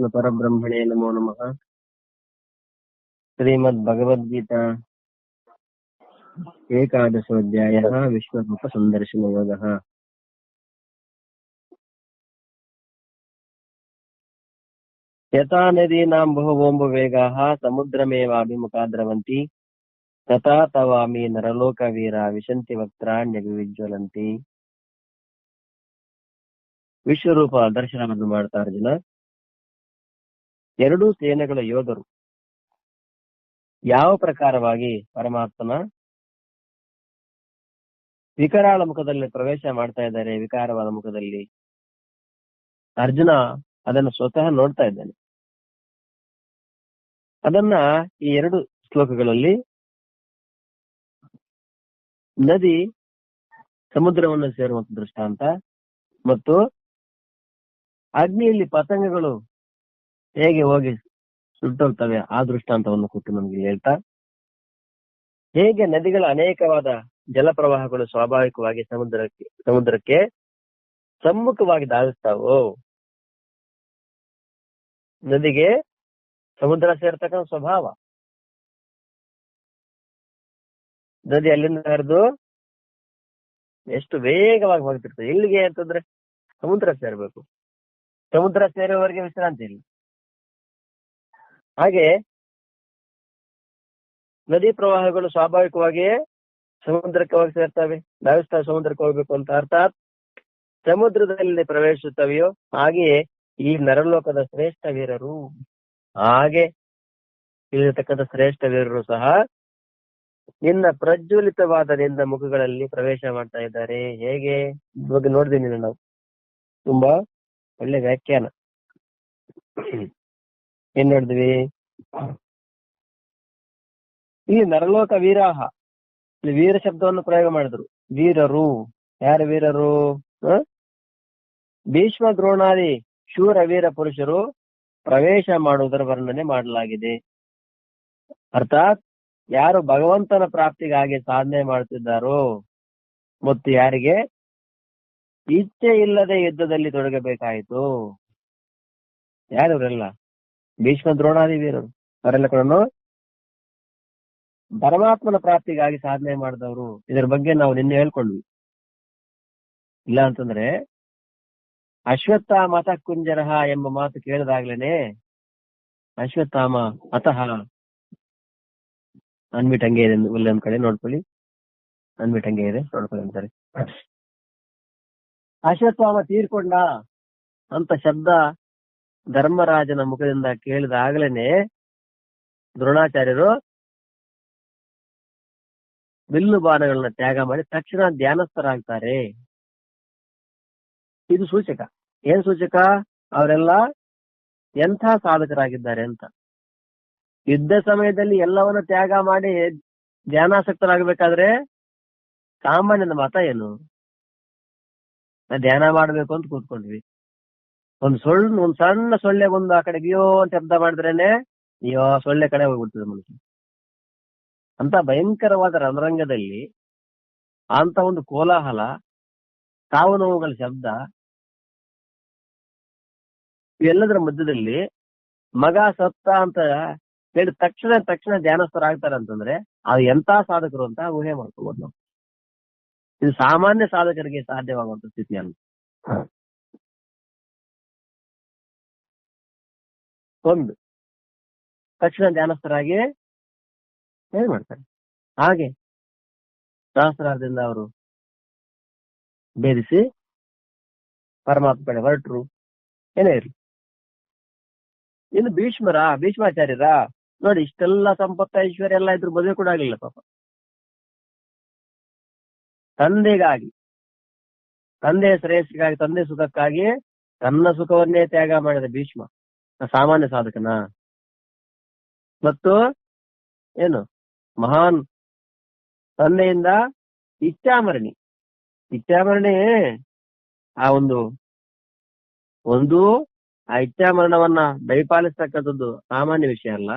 ವಿಷ್ಣು ಪರಬ್ರಹ್ಮಣೇ ನಮೋ ನಮಃ. ಶ್ರೀಮದ್ ಭಗವದ್ಗೀತಾ ಏಕಾದಶೋಧ್ಯಾಯಃ ವಿಶ್ವರೂಪ ಸಂದರ್ಶನ ಯೋಗಃ. ಯಥಾ ನದೀನಾಂ ಬಹುವೋಂಬು ವೇಗಾಃ ಸಮುದ್ರಮೇವಾಭಿಮುಖಾ ದ್ರವಂತಿ ತಥಾ ತವಾಮಿ ನರಲೋಕವೀರ ವಿಶಂತಿ ವಕ್ತ್ರಾಣ್ಯಭಿವಿಜ್ವಲಂತಿ. ವಿಶ್ವರೂಪ ದರ್ಶನವನ್ನು ಮಾಡ್ತಾ ಅರ್ಜುನ. ಎರಡೂ ಸೇನೆಗಳ ಯೋಧರು ಯಾವ ಪ್ರಕಾರವಾಗಿ ಪರಮಾತ್ಮನ ವಿಕರಾಳ ಮುಖದಲ್ಲಿ ಪ್ರವೇಶ ಮಾಡ್ತಾ ಇದ್ದಾರೆ, ವಿಕಾರವಾದ ಮುಖದಲ್ಲಿ ಅರ್ಜುನ ಅದನ್ನು ಸ್ವತಃ ನೋಡ್ತಾ ಇದ್ದಾನೆ. ಅದನ್ನ ಈ ಎರಡು ಶ್ಲೋಕಗಳಲ್ಲಿ ನದಿ ಸಮುದ್ರವನ್ನು ಸೇರುವಂತ ದೃಷ್ಟಾಂತ ಮತ್ತು ಅಗ್ನಿಯಲ್ಲಿ ಪತಂಗಗಳು ಹೇಗೆ ಹೋಗಿ ಸುಟ್ಟೋಗ್ತವೆ ಆ ದೃಷ್ಟಾಂತವನ್ನು ಕೊಟ್ಟು ನಮ್ಗೆ ಹೇಳ್ತಾ, ಹೇಗೆ ನದಿಗಳ ಅನೇಕವಾದ ಜಲಪ್ರವಾಹಗಳು ಸ್ವಾಭಾವಿಕವಾಗಿ ಸಮುದ್ರಕ್ಕೆ ಸಮ್ಮುಖವಾಗಿ ಧಾವಿಸ್ತಾವೋ, ನದಿಗೆ ಸಮುದ್ರ ಸೇರ್ತಕ್ಕಂಥ ಸ್ವಭಾವ. ನದಿ ಅಲ್ಲಿಂದ ಹರಿದು ಎಷ್ಟು ವೇಗವಾಗಿ ಹೋಗ್ತಿರ್ತದೆ. ಎಲ್ಲಿಗೆ ಅಂತಂದ್ರೆ ಸಮುದ್ರ ಸೇರ್ಬೇಕು. ಸಮುದ್ರ ಸೇರುವವರೆಗೆ ವಿಶ್ರಾಂತಿ ಇಲ್ಲ. ಹಾಗೆ ನದಿ ಪ್ರವಾಹಗಳು ಸ್ವಾಭಾವಿಕವಾಗಿಯೇ ಸಮುದ್ರಕ್ಕೆ ಹೋಗಿ ಸೇರ್ತವೆ, ಧಾವಿಸ್ತಾವೆ ಸಮುದ್ರಕ್ಕೆ ಹೋಗ್ಬೇಕು ಅಂತ. ಅರ್ಥಾತ್ ಸಮುದ್ರದಲ್ಲಿ ಪ್ರವೇಶಿಸುತ್ತವೆಯೋ ಹಾಗೆಯೇ ಈ ನರಲೋಕದ ಶ್ರೇಷ್ಠ ವೀರರು, ಹಾಗೆ ಇಲ್ಲಿರತಕ್ಕಂಥ ಶ್ರೇಷ್ಠ ವೀರರು ಸಹ ನಿನ್ನ ಪ್ರಜ್ವಲಿತವಾದ ನಿನ್ನ ಮುಖಗಳಲ್ಲಿ ಪ್ರವೇಶ ಮಾಡ್ತಾ ಇದ್ದಾರೆ. ಹೇಗೆ ಇವಾಗ ನೋಡಿದೀನಿ ನಾವು, ತುಂಬಾ ಒಳ್ಳೆ ವ್ಯಾಖ್ಯಾನ. ಏನ್ ನೋಡಿದ್ವಿ ಇಲ್ಲಿ? ನರಲೋಕ ವೀರಾಹ, ಇಲ್ಲಿ ವೀರ ಶಬ್ದವನ್ನು ಪ್ರಯೋಗ ಮಾಡಿದ್ರು. ವೀರರು ಯಾರು? ವೀರರು ಭೀಷ್ಮ ದ್ರೋಣಾದಿ ಶೂರ ವೀರ ಪುರುಷರು ಪ್ರವೇಶ ಮಾಡುವುದರ ವರ್ಣನೆ ಮಾಡಲಾಗಿದೆ. ಅರ್ಥಾತ್ ಯಾರು ಭಗವಂತನ ಪ್ರಾಪ್ತಿಗಾಗಿ ಸಾಧನೆ ಮಾಡುತ್ತಿದ್ದಾರೋ ಮತ್ತು ಯಾರಿಗೆ ಇಚ್ಛೆ ಇಲ್ಲದೆ ಯುದ್ಧದಲ್ಲಿ ತೊಡಗಬೇಕಾಯಿತು, ಯಾರವರೆಲ್ಲ? ಭೀಷ್ಮ ದ್ರೋಣಾದಿ ವೀರರು. ಅವರೆಲ್ಲ ಕೂಡ ಪರಮಾತ್ಮನ ಪ್ರಾಪ್ತಿಗಾಗಿ ಸಾಧನೆ ಮಾಡಿದವರು. ಇದರ ಬಗ್ಗೆ ನಾವು ನಿನ್ನೆ ಹೇಳ್ಕೊಂಡ್ವಿ. ಇಲ್ಲ ಅಂತಂದ್ರೆ ಅಶ್ವತ್ಥಾಮ ಅತಃ ಕುಂಜರಃ ಎಂಬ ಮಾತು ಕೇಳಿದಾಗ್ಲೇನೆ ಅಶ್ವತ್ಥಾಮ ಅತಃ ಅನ್ಬಿಟ್ ಹಂಗೆ ಇದೆ, ಒಂದೊಂದ್ ಕಡೆ ನೋಡ್ಕೊಳ್ಳಿ, ಅನ್ಬಿಟ್ ಹಂಗೆ ಇದೆ ನೋಡ್ಕೊಳ್ಳಿ ಅಂತಾರೆ. ಅಶ್ವತ್ಥಾಮ ತೀರ್ಕೊಂಡ ಅಂತ ಶಬ್ದ ಧರ್ಮರಾಜನ ಮುಖದಿಂದ ಕೇಳಿದಾಗ್ಲೇನೆ ದ್ರೋಣಾಚಾರ್ಯರು ಬಿಲ್ಲು ಬಾಣಗಳನ್ನ ತ್ಯಾಗ ಮಾಡಿ ತಕ್ಷಣ ಧ್ಯಾನಸ್ಥರಾಗ್ತಾರೆ. ಇದು ಸೂಚಕ. ಏನ್ ಸೂಚಕ? ಅವರೆಲ್ಲ ಎಂಥ ಸಾಧಕರಾಗಿದ್ದಾರೆ ಅಂತ. ಯುದ್ಧ ಸಮಯದಲ್ಲಿ ಎಲ್ಲವನ್ನ ತ್ಯಾಗ ಮಾಡಿ ಧ್ಯಾನಾಸಕ್ತರಾಗಬೇಕಾದ್ರೆ ಸಾಮಾನ್ಯನ ಮತ ಏನು? ಧ್ಯಾನ ಮಾಡ್ಬೇಕು ಅಂತ ಕೂತ್ಕೊಂಡ್ವಿ, ಒಂದ್ ಸಣ್ಣ ಸೊಳ್ಳೆ ಬಂದು ಆ ಕಡೆ ಅಯ್ಯೋ ಅಂತ ಶಬ್ದ ಮಾಡಿದ್ರೇನೆ ಅಯ್ಯೋ ಸೊಳ್ಳೆ ಕಡೆ ಹೋಗ್ಬಿಡ್ತದೆ ಮನುಷ್ಯ. ಅಂತ ಭಯಂಕರವಾದ ರಣರಂಗದಲ್ಲಿ ಅಂತ ಒಂದು ಕೋಲಾಹಲ, ಸಾವು ನೋವುಗಳ ಶಬ್ದ, ಇವೆಲ್ಲದರ ಮಧ್ಯದಲ್ಲಿ ಮಗ ಸತ್ತ ಅಂತ ಹೇಳಿ ತಕ್ಷಣ ಧ್ಯಾನಸ್ಥರಾಗ್ತಾರೆ ಅಂತಂದ್ರೆ ಅದು ಎಂತ ಸಾಧಕರು ಅಂತ ಊಹೆ ಮಾಡ್ಕೋಬಹುದು ನಾವು. ಇದು ಸಾಮಾನ್ಯ ಸಾಧಕರಿಗೆ ಸಾಧ್ಯವಾಗುವಂತ ಸ್ಥಿತಿ ಅಲ್ಲ. ಒಂದು ತಕ್ಷಣ ಧ್ಯಾನಸ್ಥರಾಗಿ ಏನ್ ಮಾಡ್ತಾರೆ. ಹಾಗೆ ಸಹಸ್ರಾರದಿಂದ ಅವರು ಭೇದಿಸಿ ಪರಮಾತ್ಮ ಕಡೆ ಹೊರಟರು. ಏನೇ ಇರ್ಲಿ, ಇನ್ನು ಭೀಷ್ಮಾಚಾರ್ಯರ ನೋಡಿ, ಇಷ್ಟೆಲ್ಲ ಸಂಪತ್ತ ಐಶ್ವರ್ಯ ಎಲ್ಲ ಇದ್ರು ಮದುವೆ ಕೂಡ ಆಗ್ಲಿಲ್ಲ ಪಾಪ. ತಂದೆಗಾಗಿ, ತಂದೆಯ ಶ್ರೇಯಸ್ಸಿಗಾಗಿ, ತಂದೆ ಸುಖಕ್ಕಾಗಿ ತನ್ನ ಸುಖವನ್ನೇ ತ್ಯಾಗ ಮಾಡಿದ ಭೀಷ್ಮ ಸಾಮಾನ್ಯ ಸಾಧಕನ? ಮತ್ತು ಏನು ಮಹಾನ್ ತಂದೆಯಿಂದ ಇಚ್ಛಾಮರಣಿ ಆ ಒಂದು ಆ ಇಚ್ಛಾಮರಣವನ್ನ ದಯಪಾಲಿಸ್ತಕ್ಕಂಥದ್ದು ಸಾಮಾನ್ಯ ವಿಷಯ ಅಲ್ಲ.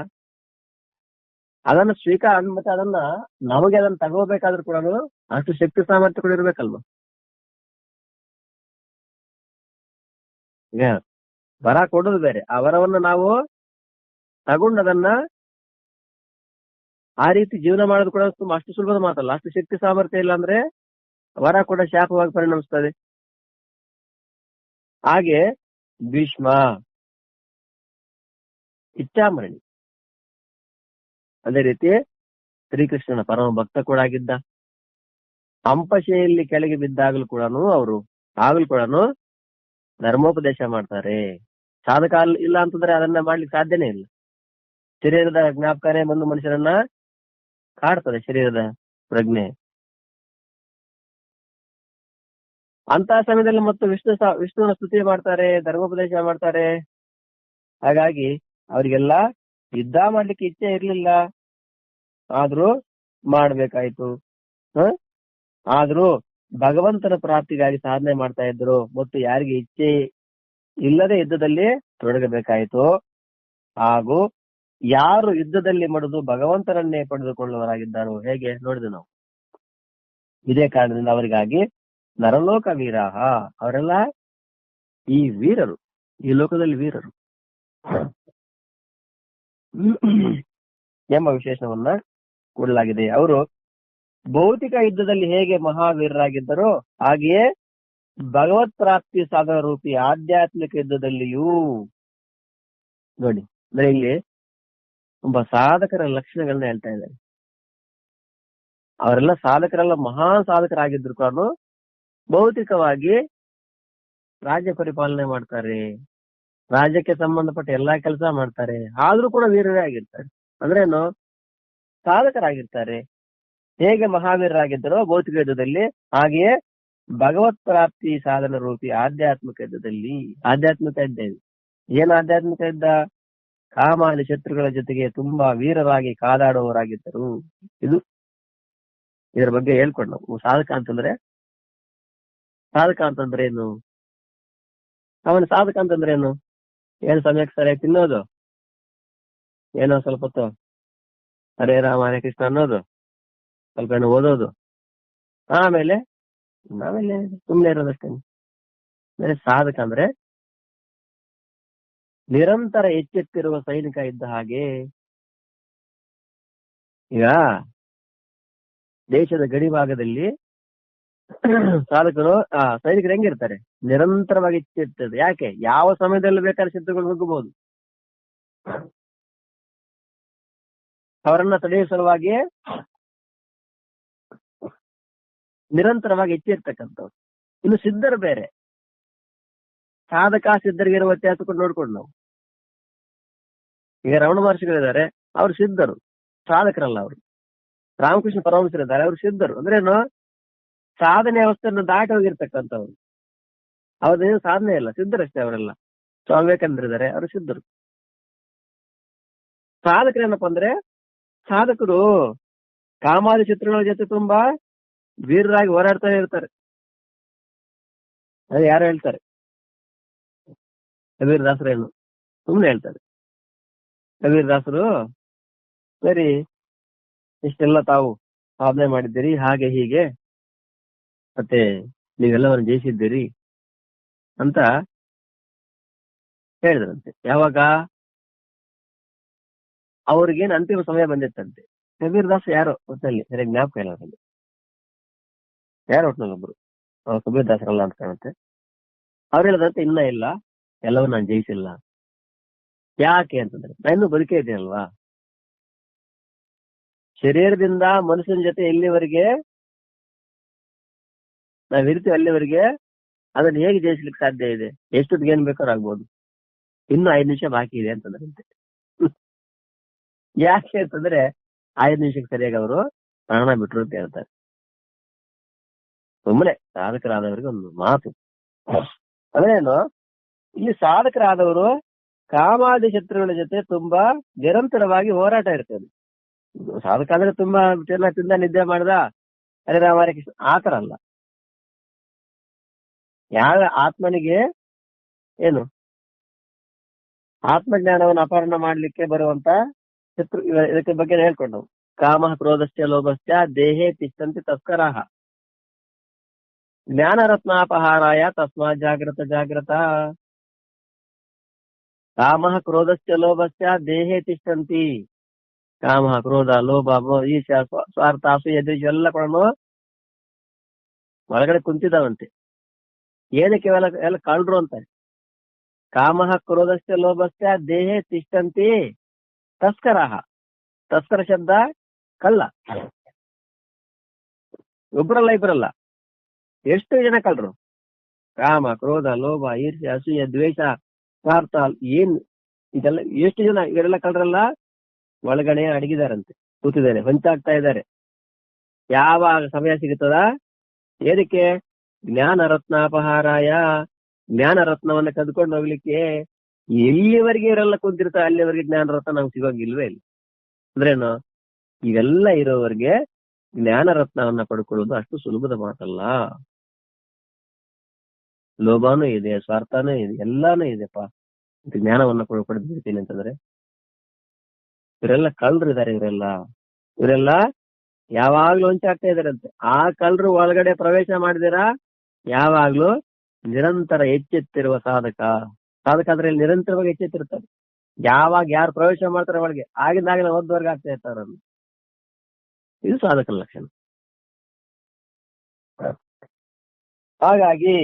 ಅದನ್ನ ಸ್ವೀಕಾರ ಮತ್ತೆ ಅದನ್ನ ನಮಗೆ ಅದನ್ನ ತಗೋಬೇಕಾದ್ರೂ ಕೂಡ ಅಷ್ಟು ಶಕ್ತಿ ಸಾಮರ್ಥ್ಯ ಕೂಡ ಇರ್ಬೇಕಲ್ವ. ಈಗ ವರ ಕೊಡೋದು ಬೇರೆ, ಆ ವರವನ್ನು ನಾವು ತಗೊಂಡದನ್ನ ಆ ರೀತಿ ಜೀವನ ಮಾಡೋದು ಕೂಡ ಅಷ್ಟು ಸುಲಭದ ಮಾತಲ್ಲ. ಅಷ್ಟು ಶಕ್ತಿ ಸಾಮರ್ಥ್ಯ ಇಲ್ಲ ಅಂದ್ರೆ ವರ ಕೂಡ ಶಾಪವಾಗಿ ಪರಿಣಮಿಸ್ತದೆ. ಹಾಗೆ ಭೀಷ್ಮ ಇಚ್ಛಾಮರಣಿ, ಅದೇ ರೀತಿ ಶ್ರೀಕೃಷ್ಣನ ಪರಮ ಭಕ್ತ ಕೂಡ ಆಗಿದ್ದ. ಅಂಪಶೆಯಲ್ಲಿ ಕೆಳಗೆ ಬಿದ್ದಾಗಲೂ ಕೂಡ ಆಗಲೂ ಕೂಡ ಧರ್ಮೋಪದೇಶ ಮಾಡ್ತಾರೆ. ಸಾಧಕ ಇಲ್ಲ ಅಂತಂದ್ರೆ ಅದನ್ನ ಮಾಡ್ಲಿಕ್ಕೆ ಸಾಧ್ಯನೇ ಇಲ್ಲ. ಶರೀರದ ಜ್ಞಾಪಕನೇ ಬಂದು ಮನುಷ್ಯರನ್ನ ಕಾಡ್ತದೆ, ಶರೀರದ ಪ್ರಜ್ಞೆ. ಅಂತ ಸಮಯದಲ್ಲಿ ಮತ್ತು ವಿಷ್ಣುವಿನ ಸ್ತುತಿ ಮಾಡ್ತಾರೆ, ಧರ್ಮೋಪದೇಶ ಮಾಡ್ತಾರೆ. ಹಾಗಾಗಿ ಅವರಿಗೆಲ್ಲ ಯುದ್ಧ ಮಾಡ್ಲಿಕ್ಕೆ ಇಚ್ಛೆ ಇರ್ಲಿಲ್ಲ, ಆದ್ರೂ ಮಾಡ್ಬೇಕಾಯ್ತು. ಆದ್ರೂ ಭಗವಂತನ ಪ್ರಾಪ್ತಿಗಾಗಿ ಸಾಧನೆ ಮಾಡ್ತಾ ಇದ್ರು. ಮತ್ತು ಯಾರಿಗೆ ಇಚ್ಛೆ ಇಲ್ಲದೆ ಯುದ್ಧದಲ್ಲಿ ತೊಡಗಬೇಕಾಯ್ತು, ಹಾಗೂ ಯಾರು ಯುದ್ಧದಲ್ಲಿ ಮಡಿದು ಭಗವಂತನನ್ನೇ ಪಡೆದುಕೊಳ್ಳುವವರಾಗಿದ್ದಾರೋ ಹೇಗೆ ನೋಡಿದ್ವಿ ನಾವು. ಇದೇ ಕಾರಣದಿಂದ ಅವರಿಗಾಗಿ ನರಲೋಕ ವೀರಾಹ, ಅವರೆಲ್ಲ ಈ ವೀರರು, ಈ ಲೋಕದಲ್ಲಿ ವೀರರು ಎಂಬ ವಿಶೇಷವನ್ನ ಕೊಡಲಾಗಿದೆ. ಅವರು ಭೌತಿಕ ಯುದ್ಧದಲ್ಲಿ ಹೇಗೆ ಮಹಾವೀರರಾಗಿದ್ದರೋ ಹಾಗೆಯೇ ಭಗವತ್ ಪ್ರಾಪ್ತಿ ಸಾಧನ ರೂಪಿ ಆಧ್ಯಾತ್ಮಿಕ ಯುದ್ಧದಲ್ಲಿಯೂ ನೋಡಿ. ಅಂದ್ರೆ ಇಲ್ಲಿ ಒಬ್ಬ ಸಾಧಕರ ಲಕ್ಷಣಗಳನ್ನ ಹೇಳ್ತಾ ಇದ್ದಾರೆ. ಅವರೆಲ್ಲ ಸಾಧಕರೆಲ್ಲ ಮಹಾನ್ ಸಾಧಕರಾಗಿದ್ರು ಕೂಡ ಭೌತಿಕವಾಗಿ ರಾಜ್ಯ ಪರಿಪಾಲನೆ ಮಾಡ್ತಾರೆ, ರಾಜ್ಯಕ್ಕೆ ಸಂಬಂಧಪಟ್ಟ ಎಲ್ಲಾ ಕೆಲಸ ಮಾಡ್ತಾರೆ, ಆದ್ರೂ ಕೂಡ ವೀರರೇ ಆಗಿರ್ತಾರೆ. ಅಂದ್ರೇನು? ಸಾಧಕರಾಗಿರ್ತಾರೆ. ಹೇಗೆ ಮಹಾವೀರರಾಗಿದ್ದರೋ ಭೌತಿಕ ಯುದ್ಧದಲ್ಲಿ, ಹಾಗೆಯೇ ಭಗವತ್ ಪ್ರಾಪ್ತಿ ಸಾಧನ ರೂಪಿ ಆಧ್ಯಾತ್ಮಿಕ ಯುದ್ಧದಲ್ಲಿ. ಆಧ್ಯಾತ್ಮಿಕ ಯುದ್ಧ ಇದು. ಏನು ಆಧ್ಯಾತ್ಮಿಕ ಯುದ್ಧ? ಕಾಮಾದಿ ಶತ್ರುಗಳ ಜೊತೆಗೆ ತುಂಬಾ ವೀರರಾಗಿ ಕಾದಾಡುವವರಾಗಿದ್ದರು. ಇದರ ಬಗ್ಗೆ ಹೇಳ್ಕೊಂಡು ನಾವು ಸಾಧಕ ಅಂತಂದ್ರೆ ಏನು? ಅವನ ಸಾಧಕ ಅಂತಂದ್ರೆ ಏನು? ಏನು ಸಮಯಕ್ಕೆ ಸರಿಯಾಗಿ ತಿನ್ನೋದು, ಏನೋ ಸ್ವಲ್ಪ ಹೊತ್ತು ಹರೇ ರಾಮ ಹರೇ ಕೃಷ್ಣ ಅನ್ನೋದು, ಸ್ವಲ್ಪ ಏನೋ ಓದೋದು, ಆಮೇಲೆ ಸುಮ್ಮನೆ ಇರೋದಷ್ಟೇ. ಅಂದ್ರೆ ಸಾಧಕ ಅಂದ್ರೆ ನಿರಂತರ ಎಚ್ಚೆತ್ತಿರುವ ಸೈನಿಕ ಇದ್ದ ಹಾಗೆ. ಈಗ ದೇಶದ ಗಡಿ ಭಾಗದಲ್ಲಿ ಸಾಧಕರು ಸೈನಿಕರು ಹೆಂಗಿರ್ತಾರೆ? ನಿರಂತರವಾಗಿ ಎಚ್ಚೆತ್ತಿರ್ತದೆ. ಯಾಕೆ? ಯಾವ ಸಮಯದಲ್ಲಿ ಬೇಕಾದ್ರೆ ಶತ್ರುಗಳು ನುಗ್ಗಬಹುದು. ಅವರನ್ನ ತಡೆಯುವ ಸಲುವಾಗಿ ನಿರಂತರವಾಗಿ ಎಚ್ಚೆರ್ತಕ್ಕಂಥವ್ರು. ಇನ್ನು ಸಿದ್ಧರು ಬೇರೆ. ಸಾಧಕ ಸಿದ್ಧರಿಗೆ ಇರುವ ವ್ಯತ್ಯಾಸಕೊಂಡು ನೋಡ್ಕೊಂಡು ನಾವು, ಈಗ ರಮಣ ಮಹರ್ಷಿಗಳಿದ್ದಾರೆ, ಅವರು ಸಿದ್ಧರು, ಸಾಧಕರಲ್ಲ ಅವರು. ರಾಮಕೃಷ್ಣ ಪರಮಹಂಸರಿದ್ದಾರೆ, ಅವರು ಸಿದ್ಧರು. ಅಂದ್ರೇನು? ಸಾಧನೆ ಅವಸ್ಥೆಯನ್ನು ದಾಟಿ ಹೋಗಿರ್ತಕ್ಕಂಥವ್ರು. ಅವ್ರದ್ದೇನು ಸಾಧನೆ ಇಲ್ಲ, ಸಿದ್ಧರಷ್ಟೇ ಅವರೆಲ್ಲ. ಸ್ವಾಮಿ ವಿವೇಕಾನಂದರಿದ್ದಾರೆ, ಅವರು ಸಿದ್ಧರು. ಸಾಧಕರೇನಪ್ಪ ಅಂದ್ರೆ, ಸಾಧಕರು ಕಾಮಾದಿ ಶತ್ರುಗಳ ಜೊತೆ ತುಂಬಾ ವೀರರಾಗಿ ಹೋರಾಡ್ತಾನೆ ಇರ್ತಾರೆ. ಅದು ಯಾರು ಹೇಳ್ತಾರೆ? ಕಬೀರ್ ದಾಸರೇನು ಸುಮ್ಮನೆ ಹೇಳ್ತಾರೆ. ಕಬೀರ್ ದಾಸರು ಸರಿ ಇಷ್ಟೆಲ್ಲ ತಾವು ಸಾಧನೆ ಮಾಡಿದ್ದೀರಿ, ಹಾಗೆ ಹೀಗೆ, ಮತ್ತೆ ನೀವೆಲ್ಲವನ್ನು ಜಯಿಸಿದ್ದೀರಿ ಅಂತ ಹೇಳಿದ್ರಂತೆ. ಯಾವಾಗ? ಅವ್ರಿಗೇನು ಅಂತಿಮ ಸಮಯ ಬಂದಿತ್ತಂತೆ. ಕಬೀರ್ ದಾಸ್ ಯಾರೋ ಒಟ್ಟಿನಲ್ಲಿ ಸರಿಯಾಗಿ ಜ್ಞಾಪಕ ಇಲ್ಲ ಅವರಲ್ಲಿ, ಯಾರೋ ಒಟ್ಟಿನಲ್ಲಿ ಒಬ್ರು ಕಬೀರ್ ದಾಸರಲ್ಲ ಅಂತ ಕಾಣುತ್ತೆ. ಅವ್ರು ಹೇಳದಂತೆ ಇನ್ನ ಇಲ್ಲ, ಎಲ್ಲವೂ ನಾನು ಜಯಿಸಿಲ್ಲ. ಯಾಕೆ ಅಂತಂದ್ರೆ, ನಾನು ಇನ್ನೂ ಬದುಕೇ ಇದ್ದೀನಲ್ವಾ. ಶರೀರದಿಂದ ಮನುಷ್ಯನ ಜೊತೆ ಎಲ್ಲಿವರೆಗೆ ನಾವಿರ್ತೀವಿ ಅಲ್ಲಿವರೆಗೆ ಅದನ್ನ ಹೇಗೆ ಜಯಿಸ್ಲಿಕ್ಕೆ ಸಾಧ್ಯ ಇದೆ? ಎಷ್ಟೊತ್ತಿಗೆ ಏನ್ ಬೇಕಾದ್ರೂ ಆಗ್ಬೋದು. ಇನ್ನು 5 ನಿಮಿಷ ಬಾಕಿ ಇದೆ ಅಂತಂದ್ರಂತೆ. ಯಾಕೆ ಅಂತಂದ್ರೆ 5 ನಿಮಿಷಕ್ಕೆ ಸರಿಯಾಗಿ ಅವರು ಪ್ರಾಣ ಬಿಟ್ರು ಅಂತ ಹೇಳ್ತಾರೆ. ಸುಮ್ಮನೆ ಸಾಧಕರಾದವರಿಗೆ ಒಂದು ಮಾತು. ಅದೇನು? ಇಲ್ಲಿ ಸಾಧಕರಾದವರು ಕಾಮಾದಿ ಶತ್ರುಗಳ ಜೊತೆ ತುಂಬಾ ನಿರಂತರವಾಗಿ ಹೋರಾಟ ಇರ್ತದೆ. ಸಾಧಕ ಅಂದ್ರೆ ತುಂಬಾ ತಿಂದ ನಿದ್ದೆ ಮಾಡ್ದ ಹರೇ ರಾಮ ಹರೇ ಕೃಷ್ಣ ಆತರ ಅಲ್ಲ. ಯಾವ ಆತ್ಮನಿಗೆ ಏನು ಆತ್ಮಜ್ಞಾನವನ್ನು ಅಪಹರಣ ಮಾಡ್ಲಿಕ್ಕೆ ಬರುವಂತ ಶತ್ರು, ಇದಕ್ಕೆ ಬಗ್ಗೆ ಹೇಳ್ಕೊಂಡು ಕಾಮ ಕ್ರೋಧಶ್ಚ ಲೋಭಶ್ಚ ದೇಹೇ ತಿಷ್ಟಂತಿ ತಸ್ಕರಾಹ ಜ್ಞಾನ ರತ್ನಾಪಹಾರಾಯ ತಸ್ಮಾತ್ ಜಾಗ್ರತ ಜಾಗ್ರತ. ಕಾಮಃ ಕ್ರೋಧಶ್ಚ ಲೋಭಶ್ಚ ದೇಹೇ ತಿಷ್ಠಂತಿ. ಕಾಮ, ಕ್ರೋಧ, ಲೋಭ, ಈರ್ಷ್ಯ, ಸ್ವಾರ್ಥ, ಅಸೂಯೆ ಎಲ್ಲ ಕೂಡ ಒಳಗಡೆ ಕುಂತಿದಾವಂತೆ. ಏನಕ್ಕೆ ಎಲ್ಲ ಕಳ್ರು ಅಂತಾರೆ. ಕಾಮಃ ಕ್ರೋಧಶ್ಚ ಲೋಭಶ್ಚ ದೇಹೇ ತಿಷ್ಠಂತಿ ತಸ್ಕರಃ. ತಸ್ಕರ ಶಬ್ದ ಕಳ್ಳ. ಒಬ್ಬರಲ್ಲ ಇಬ್ಬರಲ್ಲ, ಎಷ್ಟು ಜನ ಕಳ್ರು. ಕಾಮ, ಕ್ರೋಧ, ಲೋಭ, ಈರ್ಷ್ಯ, ಅಸೂಯೆ, ದ್ವೇಷ, ಸ್ವಾರ್ಥ, ಏನ್ ಇದೆಲ್ಲ ಎಷ್ಟು ಜನ ಇವರೆಲ್ಲ ಕಳ್ರಲ್ಲ ಒಳಗಡೆ ಅಡಗಿದಾರಂತೆ, ಕೂತಿದ್ದಾರೆ, ಹೊಂಚಾಗ್ತಾ ಇದ್ದಾರೆ. ಯಾವಾಗ ಸಮಯ ಸಿಗುತ್ತದ, ಏನಕ್ಕೆ? ಜ್ಞಾನ ರತ್ನಾಪಹಾರಾಯ, ಜ್ಞಾನ ರತ್ನವನ್ನ ಕದ್ಕೊಂಡು ಹೋಗ್ಲಿಕ್ಕೆ. ಎಲ್ಲಿವರೆಗೆ ಇವರೆಲ್ಲ ಕುಂತಿರ್ತಾರೆ ಅಲ್ಲಿವರೆಗೆ ಜ್ಞಾನ ರತ್ನ ನಮ್ಗೆ ಸಿಗೋಂಗಿಲ್ವೇ ಇಲ್ಲ. ಅಂದ್ರೇನು? ಇವೆಲ್ಲ ಇರೋವರೆಗೆ ಜ್ಞಾನ ರತ್ನವನ್ನ ಪಡ್ಕೊಳ್ಳೋದು ಅಷ್ಟು ಸುಲಭದ ಮಾತಲ್ಲ. ಲೋಭನೂ ಇದೆ, ಸ್ವಾರ್ಥನೂ ಇದೆ, ಎಲ್ಲಾನು ಇದೆಪ್ಪ. ಜ್ಞಾನವನ್ನ ಪಡೆದು ಬಿಡ್ತೀನಿ ಅಂತಂದ್ರೆ ಇವರೆಲ್ಲ ಕಳ್ರು ಇದಾರೆ. ಇವರೆಲ್ಲ ಯಾವಾಗ್ಲೂ ಹೊಂಚಾಗ್ತಾ ಇದಾರಂತೆ. ಆ ಕಳ್ರು ಒಳಗಡೆ ಪ್ರವೇಶ ಮಾಡಿದಿರ ಯಾವಾಗ್ಲೂ ನಿರಂತರ ಎಚ್ಚೆತ್ತಿರುವ ಸಾಧಕ ಅಂದ್ರೆ ನಿರಂತರವಾಗಿ ಎಚ್ಚೆತ್ತಿರ್ತಾರೆ. ಯಾವಾಗ ಯಾರು ಪ್ರವೇಶ ಮಾಡ್ತಾರೆ ಒಳಗೆ ಆಗಿಂದಾಗಲೇ ಓದ್ವರ್ಗ ಆಗ್ತಾ ಇರ್ತಾರ. ಇದು ಸಾಧಕನ ಲಕ್ಷಣ. ಹಾಗಾಗಿ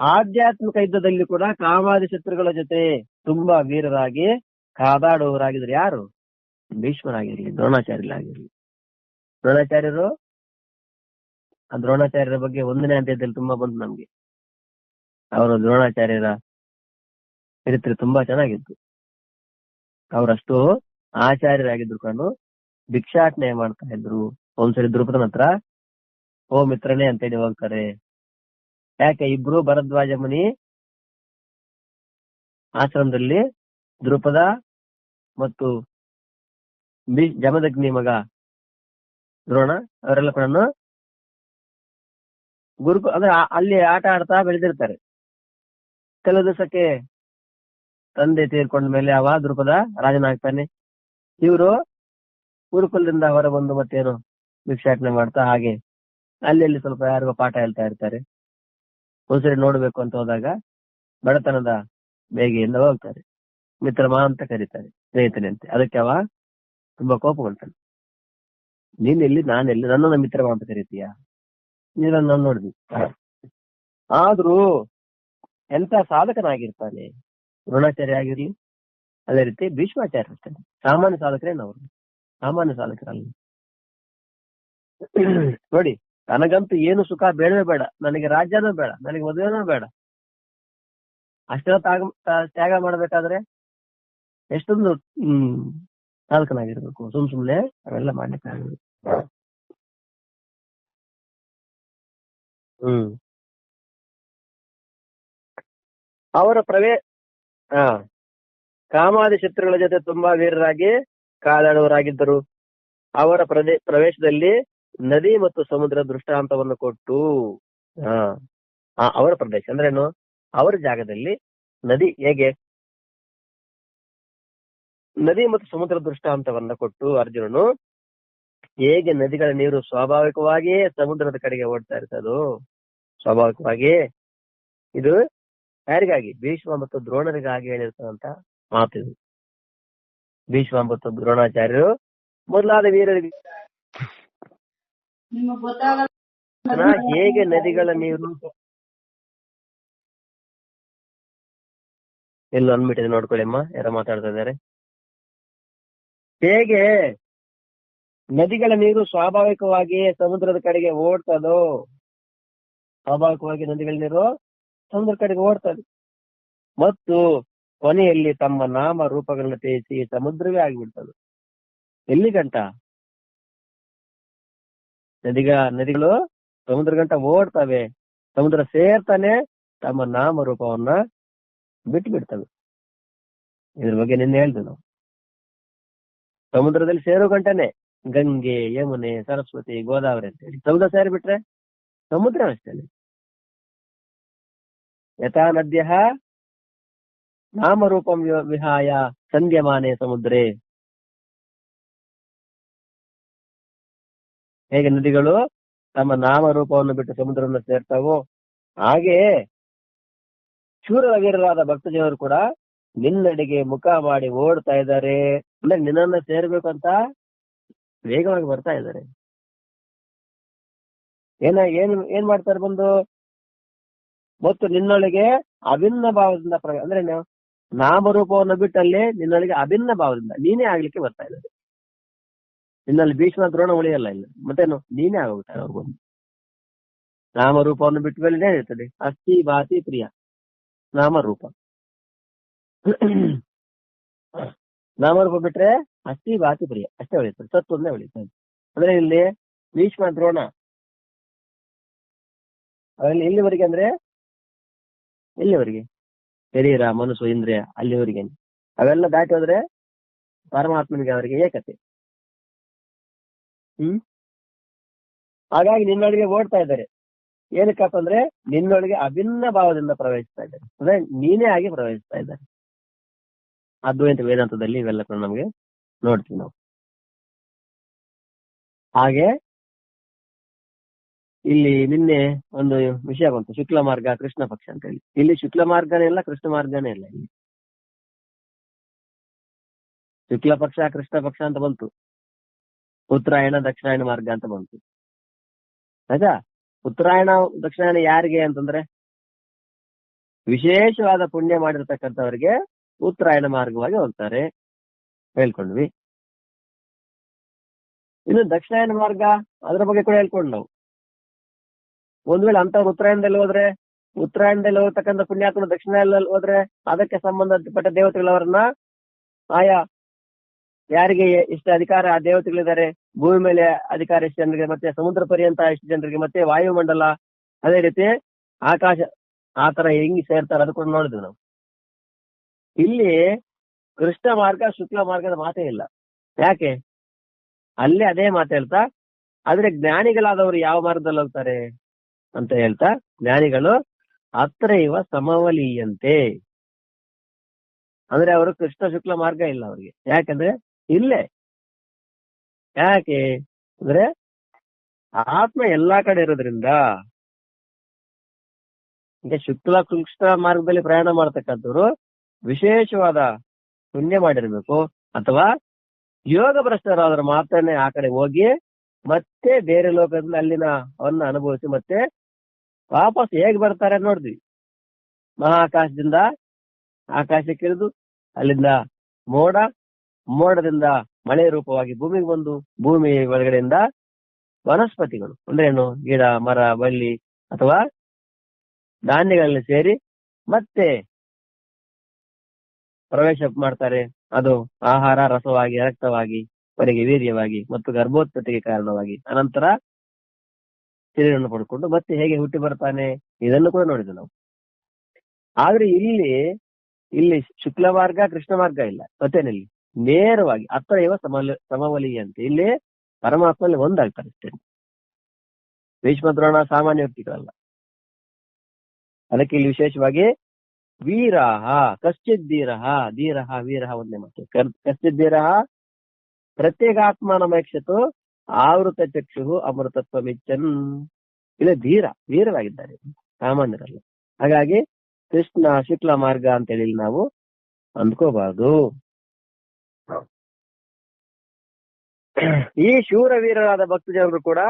ಆಧ್ಯಾತ್ಮಿಕ ಯುದ್ಧದಲ್ಲಿ ಕೂಡ ಕಾಮಾದಿ ಶತ್ರುಗಳ ಜೊತೆ ತುಂಬಾ ವೀರರಾಗಿ ಕಾದಾಡುವವರಾಗಿದ್ರು ಯಾರು? ಭೀಷ್ಮರಾಗಿರ್ಲಿ, ದ್ರೋಣಾಚಾರ್ಯರಾಗಿರ್ಲಿ. ದ್ರೋಣಾಚಾರ್ಯರು, ಆ ದ್ರೋಣಾಚಾರ್ಯರ ಬಗ್ಗೆ 1ನೇ ಅಧ್ಯಾಯದಲ್ಲಿ ತುಂಬಾ ಬಂತು ನಮ್ಗೆ. ಅವರು ದ್ರೋಣಾಚಾರ್ಯರ ಚರಿತ್ರೆ ತುಂಬಾ ಚೆನ್ನಾಗಿತ್ತು. ಅವರಷ್ಟು ಆಚಾರ್ಯರಾಗಿದ್ರು ಕೊಂಡು ಭಿಕ್ಷಾಟನೆ ಮಾಡ್ತಾ ಇದ್ರು. ಒಂದ್ಸರಿ ದ್ರುಪದನ ಹತ್ರ ಓ ಮಿತ್ರನೇ ಅಂತೇಳಿ ಹೋಗ್ತಾರೆ. ಯಾಕೆ? ಇಬ್ರು ಭರದ್ವಾಜ ಮುನಿ ಆಶ್ರಮದಲ್ಲಿ ದ್ರುಪದ ಮತ್ತು ಜಮದಗ್ನಿ ಮಗ ದ್ರೋಣ ಅವರೆಲ್ಲ ಕೂಡ ಅಂದ್ರೆ ಅಲ್ಲಿ ಆಟ ಆಡ್ತಾ ಬೆಳೆದಿರ್ತಾರೆ. ಕೆಲವು ದಿವಸಕ್ಕೆ ತಂದೆ ತೀರ್ಕೊಂಡ ಮೇಲೆ ಅವ ದ್ರುಪದ ರಾಜನಾಗ್ತಾನೆ. ಇವರು ಗುರುಕುಲದಿಂದ ಹೊರ ಬಂದು ಮತ್ತೇನು ಭಿಕ್ಷಾಟನೆ ಮಾಡ್ತಾ ಹಾಗೆ ಅಲ್ಲಿ ಸ್ವಲ್ಪ ಯಾರಿಗೋ ಪಾಠ ಹೇಳ್ತಾ ಇರ್ತಾರೆ. ಒಂದ್ಸರಿ ನೋಡ್ಬೇಕು ಅಂತ ಹೋದಾಗ ಬಡತನದ ಬೇಗೆಯಿಂದ ಹೋಗ್ತಾರೆ. ಮಿತ್ರಮಾ ಅಂತ ಕರೀತಾರೆ, ಸ್ನೇಹಿತನೆ ಅಂತೆ. ಅದಕ್ಕೆ ಅವ ತುಂಬಾ ಕೋಪಗೊಳ್ತಾನೆ. ನೀನೆಲ್ಲಿ, ನಾನೆಲ್ಲಿ, ನನ್ನನ್ನ ಮಿತ್ರಮಾ ಅಂತ ಕರೀತೀಯ? ನೀನು ನಾನು ನೋಡಿದ್ವಿ. ಆದ್ರೂ ಎಂತ ಸಾಧಕನಾಗಿರ್ತಾನೆ ದ್ರೋಣಾಚಾರ್ಯ ಆಗಿರ್ಲಿ, ಅದೇ ರೀತಿ ಭೀಷ್ಮಾಚಾರ್ಯ ಇರ್ತಾನೆ. ಸಾಮಾನ್ಯ ಸಾಧಕರೇನು ಅವರು? ಸಾಮಾನ್ಯ ಸಾಧಕರಲ್ಲ. ನೋಡಿ, ನನಗಂತೂ ಏನು ಸುಖ ಬೇಡವೇ ಬೇಡ, ನನಗೆ ರಾಜ್ಯನೂ ಬೇಡ, ನನಗೆ ಮದುವೆನೂ ಬೇಡ, ಅಷ್ಟೆಲ್ಲ ತ್ಯಾಗ ಮಾಡ್ಬೇಕಾದ್ರೆ ಎಷ್ಟೊಂದು ಸಾಧಕನಾಗಿರ್ಬೇಕು. ಸುಮ್ನೆ ಅವೆಲ್ಲ ಮಾಡ್ಲಿಕ್ಕಾಗಲ್ಲ. ಅವರ ಕಾಮಾದಿ ಶತ್ರುಗಳ ಜೊತೆ ತುಂಬಾ ವೀರರಾಗಿ ಕಾದಾಡುವವರಾಗಿದ್ದರು. ಅವರ ಪ್ರವೇಶದಲ್ಲಿ ನದಿ ಮತ್ತು ಸಮುದ್ರ ದೃಷ್ಟಾಂತವನ್ನು ಕೊಟ್ಟು, ಅವರ ಪ್ರದೇಶ ಅಂದ್ರೇನು? ಅವರ ಜಾಗದಲ್ಲಿ ನದಿ ಹೇಗೆ, ನದಿ ಮತ್ತು ಸಮುದ್ರ ದೃಷ್ಟಾಂತವನ್ನ ಕೊಟ್ಟು ಅರ್ಜುನನು ಹೇಗೆ ನದಿಗಳ ನೀರು ಸ್ವಾಭಾವಿಕವಾಗಿಯೇ ಸಮುದ್ರದ ಕಡೆಗೆ ಓಡ್ತಾ ಇರ್ತದೋ, ಸ್ವಾಭಾವಿಕವಾಗಿ ಇದು ಯಾರಿಗಾಗಿ? ಭೀಷ್ಮ ಮತ್ತು ದ್ರೋಣರಿಗಾಗಿ ಹೇಳಿರ್ತದಂತ ಮಾತಿದು. ಭೀಷ್ಮ ಮತ್ತು ದ್ರೋಣಾಚಾರ್ಯರು ಮೊದಲಾದ ವೀರರಿಗೆ ಹೇಗೆ ನದಿಗಳ ನೀರು ಎಲ್ಲೋ ಅಂದ್ಬಿಟ್ಟಿದೆ ನೋಡ್ಕೊಳ್ಳಿ ಅಮ್ಮ, ಯಾರೋ ಮಾತಾಡ್ತಾ ಇದ್ದಾರೆ. ಹೇಗೆ ನದಿಗಳ ನೀರು ಸ್ವಾಭಾವಿಕವಾಗಿ ಸಮುದ್ರದ ಕಡೆಗೆ ಓಡ್ತದೋ, ಸ್ವಾಭಾವಿಕವಾಗಿ ನದಿಗಳ ನೀರು ಸಮುದ್ರ ಕಡೆಗೆ ಓಡ್ತದೆ ಮತ್ತು ಕೊನೆಯಲ್ಲಿ ತಮ್ಮ ನಾಮ ರೂಪಗಳನ್ನು ತ್ಯಜಿಸಿ ಸಮುದ್ರವೇ ಆಗಿಬಿಡ್ತದೆ. ಎಲ್ಲಿ ಗಂಟ? ನದಿಗಳು ಸಮುದ್ರ ಗಂಟ ಓಡ್ತವೆ, ಸಮುದ್ರ ಸೇರ್ತಾನೆ ತಮ್ಮ ನಾಮ ರೂಪವನ್ನ ಬಿಟ್ಟು ಬಿಡ್ತವೆ. ಇದ್ರ ಬಗ್ಗೆ ನಿನ್ನೆ ಹೇಳ್ದು ನಾವು. ಸಮುದ್ರದಲ್ಲಿ ಸೇರೋ ಗಂಟನೆ ಗಂಗೆ, ಯಮುನೆ, ಸರಸ್ವತಿ, ಗೋದಾವರಿ ಅಂತ ಹೇಳಿ ಸಮುದ್ರ ಸೇರಿಬಿಟ್ರೆ ಸಮುದ್ರ ಅಷ್ಟೇ. ಯಥಾ ನದ್ಯ ನಾಮರೂಪಂ ವಿಹಾಯ ಸಂಧ್ಯಮಾನೆ ಸಮುದ್ರೇ. ಹೇಗೆ ನದಿಗಳು ತಮ್ಮ ನಾಮರೂಪವನ್ನು ಬಿಟ್ಟು ಸಮುದ್ರವನ್ನು ಸೇರ್ತಾವೋ, ಹಾಗೆ ಶೂರ ವೀರರಾದ ಭಕ್ತ ಜನರು ಕೂಡ ನಿನ್ನಡೆಗೆ ಮುಖ ಮಾಡಿ ಓಡ್ತಾ ಇದ್ದಾರೆ. ಅಂದ್ರೆ ನಿನ್ನನ್ನ ಸೇರ್ಬೇಕು ಅಂತ ವೇಗವಾಗಿ ಬರ್ತಾ ಇದ್ದಾರೆ. ಏನ್ ಮಾಡ್ತಾರೆ ಬಂದು? ಮತ್ತು ನಿನ್ನೊಳಗೆ ಅಭಿನ್ನ ಭಾವದಿಂದ ಅಂದ್ರೆ ನಾಮರೂಪವನ್ನು ಬಿಟ್ಟಲ್ಲಿ ನಿನ್ನೊಳಗೆ ಅಭಿನ್ನ ಭಾವದಿಂದ ನೀನೇ ಆಗ್ಲಿಕ್ಕೆ ಬರ್ತಾ ಇದ್ದಾರೆ. ನಿನ್ನಲ್ಲಿ ಭೀಷ್ಮ ದ್ರೋಣ ಉಳಿಯಲ್ಲ ಇಲ್ಲ, ಮತ್ತೇನು ನೀನೇ ಆಗೋಗ್ತಾರೆ ಅವ್ರು ಬಂದು. ನಾಮರೂಪವನ್ನು ಬಿಟ್ಟ ಮೇಲೆ ಏನಿರ್ತದೆ? ಅಸ್ಥಿ ಭಾತಿ ಪ್ರಿಯ ನಾಮರೂಪ. ನಾಮರೂಪ ಬಿಟ್ರೆ ಅಸ್ಥಿ ಭಾತಿ ಪ್ರಿಯ ಅಷ್ಟೇ ಉಳಿತದೆ, ಸತ್ತೊಂದೇ ಉಳಿತದೆ. ಅಂದ್ರೆ ಇಲ್ಲಿ ಭೀಷ್ಮ ದ್ರೋಣ ಅದ್ರಲ್ಲಿ ಎಲ್ಲಿವರೆಗೆ ಅಂದ್ರೆ ಎಲ್ಲಿವರೆಗೆ? ಶರೀರ ಮನಸ್ಸು ಇಂದ್ರಿಯ ಅಲ್ಲಿವರೆಗೆ. ಅವೆಲ್ಲ ದಾಟಿ ಹೋದ್ರೆ ಪರಮಾತ್ಮನಿಗೆ ಅವರಿಗೆ ಏಕತೆ. ಹಾಗಾಗಿ ನಿನ್ನೊಳಗೆ ಓಡ್ತಾ ಇದ್ದಾರೆ. ಏನಕ್ಕಪ್ಪ ಅಂದ್ರೆ ನಿನ್ನೊಳಗೆ ಅಭಿನ್ನ ಭಾವದಿಂದ ಪ್ರವೇಶಿಸ್ತಾ ಇದ್ದಾರೆ, ಅಂದ್ರೆ ನೀನೇ ಆಗಿ ಪ್ರವೇಶಿಸ್ತಾ ಇದ್ದಾರೆ. ಅದ್ವೈತ ವೇದಾಂತದಲ್ಲಿ ಇವೆಲ್ಲ ಕೂಡ ನಮ್ಗೆ ನೋಡ್ತೀವಿ ನಾವು. ಹಾಗೆ ಇಲ್ಲಿ ನಿನ್ನೆ ಒಂದು ವಿಷಯ ಬಂತು, ಶುಕ್ಲ ಮಾರ್ಗ ಕೃಷ್ಣ ಪಕ್ಷ ಅಂತ ಹೇಳಿ. ಇಲ್ಲಿ ಶುಕ್ಲ ಮಾರ್ಗನೇ ಇಲ್ಲ, ಕೃಷ್ಣ ಮಾರ್ಗನೇ ಇಲ್ಲ. ಇಲ್ಲಿ ಶುಕ್ಲ ಪಕ್ಷ ಕೃಷ್ಣ ಪಕ್ಷ ಅಂತ ಬಂತು, ಉತ್ತರಾಯಣ ದಕ್ಷಿಣಾಯಣ ಮಾರ್ಗ ಅಂತ ಬಂತು. ಆಯ್ತಾ? ಉತ್ತರಾಯಣ ದಕ್ಷಿಣಾಯಣ ಯಾರಿಗೆ ಅಂತಂದ್ರೆ ವಿಶೇಷವಾದ ಪುಣ್ಯ ಮಾಡಿರ್ತಕ್ಕಂಥವ್ರಿಗೆ ಉತ್ತರಾಯಣ ಮಾರ್ಗವಾಗಿ ಹೋಗ್ತಾರೆ ಹೇಳ್ಕೊಂಡ್ವಿ. ಇನ್ನು ದಕ್ಷಿಣಾಯನ ಮಾರ್ಗ ಅದರ ಬಗ್ಗೆ ಕೂಡ ಹೇಳ್ಕೊಂಡು ನಾವು ಒಂದ್ ವೇಳೆ ಅಂತವ್ರು ಉತ್ತರಾಯಣದಲ್ಲಿ ಹೋಗ್ತಕ್ಕಂಥ ಪುಣ್ಯಾತ್ಮ ದಕ್ಷಿಣದಲ್ಲಿ ಹೋದ್ರೆ ಅದಕ್ಕೆ ಸಂಬಂಧಪಟ್ಟ ದೇವತೆಗಳವರನ್ನ ಆಯಾ ಯಾರಿಗೆ ಎಷ್ಟು ಅಧಿಕಾರ ಆ ದೇವತೆಗಳಿದ್ದಾರೆ, ಭೂಮಿ ಮೇಲೆ ಅಧಿಕಾರ ಎಷ್ಟು ಜನರಿಗೆ, ಮತ್ತೆ ಸಮುದ್ರ ಪರ್ಯಂತ ಎಷ್ಟು ಜನರಿಗೆ, ಮತ್ತೆ ವಾಯುಮಂಡಲ ಅದೇ ರೀತಿ ಆಕಾಶ ಆತರ ಹೆಂಗ್ ಸೇರ್ತಾರೆ ಅದು ಕೂಡ ನೋಡಿದ್ವಿ ನಾವು. ಇಲ್ಲಿ ಕೃಷ್ಣ ಮಾರ್ಗ ಶುಕ್ಲ ಮಾರ್ಗದ ಮಾತೇ ಇಲ್ಲ. ಯಾಕೆ? ಅಲ್ಲೇ ಅದೇ ಮಾತು ಹೇಳ್ತಾ, ಆದ್ರೆ ಜ್ಞಾನಿಗಳಾದವರು ಯಾವ ಮಾರ್ಗದಲ್ಲಿ ಹೋಗ್ತಾರೆ ಅಂತ ಹೇಳ್ತಾ, ಜ್ಞಾನಿಗಳು ಅತ್ರ ಇವ ಸಮವಲೀಯಂತೆ, ಅಂದ್ರೆ ಅವರು ಕೃಷ್ಣ ಶುಕ್ಲ ಮಾರ್ಗ ಇಲ್ಲ ಅವ್ರಿಗೆ. ಯಾಕಂದ್ರೆ ಇಲ್ಲೇ ಯಾಕೆ ಅಂದ್ರೆ ಆತ್ಮ ಎಲ್ಲಾ ಕಡೆ ಇರೋದ್ರಿಂದ. ಈಗ ಶುಕ್ಲ ಕೃಷ್ಣ ಮಾರ್ಗದಲ್ಲಿ ಪ್ರಯಾಣ ಮಾಡ್ತಕ್ಕಂಥವ್ರು ವಿಶೇಷವಾದ ಪುಣ್ಯ ಮಾಡಿರ್ಬೇಕು, ಅಥವಾ ಯೋಗ ಭ್ರಷ್ಟರಾದ್ರೆ ಮಾತ್ರನೇ ಆ ಕಡೆ ಹೋಗಿ ಮತ್ತೆ ಬೇರೆ ಲೋಕದಲ್ಲಿ ಅಲ್ಲಿನ ಅವನ್ನ ಅನುಭವಿಸಿ ಮತ್ತೆ ವಾಪಸ್ ಹೇಗ್ ಬರ್ತಾರೆ ನೋಡಿದ್ವಿ. ಮಹಾಕಾಶದಿಂದ ಆಕಾಶಕ್ಕೆ ಇಳಿದು ಅಲ್ಲಿಂದ ಮೋಡದಿಂದ ಮಳೆ ರೂಪವಾಗಿ ಭೂಮಿಗೆ ಬಂದು ಭೂಮಿ ಒಳಗಡೆಯಿಂದ ವನಸ್ಪತಿಗಳು ಅಂದ್ರೆ ಏನು, ಗಿಡ ಮರ ಬಳ್ಳಿ ಅಥವಾ ಧಾನ್ಯಗಳಲ್ಲಿ ಸೇರಿ ಮತ್ತೆ ಪ್ರವೇಶ ಮಾಡ್ತಾರೆ. ಅದು ಆಹಾರ ರಸವಾಗಿ ರಕ್ತವಾಗಿ ಕೊನೆಗೆ ವೀರ್ಯವಾಗಿ ಮತ್ತು ಗರ್ಭೋತ್ಪತ್ತಿಗೆ ಕಾರಣವಾಗಿ ಅನಂತರ ಶರೀರವನ್ನು ಪಡ್ಕೊಂಡು ಮತ್ತೆ ಹೇಗೆ ಹುಟ್ಟಿ ಬರ್ತಾನೆ ಇದನ್ನು ಕೂಡ ನೋಡಿದ್ವಿ ನಾವು. ಆದ್ರೆ ಇಲ್ಲಿ ಶುಕ್ಲ ಮಾರ್ಗ ಕೃಷ್ಣ ಮಾರ್ಗ ಇಲ್ಲ. ಮತ್ತೇನಿಲ್ಲಿ ನೇರವಾಗಿ ಅತ್ರ ಇವ ಸಮವಲೀಯಂತೆ, ಇಲ್ಲಿ ಪರಮಾತ್ಮಲ್ಲಿ ಒಂದಾಗ್ತಾರೆ ಅಷ್ಟೇ. ಭೀಷ್ಮ ದ್ರೋಣ ಸಾಮಾನ್ಯ ವ್ಯಕ್ತಿಗಳಲ್ಲ. ಅದಕ್ಕೆ ಇಲ್ಲಿ ವಿಶೇಷವಾಗಿ ವೀರಾಹ ಕಶ್ಚಿತ್ ಧೀರಹ ವೀರಹ ಒಂದೇ ಮಾತು. ಕಶ್ಚಿತ್ ಧೀರಹ ಪ್ರತ್ಯೇಗಾತ್ಮಾನಮೇಕ್ಷತು ಆವೃತ ಚಕ್ಷು ಅಮೃತತ್ವಮಿಚ್ಚನ್. ಇಲ್ಲ ವೀರವಾಗಿದ್ದಾರೆ, ಸಾಮಾನ್ಯರಲ್ಲ. ಹಾಗಾಗಿ ಕೃಷ್ಣ ಶುಕ್ಲ ಮಾರ್ಗ ಅಂತ ಹೇಳಿ ನಾವು ಅಂದ್ಕೋಬಾರ್ದು. ಈ ಶೂರವೀರರಾದ ಭಕ್ತ ಜನರು ಕೂಡ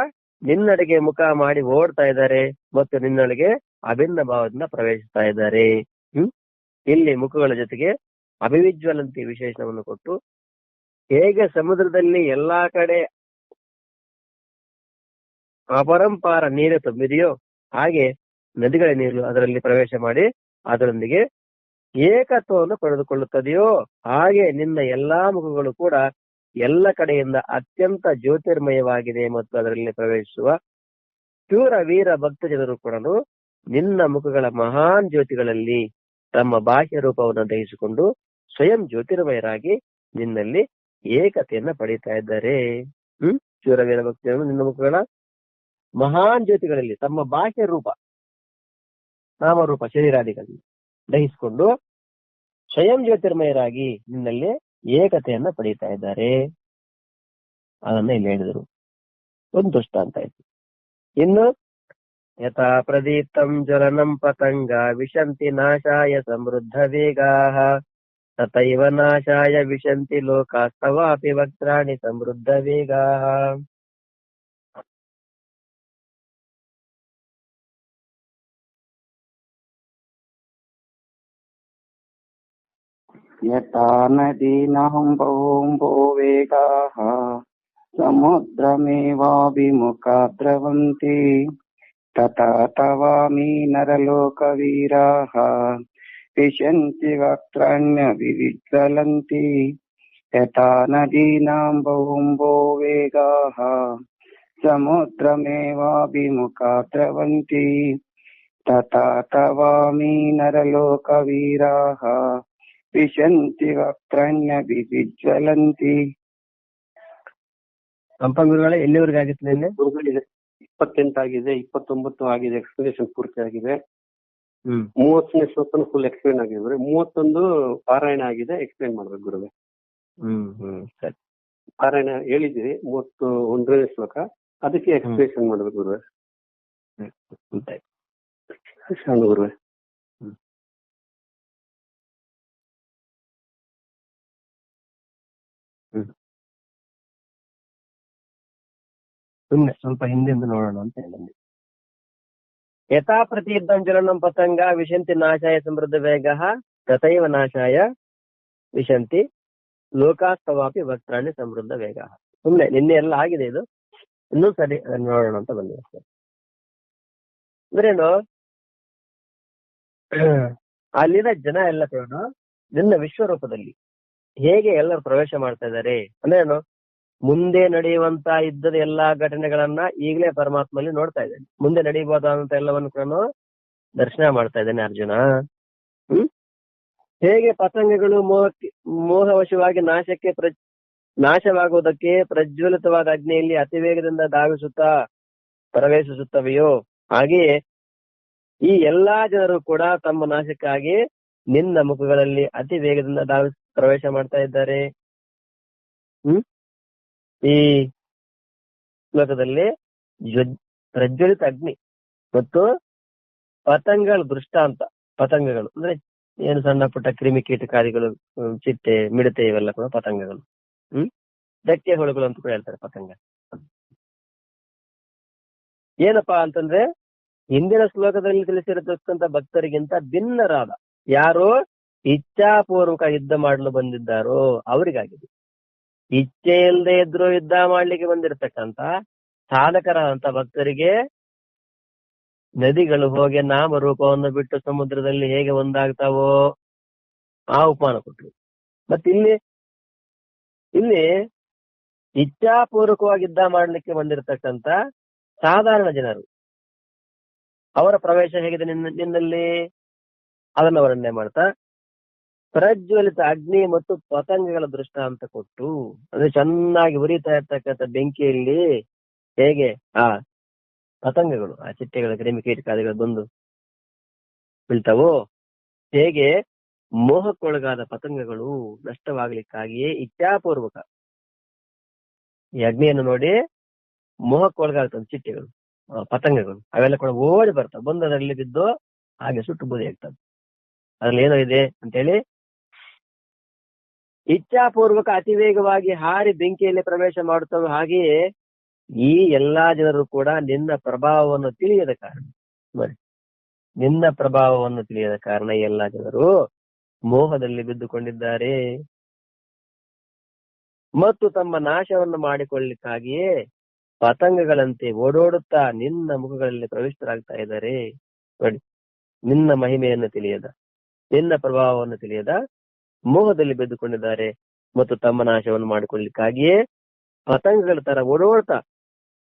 ನಿನ್ನಡೆಗೆ ಮುಖ ಮಾಡಿ ಓಡ್ತಾ ಇದ್ದಾರೆ ಮತ್ತು ನಿನ್ನೊಳಗೆ ಅಭಿನ್ನ ಭಾವದಿಂದ ಪ್ರವೇಶಿಸ್ತಾ ಇದ್ದಾರೆ. ಇಲ್ಲಿ ಮುಖಗಳ ಜೊತೆಗೆ ಅಭಿವಿಜ್ವಲಂತಿ ವಿಶೇಷಣವನ್ನು ಕೊಟ್ಟು, ಹೇಗೆ ಸಮುದ್ರದಲ್ಲಿ ಎಲ್ಲಾ ಕಡೆ ಅಪರಂಪಾರ ನೀರು ತುಂಬಿದೆಯೋ ಹಾಗೆ ನದಿಗಳ ನೀರು ಅದರಲ್ಲಿ ಪ್ರವೇಶ ಮಾಡಿ ಅದರೊಂದಿಗೆ ಏಕತ್ವವನ್ನು ಪಡೆದುಕೊಳ್ಳುತ್ತದೆಯೋ ಹಾಗೆ ನಿನ್ನ ಎಲ್ಲಾ ಮುಖಗಳು ಕೂಡ ಎಲ್ಲ ಕಡೆಯಿಂದ ಅತ್ಯಂತ ಜ್ಯೋತಿರ್ಮಯವಾಗಿದೆ. ಮತ್ತು ಅದರಲ್ಲಿ ಪ್ರವೇಶಿಸುವ ಶೂರ ವೀರ ಭಕ್ತ ಜನರು ಕೂಡ ನಿನ್ನ ಮುಖಗಳ ಮಹಾನ್ ಜ್ಯೋತಿಗಳಲ್ಲಿ ತಮ್ಮ ಬಾಹ್ಯ ರೂಪವನ್ನು ದಹಿಸಿಕೊಂಡು ಸ್ವಯಂ ಜ್ಯೋತಿರ್ಮಯರಾಗಿ ನಿನ್ನಲ್ಲಿ ಏಕತೆಯನ್ನ ಪಡೀತಾ ಇದ್ದಾರೆ. ಶೂರವೀರ ಭಕ್ತ ಜನರು ನಿನ್ನ ಮುಖಗಳ ಮಹಾನ್ ಜ್ಯೋತಿಗಳಲ್ಲಿ ತಮ್ಮ ಬಾಹ್ಯ ರೂಪ ನಾಮರೂಪ ಶರೀರಾದಿಗಳಲ್ಲಿ ದಹಿಸಿಕೊಂಡು ಸ್ವಯಂ ಜ್ಯೋತಿರ್ಮಯರಾಗಿ ನಿನ್ನಲ್ಲಿ ಏಕತೆಯನ್ನ ಪಡೀತಾ ಇದ್ದಾರೆ. ಅದನ್ನ ಇಲ್ಲಿ ಹೇಳಿದರು. ಒಂದು ದೃಷ್ಟಾಂತ ಆಯ್ತು. ಇನ್ನು ಯಥಾ ಪ್ರದೀಪ್ತಂ ಜ್ವಲನಂ ಪತಂಗ ವಿಶಂತಿ ನಾಶಾಯ ಸಮೃದ್ಧ ವೇಗಾಹ ತಥೈವ ನಾಶಾಯ ವಿಶಂತಿ ಲೋಕಾಸ್ತವಾಪಿ ವಕ್ತ್ರಾಣಿ ಸಮೃದ್ಧ ವೇಗಾಃ. ಯಥಾ ನದೀನಾಂ ಬಹೂಂಬೋ ವೇಗಾಃ ಸಮುದ್ರಮೇವಾಭಿಮುಖಾ ದ್ರವಂತಿ ತಥಾ ತವಾಮಿ ನರಲೋಕವೀರಾಃ ವಿಶಂತಿ ವಕ್ತ್ರಾಣ್ಯ ವಿವಿಜ್ವಲಂತಿ. ಯಥಾ ನದೀನಾಂ ಬಹೂಂಬೋ ವೇಗಾಃ ಸಮುದ್ರಮೇವಾಭಿಮುಖಾ ದ್ರವಂತಿ ತಥಾ ತವಾಮಿ ನರಲೋಕವೀರಾಃ ವಿಶಂತಿ ವಕ್ತ್ರಾಣ್ಯ ವಿವಿಜ್ವಲಂತಿ. ಗುರುಗಳೇ ಎಲ್ಲಿವರೆಗೆ ಆಗಿತ್ತು ನಿನ್ನೆ? 28 ಆಗಿದೆ, 29 ಆಗಿದೆ, ಎಕ್ಸ್ಪ್ಲನೇಷನ್ ಪೂರ್ತಿ ಆಗಿದೆ. 30ನೇ ಶ್ಲೋಕನ ಫುಲ್ ಎಕ್ಸ್ಪ್ಲೇನ್ ಆಗಿದೆ. 31 ಪಾರಾಯಣ ಆಗಿದೆ, ಎಕ್ಸ್ಪ್ಲೇನ್ ಮಾಡ್ಬೇಕು ಗುರುವೆ. ಸರಿ, ಪಾರಾಯಣ ಹೇಳಿದ್ದೀರಿ 31ನೇ ಶ್ಲೋಕ, ಅದಕ್ಕೆ ಎಕ್ಸ್ಪ್ಲೇಷನ್ ಮಾಡ್ಬೇಕು ಗುರುವೆ. ಶಾಂತ ಗುರುವೆ. ಸುಮ್ನೆ ಸ್ವಲ್ಪ ಹಿಂದಿಂದ ನೋಡೋಣ ಅಂತ ಹೇಳಿ. ಯಥಾ ಪ್ರತಿಯುದ್ಧಂ ಜ್ವಲನಂ ಪತಂಗ ವಿಶಂತಿ ನಾಶಾಯ ಸಮೃದ್ಧ ವೇಗಃ ತಥೈವ ನಾಶಾಯ ವಿಶಂತಿ ಲೋಕಾಸ್ತವಾಪಿ ವಕ್ತ್ರಾಣಿ ಸಮೃದ್ಧ ವೇಗಃ. ಸುಮ್ನೆ ನಿನ್ನೆ ಎಲ್ಲ ಆಗಿದೆ, ಇದು ಇನ್ನೂ ಸರಿ ನೋಡೋಣ ಅಂತ ಬಂದಿದೆ. ಅಂದ್ರೇನು, ಅಲ್ಲಿನ ಜನ ಎಲ್ಲ ಕೂಡ ನಿನ್ನ ವಿಶ್ವರೂಪದಲ್ಲಿ ಹೇಗೆ ಎಲ್ಲರೂ ಪ್ರವೇಶ ಮಾಡ್ತಾ ಇದ್ದಾರೆ ಅಂದ್ರೇನು, ಮುಂದೆ ನಡೆಯುವಂತ ಯುದ್ಧದ ಎಲ್ಲಾ ಘಟನೆಗಳನ್ನ ಈಗಲೇ ಪರಮಾತ್ಮಲ್ಲಿ ನೋಡ್ತಾ ಇದ್ದಾನೆ. ಮುಂದೆ ನಡೆಯಬಹುದಾದಂತ ಎಲ್ಲವನ್ನು ಕೂಡ ದರ್ಶನ ಮಾಡ್ತಾ ಇದ್ದಾನೆ ಅರ್ಜುನ. ಹೇಗೆ ಪತಂಗಗಳು ಮೋಹವಶವಾಗಿ ನಾಶವಾಗುವುದಕ್ಕೆ ಪ್ರಜ್ವಲಿತವಾದ ಅಗ್ನಿಯಲ್ಲಿ ಅತಿ ವೇಗದಿಂದ ಧಾವಿಸುತ್ತಾ ಪ್ರವೇಶಿಸುತ್ತವೆಯೋ, ಹಾಗೆಯೇ ಈ ಎಲ್ಲಾ ಜನರು ಕೂಡ ತಮ್ಮ ನಾಶಕ್ಕಾಗಿ ನಿನ್ನ ಮುಖಗಳಲ್ಲಿ ಅತಿ ವೇಗದಿಂದ ಪ್ರವೇಶ ಮಾಡ್ತಾ ಇದ್ದಾರೆ. ಈ ಶ್ಲೋಕದಲ್ಲಿ ಪ್ರಜ್ವಲಿತ ಅಗ್ನಿ ಮತ್ತು ಪತಂಗಗಳ ದೃಷ್ಟಾಂತ. ಪತಂಗಗಳು ಅಂದ್ರೆ ಏನು, ಸಣ್ಣ ಪುಟ್ಟ ಕ್ರಿಮಿ ಕೀಟಕಾದಿಗಳು, ಚಿಟ್ಟೆ, ಮಿಡತೆ, ಇವೆಲ್ಲ ಕೂಡ ಪತಂಗಗಳು. ಧಕ್ಕೆ ಹುಳುಗಳು ಅಂತ ಕೂಡ ಹೇಳ್ತಾರೆ ಪತಂಗ. ಏನಪ್ಪಾ ಅಂತಂದ್ರೆ, ಹಿಂದಿನ ಶ್ಲೋಕದಲ್ಲಿ ತಿಳಿಸಿರತಕ್ಕಂತ ಭಕ್ತರಿಗಿಂತ ಭಿನ್ನರಾದ, ಯಾರೋ ಇಚ್ಛಾಪೂರ್ವಕ ಯುದ್ಧ ಮಾಡಲು ಬಂದಿದ್ದಾರೋ ಅವರಿಗಾಗಿದೆ. ಇಚ್ಛೆ ಇಲ್ಲದೆ ಇದ್ರು ಯುದ್ಧ ಮಾಡ್ಲಿಕ್ಕೆ ಬಂದಿರತಕ್ಕಂತ ಸಾಧಕರಾದಂತ ಭಕ್ತರಿಗೆ ನದಿಗಳು ಹೋಗಿ ನಾಮರೂಪವನ್ನು ಬಿಟ್ಟು ಸಮುದ್ರದಲ್ಲಿ ಹೇಗೆ ಒಂದಾಗ್ತಾವೋ ಆ ಉಪಮಾನ ಕೊಟ್ಟರು. ಮತ್ತೆ ಇಲ್ಲಿ ಇಚ್ಛಾಪೂರ್ವಕವಾಗಿ ಯುದ್ಧ ಮಾಡ್ಲಿಕ್ಕೆ ಬಂದಿರತಕ್ಕಂತ ಸಾಧಾರಣ ಜನರು, ಅವರ ಪ್ರವೇಶ ಹೇಗಿದೆ ನಿನ್ನಲ್ಲಿ ಅದನ್ನ ವರ್ಣನೆ ಮಾಡ್ತಾ ಪ್ರಜ್ವಲಿತ ಅಗ್ನಿ ಮತ್ತು ಪತಂಗಗಳ ದೃಷ್ಟಾಂತ ಕೊಟ್ಟು, ಅಂದ್ರೆ ಚೆನ್ನಾಗಿ ಉರಿತಾ ಇರ್ತಕ್ಕಂಥ ಬೆಂಕಿಯಲ್ಲಿ ಹೇಗೆ ಆ ಪತಂಗಗಳು, ಆ ಚಿಟ್ಟೆಗಳ ಕ್ರಿಮಿ ಕೀಟಕಾದಿಗಳು ಬಂದು ಬೀಳ್ತಾವೋ, ಹೇಗೆ ಮೋಹಕ್ಕೊಳಗಾದ ಪತಂಗಗಳು ನಷ್ಟವಾಗ್ಲಿಕ್ಕಾಗಿಯೇ ಇಚ್ಛಾಪೂರ್ವಕ ಈ ಅಗ್ನಿಯನ್ನು ನೋಡಿ ಮೋಹಕ್ಕೊಳಗಾಗ್ತವೆ ಚಿಟ್ಟೆಗಳು, ಪತಂಗಗಳು, ಅವೆಲ್ಲ ಕೂಡ ಓಡಿ ಬರ್ತಾವೆ, ಬಂದು ಅದರಲ್ಲಿ ಬಿದ್ದು ಹಾಗೆ ಸುಟ್ಟು ಬೂದಿ ಆಗ್ತದೆ. ಅದ್ರಲ್ಲಿ ಏನೋ ಇದೆ ಅಂತೇಳಿ ಇಚ್ಛಾಪೂರ್ವಕ ಅತಿ ವೇಗವಾಗಿ ಹಾರಿ ಬೆಂಕಿಯಲ್ಲಿ ಪ್ರವೇಶ ಮಾಡುತ್ತವೆ. ಹಾಗೆಯೇ ಈ ಎಲ್ಲಾ ಜನರು ಕೂಡ ನಿನ್ನ ಪ್ರಭಾವವನ್ನು ತಿಳಿಯದ ಕಾರಣ, ನಿನ್ನ ಪ್ರಭಾವವನ್ನು ತಿಳಿಯದ ಕಾರಣ ಎಲ್ಲಾ ಜನರು ಮೋಹದಲ್ಲಿ ಬಿದ್ದುಕೊಂಡಿದ್ದಾರೆ ಮತ್ತು ತಮ್ಮ ನಾಶವನ್ನು ಮಾಡಿಕೊಳ್ಳಿಕ್ಕಾಗಿಯೇ ಪತಂಗಗಳಂತೆ ಓಡೋಡುತ್ತಾ ನಿನ್ನ ಮುಖಗಳಲ್ಲಿ ಪ್ರವಿಷ್ಟರಾಗ್ತಾ ಇದ್ದಾರೆ. ನೋಡಿ, ನಿನ್ನ ಮಹಿಮೆಯನ್ನು ತಿಳಿಯದ, ನಿನ್ನ ಪ್ರಭಾವವನ್ನು ತಿಳಿಯದ ಮೋಹದಲ್ಲಿ ಬಿದ್ದುಕೊಂಡಿದ್ದಾರೆ ಮತ್ತು ತಮ್ಮ ನಾಶವನ್ನು ಮಾಡಿಕೊಳ್ಳಿಕ್ಕಾಗಿಯೇ ಪತಂಗಗಳ ತರ ಓಡೋಡ್ತಾ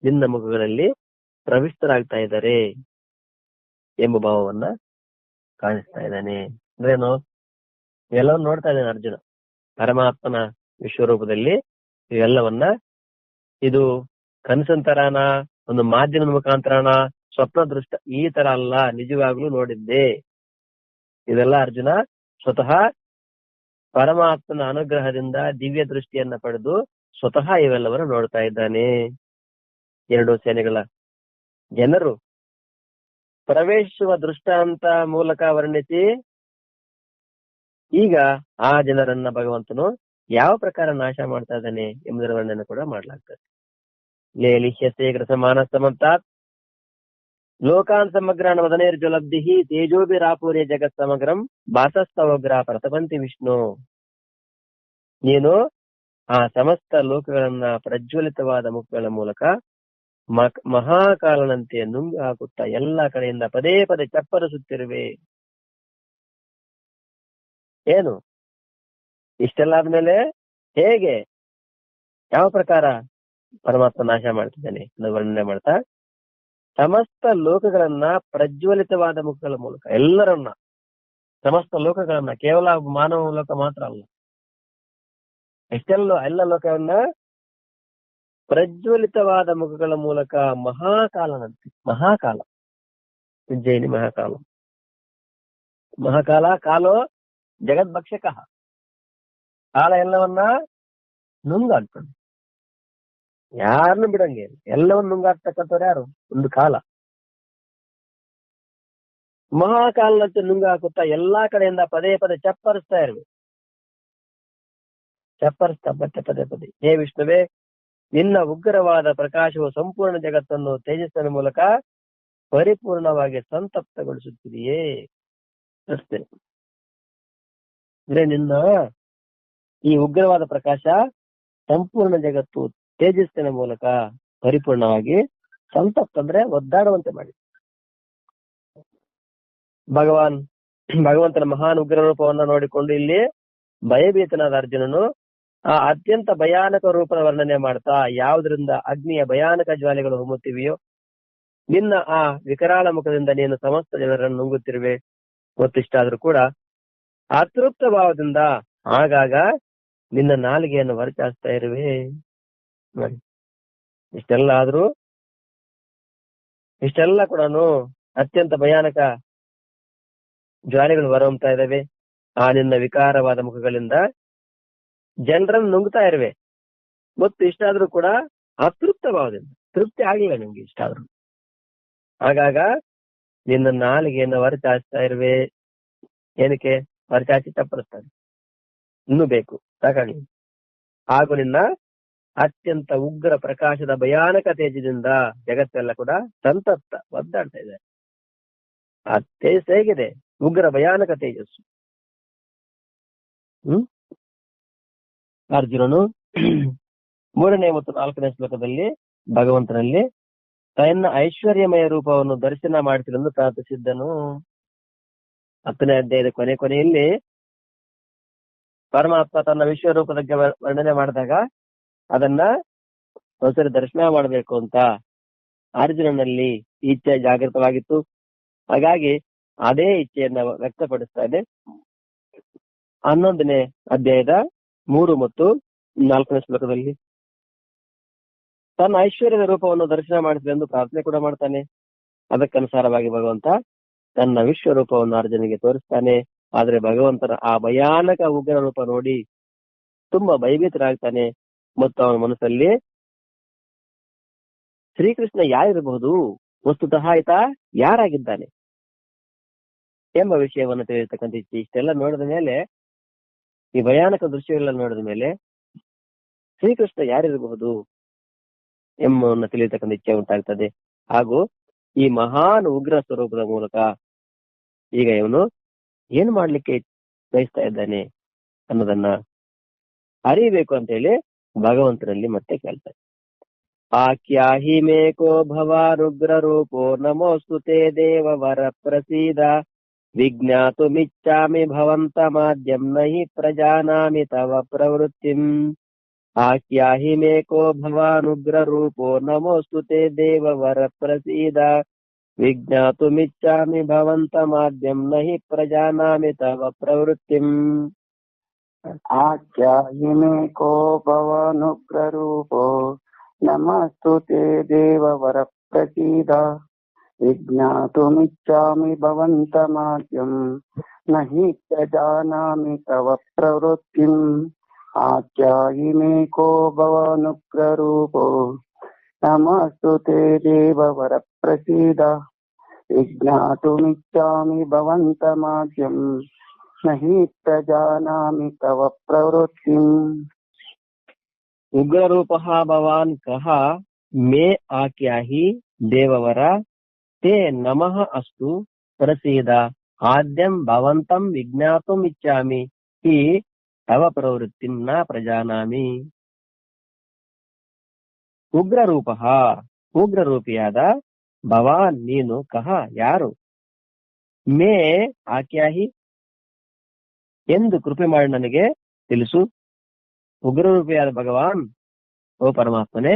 ನಿನ್ನ ಮುಖಗಳಲ್ಲಿ ಪ್ರವಿಷ್ಟರಾಗ್ತಾ ಇದ್ದಾರೆ ಎಂಬ ಭಾವವನ್ನ ಕಾಣಿಸ್ತಾ ಇದ್ದಾನೆ. ಅಂದ್ರೇನು, ಇವೆಲ್ಲವನ್ನು ನೋಡ್ತಾ ಇದ್ದಾನೆ ಅರ್ಜುನ ಪರಮಾತ್ಮನ ವಿಶ್ವರೂಪದಲ್ಲಿ. ಇವೆಲ್ಲವನ್ನ ಇದು ಕನಸಂತರನ, ಒಂದು ಮಾಧ್ಯಮದ ಮುಖಾಂತರನ, ಸ್ವಪ್ನ ದೃಷ್ಟ, ಈ ತರ ಅಲ್ಲ, ನಿಜವಾಗ್ಲೂ ನೋಡಿದ್ದೆ. ಇದೆಲ್ಲ ಅರ್ಜುನ ಸ್ವತಃ ಪರಮಾತ್ಮನ ಅನುಗ್ರಹದಿಂದ ದಿವ್ಯ ದೃಷ್ಟಿಯನ್ನ ಪಡೆದು ಸ್ವತಃ ಇವೆಲ್ಲವನ್ನು ನೋಡ್ತಾ ಇದ್ದಾನೆ. ಎರಡು ಸೇನೆಗಳ ಜನರು ಪ್ರವೇಶಿಸುವ ದೃಷ್ಟಾಂತ ಮೂಲಕ ವರ್ಣಿಸಿ ಈಗ ಆ ಜನರನ್ನ ಭಗವಂತನು ಯಾವ ಪ್ರಕಾರ ನಾಶ ಮಾಡ್ತಾ ಇದ್ದಾನೆ ಎಂಬುದರ ವರ್ಣನೆ ಕೂಡ ಮಾಡ್ಲಾಗ್ತದೆ. ಲೇಲಿಹ್ಯತೆ ಗ್ರಸಮಾನ ಸಮಂತಾತ್ ಲೋಕಾನ್ ಸಮಗ್ರಾನ್ ವದನೇರ್ಜಲಬ್ಧಿ ತೇಜೋಭಿರಾಪೂರ್ಯ ಜಗತ್ ಸಮಗ್ರಂ ಬಾಸಸ್ತವಗ್ರ ಪ್ರತಪಂತಿ ವಿಷ್ಣು. ನೀನು ಆ ಸಮಸ್ತ ಲೋಕಗಳನ್ನ ಪ್ರಜ್ವಲಿತವಾದ ಮುಖಗಳ ಮೂಲಕ ಮಹಾಕಾಲನಂತೆ ನುಂಗು ಹಾಕುತ್ತಾ ಎಲ್ಲಾ ಕಡೆಯಿಂದ ಪದೇ ಪದೇ ಚಪ್ಪರಿಸುತ್ತಿರುವೆ. ಏನು ಇಷ್ಟೆಲ್ಲ ಆದ್ಮೇಲೆ ಹೇಗೆ ಯಾವ ಪ್ರಕಾರ ಪರಮಾತ್ಮ ನಾಶ ಮಾಡ್ತಿದ್ದಾನೆ ಅನ್ನೋ ವರ್ಣನೆ ಮಾಡ್ತಾ ಸಮಸ್ತ ಲೋಕಗಳನ್ನ ಪ್ರಜ್ವಲಿತವಾದ ಮುಖಗಳ ಮೂಲಕ ಎಲ್ಲರನ್ನ ಸಮಸ್ತ ಲೋಕಗಳನ್ನ ಕೇವಲ ಮಾನವ ಲೋಕ ಮಾತ್ರ ಅಲ್ಲ, ಎಷ್ಟೆಲ್ಲ ಎಲ್ಲ ಲೋಕವನ್ನ ಪ್ರಜ್ವಲಿತವಾದ ಮುಖಗಳ ಮೂಲಕ ಮಹಾಕಾಲನಂತೆ, ಮಹಾಕಾಲ ಉಜ್ಜಯಿನಿ ಮಹಾಕಾಲ, ಮಹಾಕಾಲ ಕಾಲೋ ಜಗದ್ಭಕ್ಷಕ, ಕಾಲ ಎಲ್ಲವನ್ನ ನುಂಗಾಡ್ತಾನೆ, ಯಾರನ್ನು ಬಿಡಂಗೆ ಎಲ್ಲವನ್ನು ನುಂಗಾಡ್ತಕ್ಕಂಥವ್ರು ಯಾರು? ಒಂದು ಕಾಲ. ಮಹಾಕಾಲನಂತೆ ನುಂಗ ಹಾಕುತ್ತಾ ಎಲ್ಲಾ ಕಡೆಯಿಂದ ಪದೇ ಪದೇ ಚಪ್ಪರಿಸ್ತಾ ಇರ್ಬೇಕು, ಚಪ್ಪರಿಸ್ತಾ ಮತ್ತೆ ಪದೇ ಪದೇ. ಹೇ ವಿಷ್ಣುವೇ, ನಿನ್ನ ಉಗ್ರವಾದ ಪ್ರಕಾಶವು ಸಂಪೂರ್ಣ ಜಗತ್ತನ್ನು ತೇಜಸ್ಸಿನ ಮೂಲಕ ಪರಿಪೂರ್ಣವಾಗಿ ಸಂತಪ್ತಗೊಳಿಸುತ್ತಿದೆಯೇ ಅಷ್ಟೇ. ಅಂದ್ರೆ ನಿನ್ನ ಈ ಉಗ್ರವಾದ ಪ್ರಕಾಶ ಸಂಪೂರ್ಣ ಜಗತ್ತು ತೇಜಸ್ಸಿನ ಮೂಲಕ ಪರಿಪೂರ್ಣವಾಗಿ ಸಂತಪ್ತ ಅಂದ್ರೆ ಒದ್ದಾಡುವಂತೆ ಮಾಡಿ. ಭಗವಂತನ ಮಹಾನ್ ಉಗ್ರ ರೂಪವನ್ನ ನೋಡಿಕೊಂಡು ಇಲ್ಲಿ ಭಯಭೀತನಾದ ಅರ್ಜುನನು ಆ ಅತ್ಯಂತ ಭಯಾನಕ ರೂಪದ ವರ್ಣನೆ ಮಾಡ್ತಾ, ಯಾವುದರಿಂದ ಅಗ್ನಿಯ ಭಯಾನಕ ಜ್ವಾಲೆಗಳು ಹೊಮ್ಮುತ್ತಿವೆಯೋ ನಿನ್ನ ಆ ವಿಕರಾಳ ಮುಖದಿಂದ ನೀನು ಸಮಸ್ತ ಜನರನ್ನು ನುಂಗುತ್ತಿರುವೆ. ಗೊತ್ತಿಷ್ಟಾದ್ರೂ ಕೂಡ ಅತೃಪ್ತ ಭಾವದಿಂದ ಆಗಾಗ ನಿನ್ನ ನಾಲಿಗೆಯನ್ನು ಹೊರಚಾಸ್ತಾ ಇರುವೆ. ನೋಡಿ, ಇಷ್ಟೆಲ್ಲ ಕೂಡ ಅತ್ಯಂತ ಭಯಾನಕ ಜ್ವಾಲೆಗಳು ಹೊರಹೊಮ್ತಾ ಇದ್ದಾವೆ. ಆ ನಿನ್ನ ವಿಕಾರವಾದ ಮುಖಗಳಿಂದ ಜನರನ್ನು ನುಂಗ್ತಾ ಇರುವೆ. ಮತ್ತು ಇಷ್ಟಾದ್ರೂ ಕೂಡ ಅತೃಪ್ತ ಭಾವದಿಂದ ತೃಪ್ತಿ ಆಗಿಲ್ಲ ನಿಮ್ಗೆ. ಇಷ್ಟಾದ್ರೂ ಆಗಾಗ ನಿನ್ನ ನಾಲಿಗೆಯನ್ನು ಹೊರಚಾಚ್ತಾ ಇರುವೆ. ಏನಕ್ಕೆ ಹೊರಚಾಚಿ ಚಪ್ಪರಿಸ್ತಾರೆ, ಇನ್ನೂ ಬೇಕು, ಸಾಕಾಗಲಿ. ಹಾಗೂ ನಿನ್ನ ಅತ್ಯಂತ ಉಗ್ರ ಪ್ರಕಾಶದ ಭಯಾನಕ ತೇಜದಿಂದ ಜಗತ್ತೆಲ್ಲ ಕೂಡ ಸಂತಪ್ತ ಒದ್ದಾಡ್ತಾ ಇದೆ. ಆ ತೇಜಸ್ ಹೇಗಿದೆ? ಉಗ್ರ ಭಯಾನಕ ತೇಜಸ್ಸು. ಅರ್ಜುನನು 3ನೇ ಮತ್ತು 4ನೇ ಶ್ಲೋಕದಲ್ಲಿ ಭಗವಂತನಲ್ಲಿ ತನ್ನ ಐಶ್ವರ್ಯಮಯ ರೂಪವನ್ನು ದರ್ಶನ ಮಾಡಿಸಲೆಂದು ಪ್ರಾರ್ಥಿಸಿದ್ದನು. 10ನೇ ಅಧ್ಯಾಯದ ಕೊನೆಯಲ್ಲಿ ಪರಮಾತ್ಮ ತನ್ನ ವಿಶ್ವರೂಪದ ವರ್ಣನೆ ಮಾಡಿದಾಗ ಅದನ್ನ ಒಂದ್ಸರಿ ದರ್ಶನ ಮಾಡಬೇಕು ಅಂತ ಅರ್ಜುನನಲ್ಲಿ ಇಚ್ಛೆ ಜಾಗೃತವಾಗಿತ್ತು. ಹಾಗಾಗಿ ಅದೇ ಇಚ್ಛೆಯನ್ನ ವ್ಯಕ್ತಪಡಿಸ್ತಾ ಇದೆ 11ನೇ ಅಧ್ಯಾಯದ 3 ಮತ್ತು 4ನೇ ಶ್ಲೋಕದಲ್ಲಿ. ತನ್ನ ಐಶ್ವರ್ಯದ ರೂಪವನ್ನು ದರ್ಶನ ಮಾಡಿಸಲೆಂದು ಪ್ರಾರ್ಥನೆ ಕೂಡ ಮಾಡ್ತಾನೆ. ಅದಕ್ಕನುಸಾರವಾಗಿ ಭಗವಂತ ತನ್ನ ವಿಶ್ವರೂಪವನ್ನು ಅರ್ಜುನಿಗೆ ತೋರಿಸ್ತಾನೆ. ಆದ್ರೆ ಭಗವಂತನ ಆ ಭಯಾನಕ ಉಗ್ರ ರೂಪ ನೋಡಿ ತುಂಬಾ ಭಯಭೀತರಾಗ್ತಾನೆ. ಮತ್ತು ಅವನ ಮನಸ್ಸಲ್ಲಿ ಶ್ರೀಕೃಷ್ಣ ಯಾರಿರಬಹುದು, ವಸ್ತುತಃ ಆಯ್ತಾ ಯಾರಾಗಿದ್ದಾನೆ ಎಂಬ ವಿಷಯವನ್ನು ತಿಳಿರ್ತಕ್ಕಂಥ ಇಚ್ಛೆ. ಇಷ್ಟೆಲ್ಲ ನೋಡಿದ ಮೇಲೆ, ಈ ಭಯಾನಕ ದೃಶ್ಯಗಳೆಲ್ಲ ನೋಡಿದ ಮೇಲೆ ಶ್ರೀಕೃಷ್ಣ ಯಾರಿರಬಹುದು ಎಂಬುದನ್ನು ತಿಳಿಯತಕ್ಕಂಥ ಇಚ್ಛೆ ಉಂಟಾಗ್ತದೆ. ಹಾಗೂ ಈ ಮಹಾನ್ ಉಗ್ರ ಸ್ವರೂಪದ ಮೂಲಕ ಈಗ ಇವನು ಏನ್ ಮಾಡ್ಲಿಕ್ಕೆ ಬಯಸ್ತಾ ಇದ್ದಾನೆ ಅನ್ನೋದನ್ನ ಅರಿಬೇಕು ಅಂತ ಹೇಳಿ ಭಗವಂತನಲ್ಲಿ ಮತ್ತೆ ಕೇಳ್ತಾರೆ. ಆಖ್ಯಾಹಿ ಮೇಕೋ ಭವಾನುಗ್ರ ರೂಪೋ ನಮೋಸ್ತುತೆ ದೇವ ವರ ಪ್ರಸೀದ ವಿಜ್ಞಾತುಮಿಚ್ಛಾಮಿ ಭವಂತ ಮಾದ್ಯಂ ನಹಿ ಪ್ರಜಾನಾಮಿ ತವ ಪ್ರವೃತ್ತಿಂ. ಆಖ್ಯಾಹಿ ಮೇಕೋ ಭವಾನುಗ್ರ ರೂಪೋ ನಮೋಸ್ತುತೆ ದೇವ ವರ ಪ್ರಸೀದ ವಿಜ್ಞಾತುಮಿಚ್ಛಾಮಿ ಭವಂತ ಮಾದ್ಯಂ ನಹಿ ಪ್ರಜಾನಾಮಿ ತವ ಪ್ರವೃತ್ತಿಂ. ಆಖ್ಯಾಹಿ ಮೇಕೋ ಭವಾನುಗ್ರ ರೂಪೋ ನಮಸ್ತುತೆ ದೇವ ವರ ಪ್ರಸೀದ ವಿಜ್ಞಾತುಮಿಚ್ಛಾಮಿ ಭವಂತ ಮಾದ್ಯಂ ನಹಿ ಪ್ರಜಾನಾಮಿ ತವ ಪ್ರವೃತ್ತಿಂ. ಆಖ್ಯಾಹಿ ಮೇಕೋ ಭವಾನುಗ್ರ ರೂಪೋ ನಮಸ್ತುತೆ ದೇವ ವರ ಪ್ರಸೀದ ವಿಜ್ಞಾತುಮಿಚ್ಛಾಮಿ ಭವಂತ ಮಾದ್ಯಂ ನ ಹಿ ಪ್ರಜಾನಾಮಿ ತವ ಪ್ರವೃತ್ತಿಂ. ಉಗ್ರರೂಪ ಭವಾನ್ ಕಹ ಮೇ ಆಖ್ಯಾಹಿ ದೇವವರ ತೇ ನಮಃ ಅಸ್ತು ಪ್ರಸೀದ ಆದ್ಯಂ ಭವಂತಂ ವಿಜ್ಞಾತುಂ ಇಚ್ಛಾಮಿ ಹಿ ತವ ಪ್ರವೃತ್ತಿಂ ನ ಪ್ರಜಾನಾಮಿ. ಉಗ್ರರೂಪ, ಉಗ್ರರೂಪಿಯಾದ ಭವಾನ್ ನೀನು, ಕಹ ಯಾರು, ಮೇ ಆಖ್ಯಾಹಿ ಎಂದು ಕೃಪೆ ಮಾಡಿ ನನಗೆ ತಿಳಿಸು. ಉಗ್ರರೂಪಿಯಾದ ಭಗವಾನ್, ಓ ಪರಮಾತ್ಮನೇ,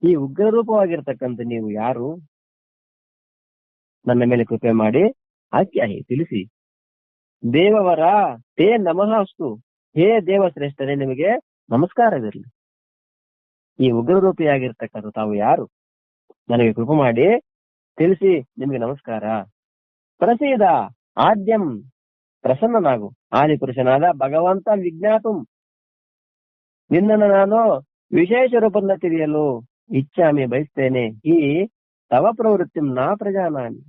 ಈ ಉಗ್ರರೂಪವಾಗಿರ್ತಕ್ಕಂಥ ನೀವು ಯಾರು, ನನ್ನ ಮೇಲೆ ಕೃಪೆ ಮಾಡಿ ಆಖ್ಯಾಹಿ ತಿಳಿಸಿ. ದೇವವರ ತೇ ನಮಃ ಅಸ್ತು, ಹೇ ದೇವಶ್ರೇಷ್ಠನೇ ನಿಮಗೆ ನಮಸ್ಕಾರವಿರಲಿ. ಈ ಉಗ್ರರೂಪಿಯಾಗಿರ್ತಕ್ಕಂಥ ತಾವು ಯಾರು, ನನಗೆ ಕೃಪೆ ಮಾಡಿ ತಿಳಿಸಿ, ನಿಮಗೆ ನಮಸ್ಕಾರ. ಪ್ರಸೀದ ಆದ್ಯಂ ಪ್ರಸನ್ನನಾಗು, ಆದಿಪುರುಷನಾದ ಭಗವಂತ ವಿಜ್ಞಾತುಂ ನಿನ್ನನ್ನು ನಾನು ವಿಶೇಷ ರೂಪದಿಂದ ತಿಳಿಯಲು ಇಚ್ಛಾಮಿ ಬಯಸ್ತೇನೆ. ಈ ತವ ಪ್ರವೃತ್ತಿ ನಾ ಪ್ರಜಾನಾಮಿ.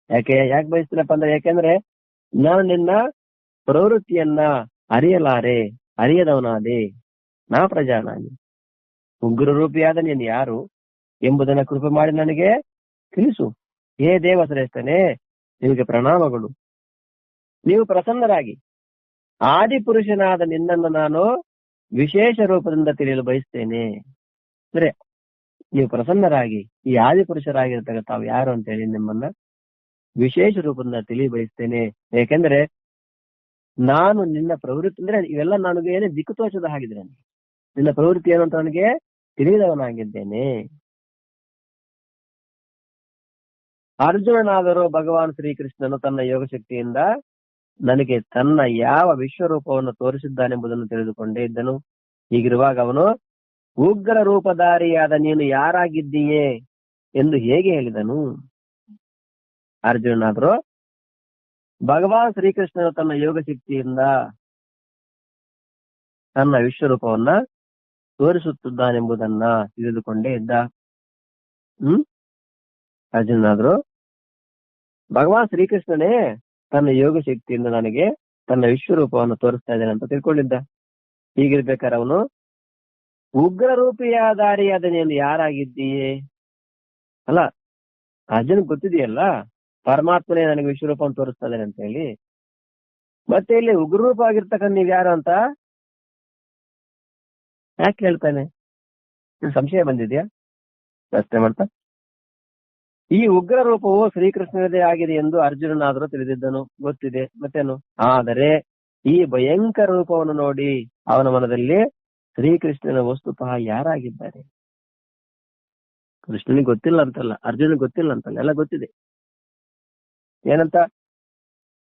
ಯಾಕೆ ಬಯಸ್ತೀನಪ್ಪ ಅಂದ್ರೆ, ಯಾಕೆಂದ್ರೆ ನಾನು ನಿನ್ನ ಪ್ರವೃತ್ತಿಯನ್ನ ಅರಿಯದವನಾದೆ. ನಾ ಪ್ರಜಾನಾಮಿ, ಉಗ್ರರೂಪಿಯಾದ ನೀನು ಯಾರು ಎಂಬುದನ್ನ ಕೃಪೆ ಮಾಡಿ ನನಗೆ ತಿಳಿಸು. ಹೇ ದೇವಶ್ರೇಷ್ಠನೇ, ನಿಮಗೆ ಪ್ರಣಾಮಗಳು. ನೀವು ಪ್ರಸನ್ನರಾಗಿ ಆದಿಪುರುಷನಾದ ನಿನ್ನನ್ನು ನಾನು ವಿಶೇಷ ರೂಪದಿಂದ ತಿಳಿಯಲು ಬಯಸ್ತೇನೆ. ಅಂದ್ರೆ ನೀವು ಪ್ರಸನ್ನರಾಗಿ ಈ ಆದಿಪುರುಷರಾಗಿರ್ತಕ್ಕ ತಾವು ಯಾರು ಅಂತ ಹೇಳಿ ನಿಮ್ಮನ್ನ ವಿಶೇಷ ರೂಪದಿಂದ ತಿಳಿ ಬಯಸ್ತೇನೆ. ಯಾಕೆಂದ್ರೆ ನಾನು ನಿನ್ನ ಪ್ರವೃತ್ತಿ ಅಂದ್ರೆ ಇವೆಲ್ಲ ನನಗೆ ಏನೇ ದಿಕ್ಕು ತೋಚದ ಹಾಗಿದ್ರೆ, ನಿನ್ನ ಪ್ರವೃತ್ತಿ ಏನು ಅಂತ ನನಗೆ ತಿಳಿದವನಾಗಿದ್ದೇನೆ. ಅರ್ಜುನನಾದರೂ ಭಗವಾನ್ ಶ್ರೀಕೃಷ್ಣನು ತನ್ನ ಯೋಗ ಶಕ್ತಿಯಿಂದ ನನಗೆ ತನ್ನ ಯಾವ ವಿಶ್ವರೂಪವನ್ನು ತೋರಿಸಿದ್ದಾನೆಂಬುದನ್ನು ತಿಳಿದುಕೊಂಡೇ ಇದ್ದನು. ಹೀಗಿರುವಾಗ ಅವನು ಉಗ್ರ ರೂಪಧಾರಿಯಾದ ನೀನು ಯಾರಾಗಿದ್ದೀಯೇ ಎಂದು ಹೇಗೆ ಹೇಳಿದನು? ಅರ್ಜುನನಾದರೂ ಭಗವಾನ್ ಶ್ರೀಕೃಷ್ಣನು ತನ್ನ ಯೋಗ ಶಕ್ತಿಯಿಂದ ತನ್ನ ವಿಶ್ವರೂಪವನ್ನ ತೋರಿಸುತ್ತಿದ್ದಾನೆಂಬುದನ್ನ ತಿಳಿದುಕೊಂಡೇ ಇದ್ದ. ಅರ್ಜುನನಾದರೂ ಭಗವಾನ್ ಶ್ರೀಕೃಷ್ಣನೇ ತನ್ನ ಯೋಗ ಶಕ್ತಿಯಿಂದ ನನಗೆ ತನ್ನ ವಿಶ್ವರೂಪವನ್ನು ತೋರಿಸ್ತಾ ಇದ್ದಾನೆ ಅಂತ ತಿಳ್ಕೊಂಡಿದ್ದ. ಹೀಗಿರ್ಬೇಕಾದ್ರೆ ಅವನು ಉಗ್ರ ರೂಪಿಯಾದಾರಿಯಾದ ನೀನು ಯಾರಾಗಿದ್ದೀಯೇ ಅಲ್ಲ, ಅರ್ಜುನ್ ಗೊತ್ತಿದೆಯಲ್ಲ ಪರಮಾತ್ಮನೇ ನನಗೆ ವಿಶ್ವರೂಪವನ್ನು ತೋರಿಸ್ತಾ ಇದ್ದಾನೆ ಅಂತ ಹೇಳಿ. ಮತ್ತೆ ಇಲ್ಲಿ ಉಗ್ರರೂಪ ಆಗಿರ್ತಕ್ಕಂಥ ನೀವ್ ಯಾರು ಅಂತ ಯಾಕೆ ಹೇಳ್ತಾನೆ? ಸಂಶಯ ಬಂದಿದ್ಯಾ? ಪ್ರಶ್ನೆ ಮಾಡ್ತಾ, ಈ ಉಗ್ರ ರೂಪವು ಶ್ರೀಕೃಷ್ಣನದೇ ಆಗಿದೆ ಎಂದು ಅರ್ಜುನನಾದರೂ ತಿಳಿದಿದ್ದನು, ಗೊತ್ತಿದೆ. ಮತ್ತೇನು? ಆದರೆ ಈ ಭಯಂಕರ ರೂಪವನ್ನು ನೋಡಿ ಅವನ ಮನದಲ್ಲಿ ಶ್ರೀಕೃಷ್ಣನ ವಸ್ತುತಃ ಯಾರಾಗಿದ್ದಾರೆ ಕೃಷ್ಣನಿಗೆ ಗೊತ್ತಿಲ್ಲ ಅಂತಲ್ಲ, ಅರ್ಜುನಿಗೆ ಗೊತ್ತಿಲ್ಲ ಅಂತಲ್ಲ, ಎಲ್ಲ ಗೊತ್ತಿದೆ. ಏನಂತ?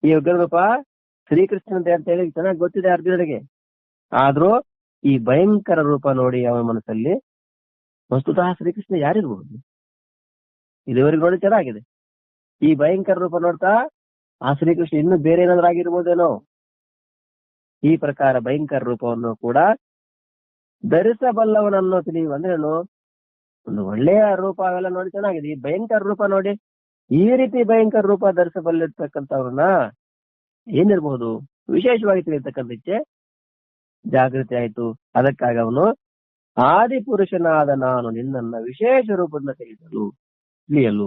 ಈ ಉಗ್ರ ರೂಪ ಶ್ರೀಕೃಷ್ಣನದೇ ಅಂತ ಹೇಳಿ ಚೆನ್ನಾಗಿ ಗೊತ್ತಿದೆ ಅರ್ಜುನನಿಗೆ. ಆದ್ರೂ ಈ ಭಯಂಕರ ರೂಪ ನೋಡಿ ಅವನ ಮನಸ್ಸಲ್ಲಿ ವಸ್ತುತಃ ಶ್ರೀಕೃಷ್ಣ ಯಾರಿರ್ಬಹುದು? ಇದುವರೆಗೆ ನೋಡಿ ಚೆನ್ನಾಗಿದೆ. ಈ ಭಯಂಕರ ರೂಪ ನೋಡ್ತಾ ಆ ಶ್ರೀಕೃಷ್ಣ ಇನ್ನು ಬೇರೆ ಏನಾದ್ರೂ ಆಗಿರ್ಬೋದೇನೋ. ಈ ಪ್ರಕಾರ ಭಯಂಕರ ರೂಪವನ್ನು ಕೂಡ ಧರಿಸಬಲ್ಲವನನ್ನು ತಿಳಿಯುವ ಅಂದ್ರೆ ಒಂದು ಒಳ್ಳೆಯ ರೂಪ ಅವೆಲ್ಲ ನೋಡಿ ಚೆನ್ನಾಗಿದೆ. ಈ ಭಯಂಕರ ರೂಪ ನೋಡಿ, ಈ ರೀತಿ ಭಯಂಕರ ರೂಪ ಧರಿಸಬಲ್ಲಿರ್ತಕ್ಕಂಥವ್ರನ್ನ ಏನಿರ್ಬಹುದು? ವಿಶೇಷವಾಗಿ ತಿಳಿಯತಕ್ಕಂಥ ಇಚ್ಛೆ ಜಾಗೃತಿ ಆಯ್ತು. ಅದಕ್ಕಾಗಿ ಅವನು ಆದಿಪುರುಷನಾದ ನಾನು ನಿನ್ನನ್ನ ವಿಶೇಷ ರೂಪದಿಂದ ತಿಳಿಯಲು,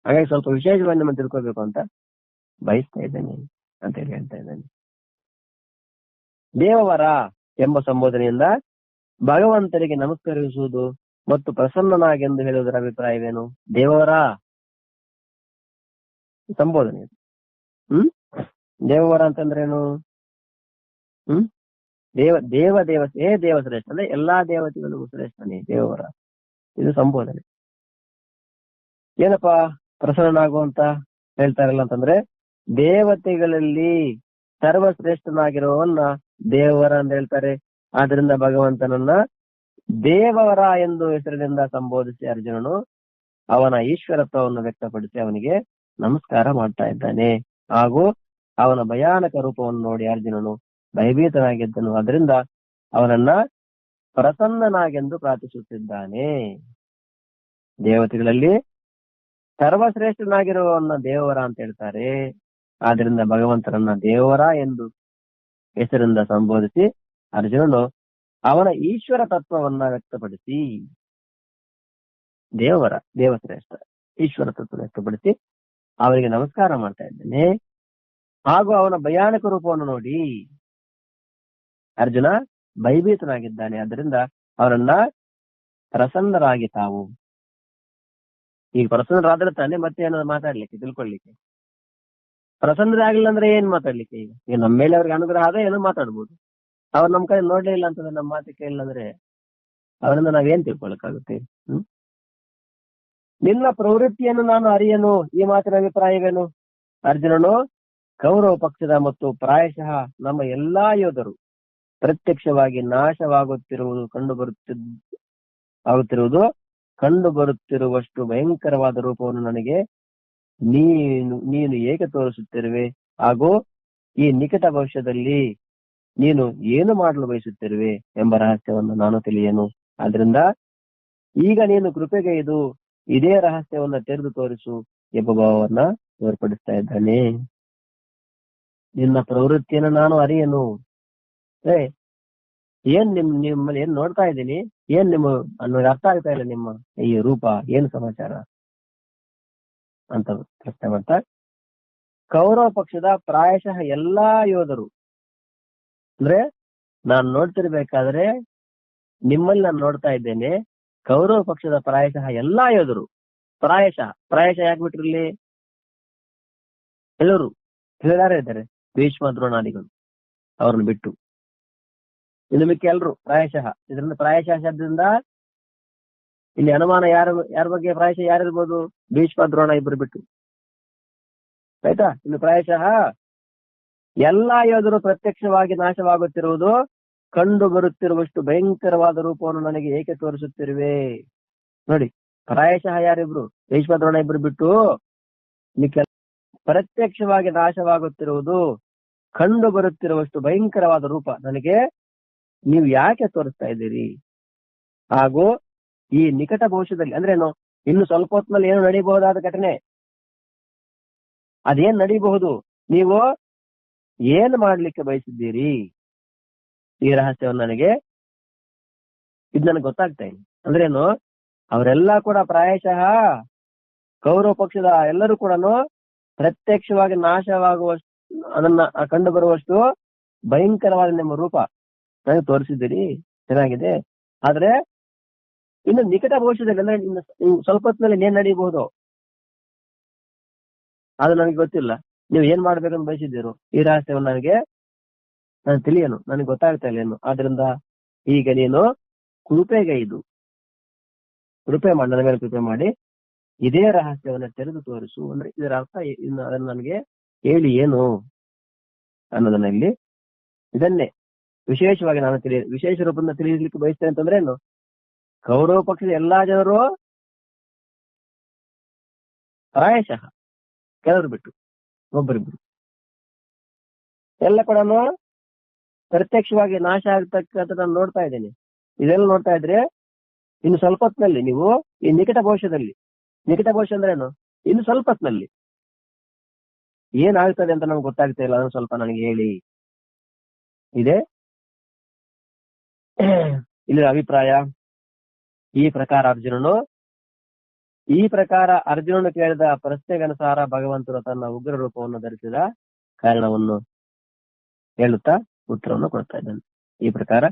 ಹಾಗಾಗಿ ಸ್ವಲ್ಪ ವಿಶೇಷವಾಗಿ ನಮ್ಮ ತಿಳ್ಕೋಬೇಕು ಅಂತ ಬಯಸ್ತಾ ಇದ್ದೇನೆ ಅಂತ ಹೇಳಿ ಹೇಳ್ತಾ ಇದ್ದಾನೆ. ದೇವವರ ಎಂಬ ಸಂಬೋಧನೆಯಿಂದ ಭಗವಂತನಿಗೆ ನಮಸ್ಕರಿಸುವುದು ಮತ್ತು ಪ್ರಸನ್ನನಾಗೆಂದು ಹೇಳುವುದರ ಅಭಿಪ್ರಾಯವೇನು? ದೇವವರ ಸಂಬೋಧನೆ. ದೇವವರ ಅಂತಂದ್ರೇನು? ದೇವ ಶ್ರೇಷ್ಠ ಅಂದ್ರೆ ಎಲ್ಲಾ ದೇವತೆಗಳಿಗೂ ಶ್ರೇಷ್ಠನೇ ದೇವವರ. ಇದು ಸಂಬೋಧನೆ. ಏನಪ್ಪಾ ಪ್ರಸನ್ನನಾಗುವಂತ ಹೇಳ್ತಾರಲ್ಲ ಅಂತಂದ್ರೆ, ದೇವತೆಗಳಲ್ಲಿ ಸರ್ವಶ್ರೇಷ್ಠನಾಗಿರುವವನ್ನ ದೇವವರ ಅಂತ ಹೇಳ್ತಾರೆ. ಆದ್ರಿಂದ ಭಗವಂತನನ್ನ ದೇವವರ ಎಂದು ಹೆಸರಿನಿಂದ ಸಂಬೋಧಿಸಿ ಅರ್ಜುನನು ಅವನ ಈಶ್ವರತ್ವವನ್ನು ವ್ಯಕ್ತಪಡಿಸಿ ಅವನಿಗೆ ನಮಸ್ಕಾರ ಮಾಡ್ತಾ ಇದ್ದಾನೆ. ಹಾಗೂ ಅವನ ಭಯಾನಕ ರೂಪವನ್ನು ನೋಡಿ ಅರ್ಜುನನು ಭಯಭೀತನಾಗಿದ್ದನು. ಅದರಿಂದ ಅವನನ್ನ ಪ್ರಸನ್ನನಾಗೆಂದು ಪ್ರಾರ್ಥಿಸುತ್ತಿದ್ದಾನೆ. ದೇವತೆಗಳಲ್ಲಿ ಸರ್ವಶ್ರೇಷ್ಠನಾಗಿರುವವನ್ನ ದೇವವರ ಅಂತ ಹೇಳ್ತಾರೆ. ಆದ್ರಿಂದ ಭಗವಂತನನ್ನ ದೇವರ ಎಂದು ಹೆಸರಿಂದ ಸಂಬೋಧಿಸಿ ಅರ್ಜುನನು ಅವನ ಈಶ್ವರ ತತ್ವವನ್ನ ವ್ಯಕ್ತಪಡಿಸಿ ದೇವಶ್ರೇಷ್ಠ ಈಶ್ವರ ತತ್ವ ವ್ಯಕ್ತಪಡಿಸಿ ಅವರಿಗೆ ನಮಸ್ಕಾರ ಮಾಡ್ತಾ ಇದ್ದೇನೆ. ಹಾಗೂ ಅವನ ಭಯಾನಕ ರೂಪವನ್ನು ನೋಡಿ ಅರ್ಜುನ ಭಯಭೀತನಾಗಿದ್ದಾನೆ. ಅದರಿಂದ ಅವರನ್ನ ಪ್ರಸನ್ನರಾಗಿ ತಾವು, ಈಗ ಪ್ರಸನ್ನರಾದ್ರೆ ತಾನೆ ಮತ್ತೆ ಏನೋ ಮಾತಾಡ್ಲಿಕ್ಕೆ ತಿಳ್ಕೊಳ್ಲಿಕ್ಕೆ. ಪ್ರಸನ್ನರಾಗಿಲ್ಲ ಅಂದ್ರೆ ಏನ್ ಮಾತಾಡ್ಲಿಕ್ಕೆ? ಈಗ ನಮ್ಮ ಮೇಲೆ ಅವ್ರಿಗೆ ಅನುಗ್ರಹ ಆದ್ರೆ ಏನೋ ಮಾತಾಡ್ಬೋದು. ಅವ್ರು ನಮ್ ಕಡೆ ನೋಡ್ಲೇ ಇಲ್ಲ ಅಂತಂದ್ರೆ, ನಮ್ಮ ಮಾತು ಕೇಳಿಲ್ಲ ಅಂದ್ರೆ ಅವರಿಂದ ನಾವೇನ್ ತಿಳ್ಕೊಳಕ್ಕಾಗುತ್ತೆ? ನಿನ್ನ ಪ್ರವೃತ್ತಿಯನ್ನು ನಾನು ಅರಿಯನು, ಈ ಮಾತಿನ ಅಭಿಪ್ರಾಯವೇನು? ಅರ್ಜುನನು ಕೌರವ ಪಕ್ಷದ ಮತ್ತು ಪ್ರಾಯಶಃ ನಮ್ಮ ಎಲ್ಲಾ ಯೋಧರು ಪ್ರತ್ಯಕ್ಷವಾಗಿ ನಾಶವಾಗುತ್ತಿರುವುದು ಕಂಡು ಬರುತ್ತಿರುವಷ್ಟು ಭಯಂಕರವಾದ ರೂಪವನ್ನು ನನಗೆ ನೀನು ಏಕೆ ತೋರಿಸುತ್ತಿರುವೆ? ಹಾಗೂ ಈ ನಿಕಟ ಭವಿಷ್ಯದಲ್ಲಿ ನೀನು ಏನು ಮಾಡಲು ಬಯಸುತ್ತಿರುವೆ ಎಂಬ ರಹಸ್ಯವನ್ನು ನಾನು ತಿಳಿಯನು. ಆದ್ರಿಂದ ಈಗ ನೀನು ಕೃಪೆಗೈದು ಇದೇ ರಹಸ್ಯವನ್ನ ತೆರೆದು ತೋರಿಸು ಎಂಬ ಭಾವವನ್ನ ತೋರ್ಪಡಿಸ್ತಾ ಇದ್ದಾನೆ. ನಿನ್ನ ಪ್ರವೃತ್ತಿಯನ್ನು ನಾನು ಅರಿಯನು. ನಿಮ್ಮಲ್ಲಿ ಏನ್ ನೋಡ್ತಾ ಇದ್ದೀನಿ, ಏನ್ ಅನ್ನೋದು ಅರ್ಥ ಆಗ್ತಾ ಇಲ್ಲ. ನಿಮ್ಮ ಈ ರೂಪ ಏನು ಸಮಾಚಾರ ಅಂತ ಪ್ರಶ್ನೆ ಮಾಡ್ತಾ, ಕೌರವ ಪಕ್ಷದ ಪ್ರಾಯಶಃ ಎಲ್ಲಾ ಯೋಧರು ಅಂದ್ರೆ ನಾನು ನೋಡ್ತಿರ್ಬೇಕಾದ್ರೆ ನಿಮ್ಮಲ್ಲಿ ನಾನು ನೋಡ್ತಾ ಇದ್ದೇನೆ. ಕೌರವ ಪಕ್ಷದ ಪ್ರಾಯಶಃ ಎಲ್ಲಾ ಯೋಧರು, ಪ್ರಾಯಶಃ ಯಾಕೆ ಬಿಟ್ರಲ್ಲಿ? ಎಲ್ಲರೂ ಯಾರು ಇದ್ದಾರೆ? ಭೀಷ್ಮ ದ್ರೋಣಾದಿಗಳು ಅವ್ರನ್ನ ಬಿಟ್ಟು ಇನ್ನು ಮಿಕ್ಕ ಎಲ್ರು ಪ್ರಾಯಶಃ. ಇದರಿಂದ ಪ್ರಾಯಶಃ ಶಬ್ದದಿಂದ ಇಲ್ಲಿ ಅನುಮಾನ ಯಾರ ಬಗ್ಗೆ ಪ್ರಾಯಶಃ ಯಾರಿರ್ಬೋದು? ಭೀಷ್ಮ ದ್ರೋಣ ಇಬ್ರು ಬಿಟ್ಟು, ಆಯ್ತಾ? ಇನ್ನು ಪ್ರಾಯಶಃ ಎಲ್ಲಾ ಯೋಧರು ಪ್ರತ್ಯಕ್ಷವಾಗಿ ನಾಶವಾಗುತ್ತಿರುವುದು ಕಂಡು ಬರುತ್ತಿರುವಷ್ಟು ಭಯಂಕರವಾದ ರೂಪವನ್ನು ನನಗೆ ಏಕೆ ತೋರಿಸುತ್ತಿರುವೆ? ನೋಡಿ, ಪ್ರಾಯಶಃ ಯಾರಿಬ್ರು? ಭೀಷ್ಮ ದ್ರೋಣ ಇಬ್ರು ಬಿಟ್ಟು ಪ್ರತ್ಯಕ್ಷವಾಗಿ ನಾಶವಾಗುತ್ತಿರುವುದು ಕಂಡು ಬರುತ್ತಿರುವಷ್ಟು ಭಯಂಕರವಾದ ರೂಪ ನನಗೆ ನೀವು ಯಾಕೆ ತೋರಿಸ್ತಾ ಇದ್ದೀರಿ? ಹಾಗೂ ಈ ನಿಕಟ ಭವಿಷ್ಯದಲ್ಲಿ ಅಂದ್ರೇನು? ಇನ್ನು ಸ್ವಲ್ಪ ಹೊತ್ತಿನಲ್ಲಿ ಏನು ನಡೀಬಹುದಾದ ಘಟನೆ, ಅದೇನ್ ನಡೀಬಹುದು? ನೀವು ಏನ್ ಮಾಡ್ಲಿಕ್ಕೆ ಬಯಸಿದ್ದೀರಿ? ಈ ರಹಸ್ಯವನ್ನು ನನಗೆ ಗೊತ್ತಾಗ್ತಾ ಇಲ್ಲ. ಅಂದ್ರೇನು? ಅವರೆಲ್ಲ ಕೂಡ ಪ್ರಾಯಶಃ ಕೌರವ ಪಕ್ಷದ ಎಲ್ಲರೂ ಕೂಡ ಪ್ರತ್ಯಕ್ಷವಾಗಿ ನಾಶವಾಗುವಷ್ಟು, ಅದನ್ನ ಕಂಡು ಬರುವಷ್ಟು ಭಯಂಕರವಾದ ನಿಮ್ಮ ರೂಪ ನನಗೆ ತೋರಿಸಿದ್ದೀರಿ, ಚೆನ್ನಾಗಿದೆ. ಆದ್ರೆ ಇನ್ನು ನಿಕಟ ಭವಿಷ್ಯದಲ್ಲಿ ಅಂದ್ರೆ ಸ್ವಲ್ಪ ಹೊತ್ತಿನಲ್ಲಿ ಏನ್ ನಡೀಬಹುದು ಅದು ನನಗೆ ಗೊತ್ತಿಲ್ಲ. ನೀವು ಏನ್ ಮಾಡ್ಬೇಕಂತ ಬಯಸಿದ್ದೀರೋ ಈ ರಹಸ್ಯವನ್ನು ನಾನು ತಿಳಿಯನು, ನನಗೆ ಗೊತ್ತಾಗ್ತಾ ಇಲ್ಲ ಏನು. ಆದ್ರಿಂದ ಈಗ ನೀನು ಕೃಪೆ ಮಾಡಿ, ನನ್ನ ಮೇಲೆ ಕೃಪೆ ಮಾಡಿ ಇದೇ ರಹಸ್ಯವನ್ನ ತೆರೆದು ತೋರಿಸು. ಅಂದ್ರೆ ಇದರ ಅರ್ಥ ಇನ್ನು ಅದನ್ನು ನನಗೆ ಹೇಳಿ ಏನು ಅನ್ನೋದನ್ನ ಇಲ್ಲಿ ಇದನ್ನೇ ವಿಶೇಷವಾಗಿ ನಾನು ವಿಶೇಷ ರೂಪದಿಂದ ತಿಳಿಯಲಿಕ್ಕೆ ಬಯಸ್ತೇನೆ. ಅಂತಂದ್ರೆ ಏನು? ಕೌರವ ಪಕ್ಷದ ಎಲ್ಲಾ ಜನರು ಪ್ರಾಯಶಃ, ಕೆಲವರು ಬಿಟ್ಟು ಒಬ್ಬರಿಬ್ರು ಎಲ್ಲ ಕೂಡ ಪ್ರತ್ಯಕ್ಷವಾಗಿ ನಾಶ ಆಗ್ತಕ್ಕಂಥ ನಾನು ನೋಡ್ತಾ ಇದ್ದೇನೆ. ಇದೆಲ್ಲ ನೋಡ್ತಾ ಇದ್ರೆ ಇನ್ನು ಸ್ವಲ್ಪ ಹೊತ್ತಿನಲ್ಲಿ ನೀವು ಈ ನಿಕಟ ಭವಿಷ್ಯ ಅಂದ್ರೆ ಏನು? ಇನ್ನು ಸ್ವಲ್ಪ ಹೊತ್ತಿನಲ್ಲಿ ಏನಾಗ್ತದೆ ಅಂತ ನಮ್ಗೆ ಗೊತ್ತಾಗ್ತಾ ಇಲ್ಲ, ಅದನ್ನು ಸ್ವಲ್ಪ ನನಗೆ ಹೇಳಿ. ಇದೆ ಇಲ್ಲಿ ಅಭಿಪ್ರಾಯ. ಈ ಪ್ರಕಾರ ಅರ್ಜುನನು ಕೇಳಿದ ಪ್ರಶ್ನೆಗನುಸಾರ ಭಗವಂತನು ತನ್ನ ಉಗ್ರ ರೂಪವನ್ನು ಧರಿಸಿದ ಕಾರಣವನ್ನು ಹೇಳುತ್ತಾ ಉತ್ತರವನ್ನು ಕೊಡ್ತಾ ಇದ್ದಾನೆ. ಈ ಪ್ರಕಾರ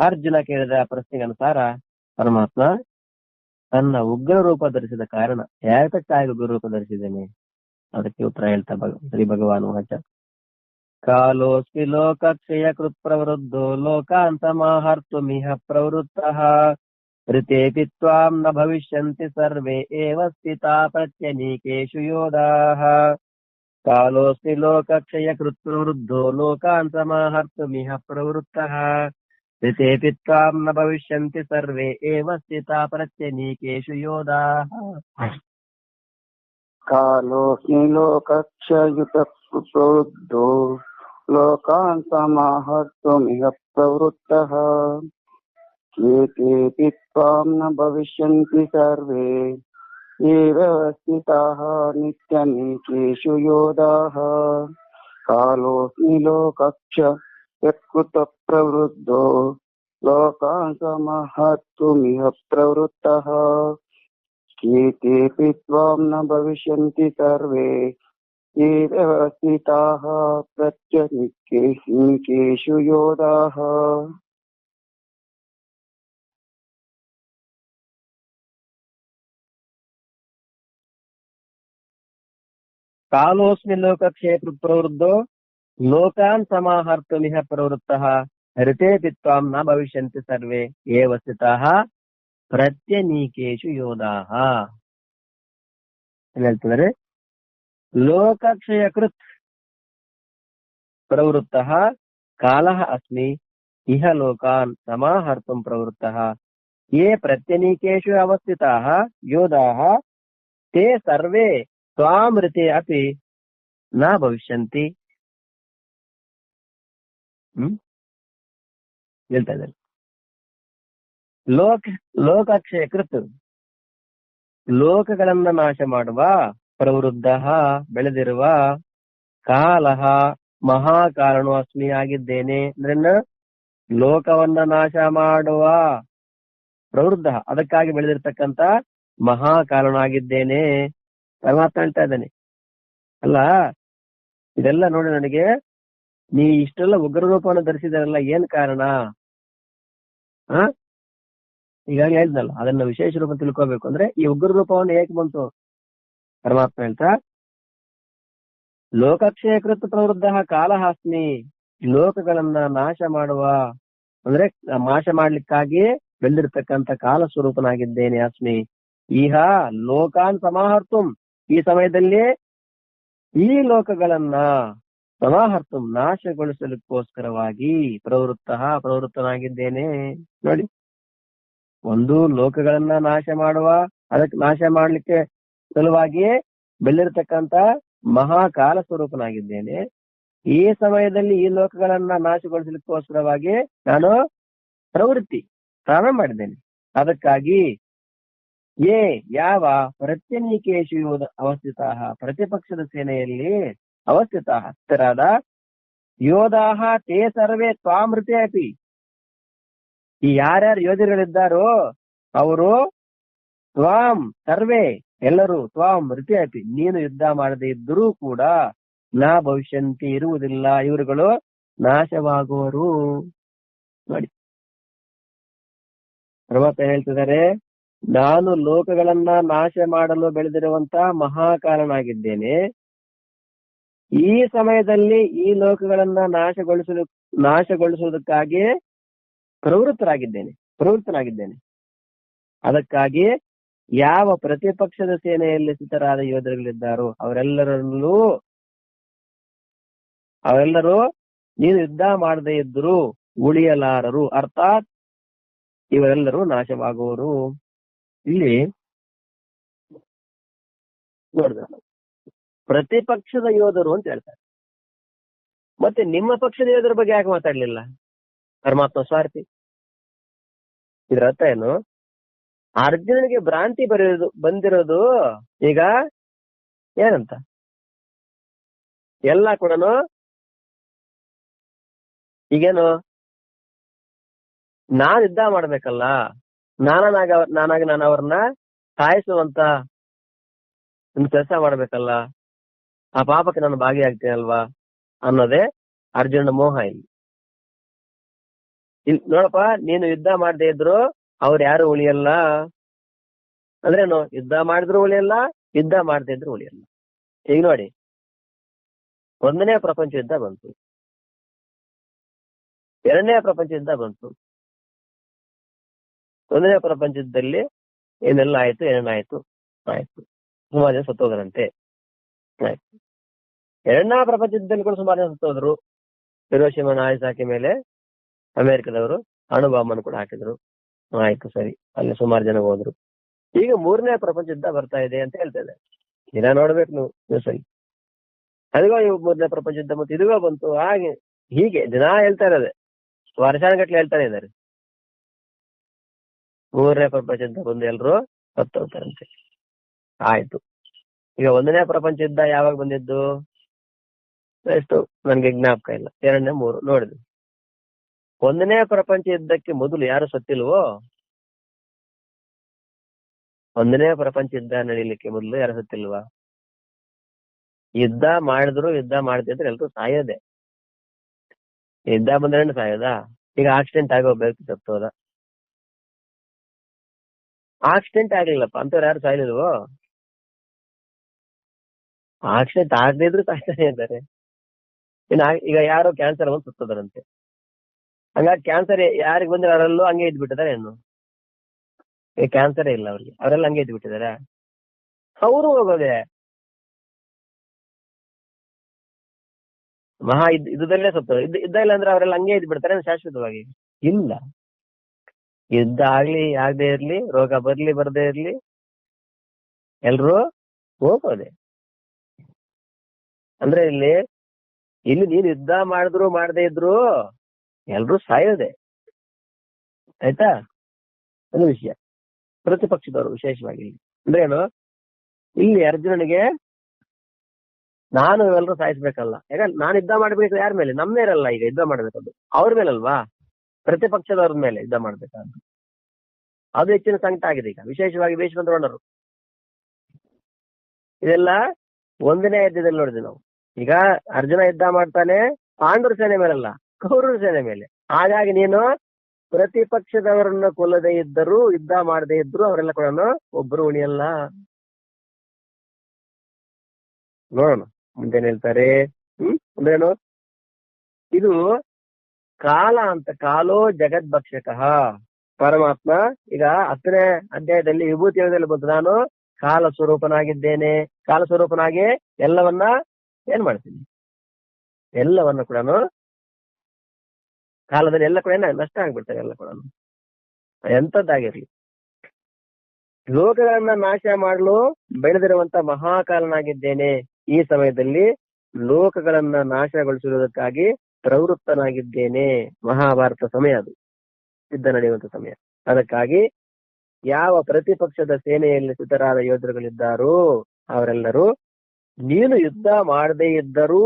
ಅರ್ಜುನ ಕೇಳಿದ ಪ್ರಶ್ನೆಗನುಸಾರ ಪರಮಾತ್ಮ ತನ್ನ ಉಗ್ರ ರೂಪ ಧರಿಸಿದ ಕಾರಣ, ಯಾತಕ್ಕಾಗಿ ಉಗ್ರ ರೂಪ ಧರಿಸಿದ್ದೇನೆ ಅದಕ್ಕೆ ಉತ್ತರ ಹೇಳ್ತಾ ಶ್ರೀ ಭಗವಾನ್ ವಾಚ. ಕಾಲೋಸ್ಮಿ ಲೋಕಕ್ಷಯ ಕೃತ್ ಪ್ರವೃದ್ಧೋ ಲೋಕಾಂತಮಾಹರ್ತುಮಿಹ ಪ್ರವೃತ್ತಃ ಋತೇಪಿ ತ್ವಾಂ ನ ಭವಿಷ್ಯಂತಿ ಸರ್ವೇ ಏವ ಸ್ಥಿತಾ ಪ್ರತ್ಯನೀಕೇಷು ಯೋಧಾಃ. ಕಾಲೋಸ್ಮಿ ಲೋಕಕ್ಷಯ ಕೃತ್ ಪ್ರವೃದ್ಧೋ ಲೋಕಾಂತಮಾಹರ್ತುಮಿಹ ಪ್ರವೃತ್ತಃ ಋತೇಪಿ ತ್ವಾಂ ನ ಭವಿಷ್ಯಂತಿ ಸರ್ವೇ ಏವ ಸ್ಥಿತಾ ಪ್ರತ್ಯನೀಕೇಷು ಯೋಧಾಃ. ಕಾಲೋಸ್ಮಿ ಲೋಕಕ್ಷಯುತ ಪ್ರವೃದ್ಧೋ ಲೋಕಾನ್ ಸಮಾಹರ್ತುಮಿಹ ಪ್ರವೃತ್ತಃ ಏತೇಪಿ ತ್ವಾಂ ನ ಭವಿಷ್ಯಂತಿ ಸರ್ವೇ ये व्यवस्थिताः नित्यनीकेषु योधाः कालोऽस्मि लोकक्ष यत्कृतप्रवृद्धो लोकान् समहर्तुमिह प्रवृत्तः एतेऽपि त्वां न भविष्यन्ति सर्वे ये व्यवस्थिताः प्रत्यनीकेषु योधाः। ಕಾಲೋಸ್ಮಿ ಲೋಕಕ್ಷೇತ್ರ ಪ್ರವೃದ್ಧೋ ಲೋಕಾನ್ ಸಮಾಹರ್ತುಮಿಹ ಪ್ರವೃತ್ತಃ ಋತೇಪಿ ತ್ವಾಂ ನ ಭವಿಷ್ಯಂತಿ ಸರ್ವೇ ಏವ ಸ್ಥಿತಾಃ ಪ್ರತ್ಯನೀಕೇಷು ಯೋಧಾಃ. ಏನ್ ಹೇಳ್ತಿದ್ದಾರೆ? ಲೋಕಕ್ಷಯ ಕೃತ್ ಪ್ರವೃತ್ತಃ ಕಾಲಃ ಅಸ್ಮಿ ಇಹ ಲೋಕಾನ್ ಸಮಾಹರ್ತುಂ ಪ್ರವೃತ್ತಃ ಯೇ ಪ್ರತ್ಯನೀಕೇಷು ಅವಸ್ಥಿತಾಃ ಯೋಧಾಃ ತೇ ಸರ್ವೇ ತ್ವಾಂ ಋತೆ ಅಪಿ ನ ಭವಿಷ್ಯಂತಿ. ಹೇಳ್ತಾ ಇದ್ದಾರೆ ಲೋಕಕ್ಷಯ ಕೃತ್ ಲೋಕಗಳನ್ನ ನಾಶ ಮಾಡುವ ಪ್ರವೃದ್ಧ ಬೆಳೆದಿರುವ ಕಾಲಃ ಮಹಾಕಾರಣು ಅಸ್ಮಿ ಆಗಿದ್ದೇನೆ. ಅಂದ್ರೆ ಲೋಕವನ್ನ ನಾಶ ಮಾಡುವ ಪ್ರವೃದ್ಧ ಅದಕ್ಕಾಗಿ ಬೆಳೆದಿರ್ತಕ್ಕಂತ ಮಹಾಕಾರಣ ಆಗಿದ್ದೇನೆ. ಪರಮಾತ್ಮ ಹೇಳ್ತಾ ಇದ್ದಾನೆ. ಅಲ್ಲ ಇದೆಲ್ಲ ನೋಡಿ ನನಗೆ ನೀ ಇಷ್ಟೆಲ್ಲ ಉಗ್ರ ರೂಪವನ್ನು ಧರಿಸಿದಾರಲ್ಲ ಏನ್ ಕಾರಣ? ಈಗಾಗಲೇ ಹೇಳಿದ್ನಲ್ಲ, ಅದನ್ನ ವಿಶೇಷ ರೂಪ ತಿಳ್ಕೋಬೇಕು ಅಂದ್ರೆ ಈ ಉಗ್ರ ರೂಪವನ್ನು ಏಕೆ ಬಂತು? ಪರಮಾತ್ಮ ಹೇಳ್ತಾ ಲೋಕಕ್ಷಯಕೃತ ಪ್ರವೃದ್ಧ ಕಾಲಹಾಸ್ಮಿ, ಲೋಕಗಳನ್ನ ನಾಶ ಮಾಡುವ ಅಂದ್ರೆ ನಾಶ ಮಾಡ್ಲಿಕ್ಕಾಗಿ ಬೆಳೆದಿರ್ತಕ್ಕಂಥ ಕಾಲ ಸ್ವರೂಪನಾಗಿದ್ದೇನೆ ಅಸ್ಮಿ. ಈಹ ಲೋಕಾನ್ ಸಮಾಹರ್ತುಂ, ಈ ಸಮಯದಲ್ಲಿ ಈ ಲೋಕಗಳನ್ನ ಸಮಾಹರ್ತುಂ ನಾಶಗೊಳಿಸಲಿಕ್ಕೋಸ್ಕರವಾಗಿ ಪ್ರವೃತ್ತನಾಗಿದ್ದೇನೆ. ನೋಡಿ, ಒಂದು ಲೋಕಗಳನ್ನ ನಾಶ ಮಾಡುವ ಅದಕ್ಕೆ ನಾಶ ಮಾಡ್ಲಿಕ್ಕೆ ಸಲುವಾಗಿ ಬೆಳೆದಿರ್ತಕ್ಕಂಥ ಮಹಾಕಾಲ ಸ್ವರೂಪನಾಗಿದ್ದೇನೆ. ಈ ಸಮಯದಲ್ಲಿ ಈ ಲೋಕಗಳನ್ನ ನಾಶಗೊಳಿಸಲಿಕ್ಕೋಸ್ಕರವಾಗಿ ನಾನು ಪ್ರಾರಂಭ ಮಾಡಿದ್ದೇನೆ. ಅದಕ್ಕಾಗಿ ಯಾವ ಪ್ರತ್ಯನೀಕೇಶು ಅವಸ್ಥಿತ ಪ್ರತಿಪಕ್ಷದ ಸೇನೆಯಲ್ಲಿ ಸ್ಥಿತರಾದ ಯೋಧಾಹ ತೇ ಸರ್ವೇ ತ್ವಾಮೃತೆ ಅಪಿ, ಈ ಯಾರ್ಯಾರು ಯೋಧರುಗಳಿದ್ದಾರೋ ಅವರು ತ್ವಾಂ ಸರ್ವೇ ಎಲ್ಲರೂ ತ್ವಾಂ ಮೃತೆ ಅಪಿ, ನೀನು ಯುದ್ಧ ಮಾಡದೇ ಇದ್ದರೂ ಕೂಡ ನಾ ಭವಿಷ್ಯಂತಿ ಇರುವುದಿಲ್ಲ, ಇವರುಗಳು ನಾಶವಾಗುವರು. ನೋಡಿ ಪರಮಾತ್ಮ ಹೇಳ್ತಿದ್ದಾರೆ, ನಾನು ಲೋಕಗಳನ್ನ ನಾಶ ಮಾಡಲು ಬೆಳೆದಿರುವಂತ ಮಹಾಕಾರನಾಗಿದ್ದೇನೆ. ಈ ಸಮಯದಲ್ಲಿ ಈ ಲೋಕಗಳನ್ನ ನಾಶಗೊಳಿಸುವುದಕ್ಕಾಗಿ ಪ್ರವೃತ್ತನಾಗಿದ್ದೇನೆ. ಅದಕ್ಕಾಗಿ ಯಾವ ಪ್ರತಿಪಕ್ಷದ ಸೇನೆಯಲ್ಲಿ ಸ್ಥಿತರಾದ ಯೋಧರುಗಳಿದ್ದಾರೋ ಅವರೆಲ್ಲರೂ ನೀನು ಯುದ್ಧ ಮಾಡದೇ ಇದ್ದರೂ ಉಳಿಯಲಾರರು, ಅರ್ಥಾತ್ ಇವರೆಲ್ಲರೂ ನಾಶವಾಗುವರು. ಇಲ್ಲಿ ನೋಡಿದ ಪ್ರತಿಪಕ್ಷದ ಯೋಧರು ಅಂತ ಹೇಳ್ತಾರೆ. ಮತ್ತೆ ನಿಮ್ಮ ಪಕ್ಷದ ಯೋಧರ ಬಗ್ಗೆ ಯಾಕೆ ಮಾತಾಡ್ಲಿಲ್ಲ? ಪರಮಾತ್ಮ ಸ್ವಾರ್ಥಿ. ಇದ್ರ ಅರ್ಥ ಏನು? ಅರ್ಜುನನಿಗೆ ಭ್ರಾಂತಿ ಬಂದಿರೋದು ಈಗ ಏನಂತ, ಎಲ್ಲ ಕೂಡ ಈಗೇನು ನಾನು ಯುದ್ಧ ಮಾಡ್ಬೇಕಲ್ಲ, ನಾನು ಅವ್ರನ್ನ ಸಾಯಿಸುವಂತ ಒಂದು ಕೆಲಸ ಮಾಡ್ಬೇಕಲ್ಲ, ಆ ಪಾಪಕ್ಕೆ ನಾನು ಭಾಗಿಯಾಗ್ತೇನಲ್ವಾ ಅನ್ನೋದೇ ಅರ್ಜುನ ಮೋಹ. ಇಲ್ಲಿ ನೋಡಪ್ಪ, ನೀನು ಯುದ್ಧ ಮಾಡದೇ ಇದ್ರು ಅವ್ರು ಯಾರು ಉಳಿಯಲ್ಲ ಅಂದ್ರೇನು? ಯುದ್ಧ ಮಾಡಿದ್ರು ಉಳಿಯಲ್ಲ, ಯುದ್ಧ ಮಾಡದೇ ಇದ್ರು ಉಳಿಯಲ್ಲ. ಈಗ ನೋಡಿ, 1ನೇ ಪ್ರಪಂಚ ಯುದ್ಧ ಬಂತು, 2ನೇ ಪ್ರಪಂಚ ಯುದ್ಧ ಬಂತು. 1ನೇ ಪ್ರಪಂಚ ಯುದ್ಧದಲ್ಲಿ ಏನೆಲ್ಲ ಆಯ್ತು, ಸುಮಾರು ಜನ ಸತ್ತೋದ್ರಂತೆ. ಆಯ್ತು. 2ನೇ ಪ್ರಪಂಚ ಯುದ್ಧದಲ್ಲಿ ಕೂಡ ಸುಮಾರು ಜನ ಸತ್ತೋದ್ರು. ಹಿರೋಶಿಮಾ ನಾಗಸಾಕಿ ಮೇಲೆ ಅಮೆರಿಕದವರು ಅಣುಬಾಂಬನ್ನು ಕೂಡ ಹಾಕಿದ್ರು. ಆಯ್ತು, ಸರಿ, ಅಲ್ಲಿ ಸುಮಾರು ಜನ ಹೋದ್ರು. ಈಗ 3ನೇ ಪ್ರಪಂಚ ಯುದ್ಧ ಬರ್ತಾ ಇದೆ ಅಂತ ಹೇಳ್ತಾ ಇದ್ದಾರೆ. ದಿನ ನೋಡ್ಬೇಕು ನೀವು ಸರಿ, ಅದಿಗೋ 3ನೇ ಪ್ರಪಂಚ ಯುದ್ಧ ಮತ್ತು ಇದಿಗೋ ಬಂತು, ಹೀಗೆ ದಿನ ಹೇಳ್ತಾ ಇರೋದೆ, ವರ್ಷಾನುಗಟ್ಲೆ ಹೇಳ್ತಾನೆ ಇದ್ದಾರೆ. 3ನೇ ಪ್ರಪಂಚ ಯುದ್ಧ ಬಂದು ಎಲ್ರು ಸತ್ತೋಗ್ತಾರಂತೆ. ಆಯ್ತು. ಈಗ 1ನೇ ಪ್ರಪಂಚ ಯುದ್ಧ ಯಾವಾಗ ಬಂದಿದ್ದು? ಎಷ್ಟು ನನ್ಗೆ ಜ್ಞಾಪಕ ಇಲ್ಲ. 2ನೇ 3 ನೋಡಿದ್ವಿ. 1ನೇ ಪ್ರಪಂಚ ಯುದ್ಧಕ್ಕೆ ಮೊದಲು ಯಾರು ಸತ್ತಿಲ್ವೋ, 1ನೇ ಪ್ರಪಂಚ ಯುದ್ಧ ನಡೀಲಿಕ್ಕೆ ಮೊದಲು ಯಾರು ಸತ್ತಿಲ್ವಾ? ಯುದ್ಧ ಮಾಡ್ತಿದ್ರೆ ಎಲ್ರು ಸಾಯೋದೆ. ಯುದ್ಧ ಬಂದ್ರೆ ಸಾಯೋದಾ? ಈಗ ಆಕ್ಸಿಡೆಂಟ್ ಆಗಿ ಒಬ್ಬ ವ್ಯಕ್ತಿ ಸತ್ತೋದ, ಆಕ್ಸಿಡೆಂಟ್ ಆಗ್ಲಿಲ್ಲಪ್ಪ ಅಂತವ್ರು ಯಾರು ಸಾಯ್ಲಿಲ್ವೋ? ಆಕ್ಸಿಡೆಂಟ್ ಆಗದೇ ಇದ್ರು ಸಾಯ್ತಾನೆ ಇದ್ದಾರೆ. ಈಗ ಯಾರೋ ಕ್ಯಾನ್ಸರ್ ಬಂದು ಸತ್ತೋದರಂತೆ. ಹಂಗಾಗಿ ಕ್ಯಾನ್ಸರ್ ಯಾರಿಗೆ ಬಂದ್ರೆ ಅವರೆಲ್ಲೂ ಹಂಗೆ ಇದ್ಬಿಟ್ಟಿದ್ದಾರೆ ಏನು? ಕ್ಯಾನ್ಸರೇ ಇಲ್ಲ ಅವ್ರಿಗೆ, ಅವರೆಲ್ಲ ಹಂಗೆ ಇದ್ಬಿಟ್ಟಿದಾರೆ. ಅವರು ಹೋಗೋದೆ ಮಹಾ ಯುದ್ಧದಲ್ಲೇ ಸತ್ತೋದು. ಯುದ್ಧ ಇಲ್ಲ ಅಂದ್ರೆ ಅವರೆಲ್ಲ ಹಂಗೆ ಇದ್ಬಿಡ್ತಾರೆ ಶಾಶ್ವತವಾಗಿ? ಇಲ್ಲ. ಯುದ್ಧ ಆಗ್ಲಿ ಆಗದೆ ಇರ್ಲಿ, ರೋಗ ಬರ್ಲಿ ಬರ್ದೇ ಇರ್ಲಿ, ಎಲ್ರು ಹೋಗೋದೆ. ಅಂದ್ರೆ ಇಲ್ಲಿ ನೀನು ಯುದ್ಧ ಮಾಡಿದ್ರು ಮಾಡದೇ ಇದ್ರು ಎಲ್ರು ಸಾಯೋದೆ. ಆಯ್ತಾ? ಒಂದು ವಿಷಯ ಪ್ರತಿಪಕ್ಷದವರು ವಿಶೇಷವಾಗಿ ಅಂದ್ರೆ ಏನು, ಇಲ್ಲಿ ಅರ್ಜುನನಿಗೆ ನಾನು ಇವೆಲ್ಲರೂ ಸಾಯಿಸ್ಬೇಕಲ್ಲ. ಯಾಕಂದ್ರೆ ನಾನು ಯುದ್ಧ ಮಾಡ್ಬೇಕು ಯಾರ ಮೇಲೆ? ನಮ್ಮ ಮೇಲಲ್ಲ. ಈಗ ಯುದ್ಧ ಮಾಡ್ಬೇಕದು ಅವ್ರ ಮೇಲಲ್ವಾ? ಪ್ರತಿಪಕ್ಷದವ್ರ ಮೇಲೆ ಯುದ್ಧ ಮಾಡ್ಬೇಕಾದ್ದು. ಅದು ಹೆಚ್ಚಿನ ಸಂಕಟ ಆಗಿದೆ ಈಗ, ವಿಶೇಷವಾಗಿ ಭೀಷ್ಮ ದ್ರೋಣರು. ಇದೆಲ್ಲ 1ನೇ ಯುದ್ಧದಲ್ಲಿ ನೋಡಿದ್ವಿ ನಾವು. ಈಗ ಅರ್ಜುನ ಯುದ್ಧ ಮಾಡ್ತಾನೆ ಪಾಂಡವರ ಸೇನೆ ಮೇಲಲ್ಲ, ಕೌರವರ ಸೇನೆ ಮೇಲೆ. ಹಾಗಾಗಿ ನೀನು ಪ್ರತಿಪಕ್ಷದವರನ್ನ ಕೊಲ್ಲದೆ ಇದ್ದರು, ಯುದ್ಧ ಮಾಡದೇ ಇದ್ರು ಅವರೆಲ್ಲ ಕೂಡ ಒಬ್ರು ಉಳಿಯಲ್ಲ. ನೋಡೋಣ ಮುಂದೇನ್ ಹೇಳ್ತಾರೆ. ಅಂದ್ರೇನು? ಇದು ಕಾಲ ಅಂತ. ಕಾಲೋ ಜಗದ್ಭಕ್ಷಕ ಪರಮಾತ್ಮ. ಈಗ 10ನೇ ಅಧ್ಯಾಯದಲ್ಲಿ ವಿಭೂತಿ ಯೋಗದಲ್ಲಿ ಬಂತು, ನಾನು ಕಾಲ ಸ್ವರೂಪನಾಗಿದ್ದೇನೆ. ಕಾಲ ಸ್ವರೂಪನಾಗಿ ಎಲ್ಲವನ್ನ ಏನ್ ಮಾಡ್ತೀನಿ? ಎಲ್ಲವನ್ನ ಕೂಡ ಕಾಲದಲ್ಲಿ ಎಲ್ಲ ಕೂಡ ನಷ್ಟ ಆಗ್ಬಿಡ್ತಾರೆ. ಎಲ್ಲ ಕೂಡ ಎಂತದ್ದಾಗಿರ್ಲಿ, ಲೋಕಗಳನ್ನ ನಾಶ ಮಾಡಲು ಬೆಳೆದಿರುವಂತ ಮಹಾಕಾಲನಾಗಿದ್ದೇನೆ. ಈ ಸಮಯದಲ್ಲಿ ಲೋಕಗಳನ್ನ ನಾಶಗೊಳಿಸುವುದಕ್ಕಾಗಿ ಪ್ರವೃತ್ತನಾಗಿದ್ದೇನೆ. ಮಹಾಭಾರತ ಸಮಯ, ಅದು ಯುದ್ಧ ನಡೆಯುವಂತ ಸಮಯ. ಅದಕ್ಕಾಗಿ ಯಾವ ಪ್ರತಿಪಕ್ಷದ ಸೇನೆಯಲ್ಲಿ ಸಿದ್ಧರಾದ ಯೋಧರುಗಳಿದ್ದಾರೋ ಅವರೆಲ್ಲರೂ ನೀನು ಯುದ್ಧ ಮಾಡದೇ ಇದ್ದರೂ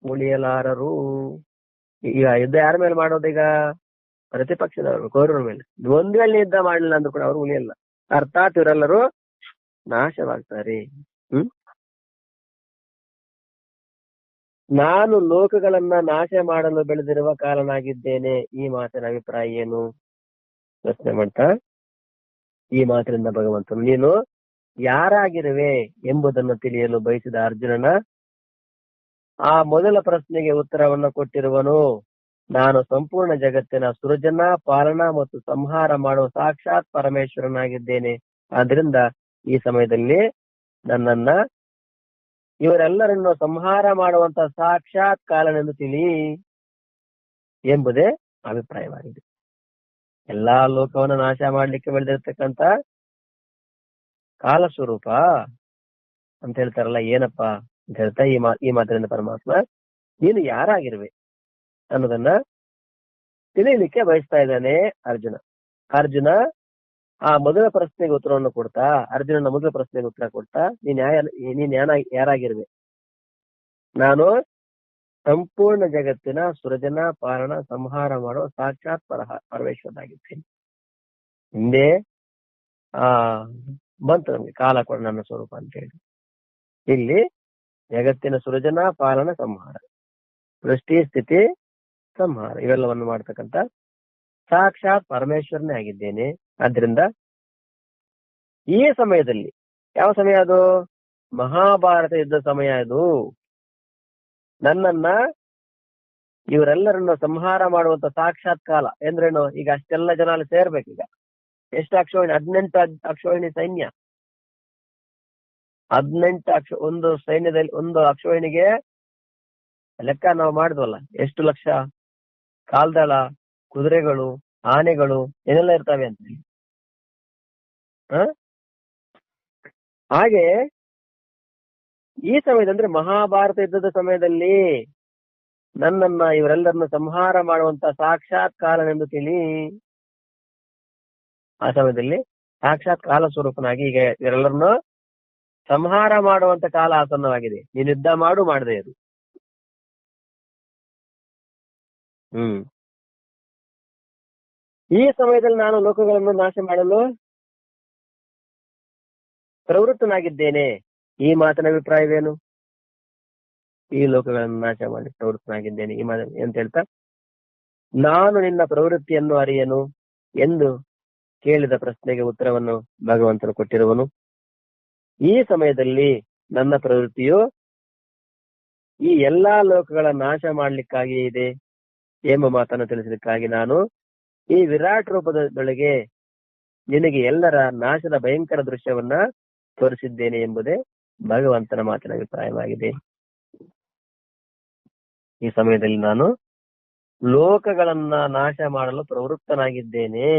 ಉಳಿಯಲಾರರು. ಈಗ ಯುದ್ಧ ಯಾರ ಮೇಲೆ ಮಾಡೋದೀಗ? ಪ್ರತಿಪಕ್ಷದವರು, ಕೌರವರ ಮೇಲೆ. ಒಂದ್ ವೇಳೆ ಯುದ್ಧ ಮಾಡಲಿಲ್ಲ ಅಂದ್ರೂ ಕೂಡ ಅವರು ಉಳಿಯಲ್ಲ. ಅರ್ಥಾತ್ ಇವರೆಲ್ಲರೂ ನಾಶವಾಗ್ತಾರೆ. ನಾನು ಲೋಕಗಳನ್ನ ನಾಶ ಮಾಡಲು ಬೆಳೆದಿರುವ ಕಾಲನಾಗಿದ್ದೇನೆ. ಈ ಮಾತಿನ ಅಭಿಪ್ರಾಯ ಏನು? ಪ್ರಶ್ನೆ ಮಾಡ್ತಾ ಈ ಮಾತಿನಿಂದ ಭಗವಂತನು ನೀನು ಯಾರಾಗಿರುವೆ ಎಂಬುದನ್ನು ತಿಳಿಯಲು ಬಯಸಿದ ಅರ್ಜುನನ ಆ ಮೊದಲ ಪ್ರಶ್ನೆಗೆ ಉತ್ತರವನ್ನು ಕೊಟ್ಟಿರುವನು. ನಾನು ಸಂಪೂರ್ಣ ಜಗತ್ತಿನ ಸೃಜನ, ಪಾಲನಾ ಮತ್ತು ಸಂಹಾರ ಮಾಡುವ ಸಾಕ್ಷಾತ್ ಪರಮೇಶ್ವರನಾಗಿದ್ದೇನೆ. ಆದ್ರಿಂದ ಈ ಸಮಯದಲ್ಲಿ ನನ್ನನ್ನ ಇವರೆಲ್ಲರನ್ನು ಸಂಹಾರ ಮಾಡುವಂತ ಸಾಕ್ಷಾತ್ ಕಾಲನೆಂದು ತಿಳಿ ಎಂಬುದೇ ಅಭಿಪ್ರಾಯವಾಗಿದೆ. ಎಲ್ಲಾ ಲೋಕವನ್ನು ನಾಶ ಮಾಡ್ಲಿಕ್ಕೆ ಬೆಳೆದಿರ್ತಕ್ಕಂಥ ಕಾಲ ಸ್ವರೂಪ ಅಂತ ಹೇಳ್ತಾರಲ್ಲ, ಏನಪ್ಪಾ ಅಂತ ಹೇಳ್ತಾ ಈ ಮಾತಿನಿಂದ ಪರಮಾತ್ಮ ನೀನು ಯಾರಾಗಿರುವೆ ಅನ್ನೋದನ್ನ ತಿಳಿಯಲಿಕ್ಕೆ ಬಯಸ್ತಾ ಇದ್ದಾನೆ ಅರ್ಜುನ ಆ ಮೊದಲ ಪ್ರಶ್ನೆಗೆ ಉತ್ತರವನ್ನು ಕೊಡ್ತಾ, ಅರ್ಜುನನ ಮೊದಲ ಪ್ರಶ್ನೆಗೆ ಉತ್ತರ ಕೊಡ್ತಾ, ನೀನ್ ಯಾರಾಗಿರುವೆ? ನಾನು ಸಂಪೂರ್ಣ ಜಗತ್ತಿನ ಸೃಜನ, ಪಾಲನ, ಸಂಹಾರ ಮಾಡುವ ಸಾಕ್ಷಾತ್ ಪರಮೇಶ್ವರನಾಗಿದ್ದೇನೆ. ಹಿಂದೆ ಬಂತು ನಮ್ಗೆ ಕಾಲ ಕೂಡ ನನ್ನ ಸ್ವರೂಪ ಅಂತ ಹೇಳಿ. ಇಲ್ಲಿ ಜಗತ್ತಿನ ಸೃಜನ, ಪಾಲನ, ಸಂಹಾರ, ಸೃಷ್ಟಿ, ಸ್ಥಿತಿ, ಸಂಹಾರ ಇವೆಲ್ಲವನ್ನು ಮಾಡ್ತಕ್ಕಂಥ ಸಾಕ್ಷಾತ್ ಪರಮೇಶ್ವರನೇ ಆಗಿದ್ದೇನೆ. ಆದ್ರಿಂದ ಈ ಸಮಯದಲ್ಲಿ, ಯಾವ ಸಮಯ ಅದು? ಮಹಾಭಾರತ ಯುದ್ಧ ಸಮಯ ಇದು. ನನ್ನನ್ನ ಇವರೆಲ್ಲರನ್ನ ಸಂಹಾರ ಮಾಡುವಂತ ಸಾಕ್ಷಾತ್ ಕಾಲ ಎಂದ್ರೇನು? ಈಗ ಅಷ್ಟೆಲ್ಲ ಜನ ಅಲ್ಲಿ ಸೇರ್ಬೇಕೀಗ. ಎಷ್ಟು ಅಕ್ಷೋಹಿಣಿ? 18 ಅಕ್ಷೋಹಿಣಿ ಸೈನ್ಯ. 18 ಒಂದು ಸೈನ್ಯದಲ್ಲಿ ಒಂದು ಅಕ್ಷೋಹಿಣಿಗೆ ಲೆಕ್ಕ ನಾವು ಮಾಡಿದ್ವಲ್ಲ, ಎಷ್ಟು ಲಕ್ಷ ಕಾಲ್ದಳ, ಕುದುರೆಗಳು, ಆನೆಗಳು ಏನೆಲ್ಲ ಇರ್ತವೆ ಅಂತ. ಹಾಗೆ ಈ ಸಮಯದಲ್ಲಿ, ಅಂದ್ರೆ ಮಹಾಭಾರತ ಯುದ್ಧದ ಸಮಯದಲ್ಲಿ ನನ್ನನ್ನ ಇವರೆಲ್ಲರನ್ನು ಸಂಹಾರ ಮಾಡುವಂತ ಸಾಕ್ಷಾತ್ ಕಾಲನೆಂದು ತಿಳಿ. ಆ ಸಮಯದಲ್ಲಿ ಸಾಕ್ಷಾತ್ ಕಾಲ ಸ್ವರೂಪನಾಗಿ ಈಗ ಇವರೆಲ್ಲರನ್ನು ಸಂಹಾರ ಮಾಡುವಂತ ಕಾಲ ಆಸನ್ನವಾಗಿದೆ. ನೀನು ಯುದ್ಧ ಮಾಡದೆ ಅದು. ಈ ಸಮಯದಲ್ಲಿ ನಾನು ಲೋಕಗಳನ್ನು ನಾಶ ಮಾಡಲು ಪ್ರವೃತ್ತನಾಗಿದ್ದೇನೆ. ಈ ಮಾತಿನ ಅಭಿಪ್ರಾಯವೇನು? ಈ ಲೋಕಗಳನ್ನು ನಾಶ ಮಾಡಿ ಪ್ರವೃತ್ತನಾಗಿದ್ದೇನೆ ಈ ಮಾತು ಅಂತ ಹೇಳ್ತಾ, ನಾನು ನಿನ್ನ ಪ್ರವೃತ್ತಿಯನ್ನು ಅರಿಯನು ಎಂದು ಕೇಳಿದ ಪ್ರಶ್ನೆಗೆ ಉತ್ತರವನ್ನು ಭಗವಂತನು ಕೊಟ್ಟಿರುವನು. ಈ ಸಮಯದಲ್ಲಿ ನನ್ನ ಪ್ರವೃತ್ತಿಯು ಈ ಎಲ್ಲಾ ಲೋಕಗಳ ನಾಶ ಮಾಡ್ಲಿಕ್ಕಾಗಿಯೇ ಇದೆ ಎಂಬ ಮಾತನ್ನು ತಿಳಿಸಲಿಕ್ಕಾಗಿ ನಾನು ಈ ವಿರಾಟ್ ರೂಪದೊಳಗೆ ನಿನಗೆ ಎಲ್ಲರ ನಾಶದ ಭಯಂಕರ ದೃಶ್ಯವನ್ನ ತೋರಿಸಿದ್ದೇನೆ ಎಂಬುದೇ ಭಗವಂತನ ಮಾತಿನ ಅಭಿಪ್ರಾಯವಾಗಿದೆ. ಈ ಸಮಯದಲ್ಲಿ ನಾನು ಲೋಕಗಳನ್ನ ನಾಶ ಮಾಡಲು ಪ್ರವೃತ್ತನಾಗಿದ್ದೇನೆ.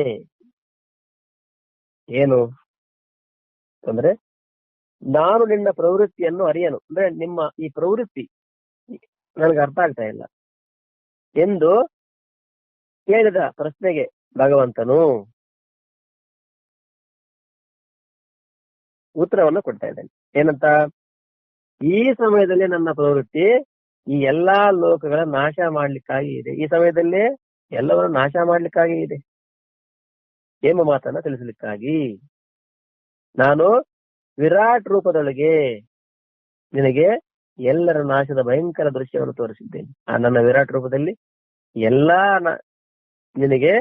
ಏನು ಅಂದ್ರೆ, ನಾನು ನಿನ್ನ ಪ್ರವೃತ್ತಿಯನ್ನು ಅರಿಯನು ಅಂದ್ರೆ ನಿಮ್ಮ ಈ ಪ್ರವೃತ್ತಿ ನನಗೆ ಅರ್ಥ ಆಗ್ತಾ ಇಲ್ಲ ಎಂದು ಕೇಳಿದ ಪ್ರಶ್ನೆಗೆ ಭಗವಂತನು ಉತ್ತರವನ್ನು ಕೊಡ್ತಾ ಇದ್ದಾನೆ. ಏನಂತ? ಈ ಸಮಯದಲ್ಲಿ ನನ್ನ ಪ್ರವೃತ್ತಿ ಈ ಎಲ್ಲಾ ಲೋಕಗಳ ನಾಶ ಮಾಡ್ಲಿಕ್ಕಾಗಿ ಇದೆ. ಈ ಸಮಯದಲ್ಲಿ ಎಲ್ಲವನ್ನು ನಾಶ ಮಾಡ್ಲಿಕ್ಕಾಗಿ ಇದೆ ಎಂಬ ಮಾತನ್ನ ತಿಳಿಸಲಿಕ್ಕಾಗಿ ನಾನು ವಿರಾಟ್ ರೂಪದೊಳಗೆ ನಿನಗೆ ಎಲ್ಲರ ನಾಶದ ಭಯಂಕರ ದೃಶ್ಯವನ್ನು ತೋರಿಸಿದ್ದೇನೆ. ಆ ನನ್ನ ವಿರಾಟ್ ರೂಪದಲ್ಲಿ ನಿನಗೆ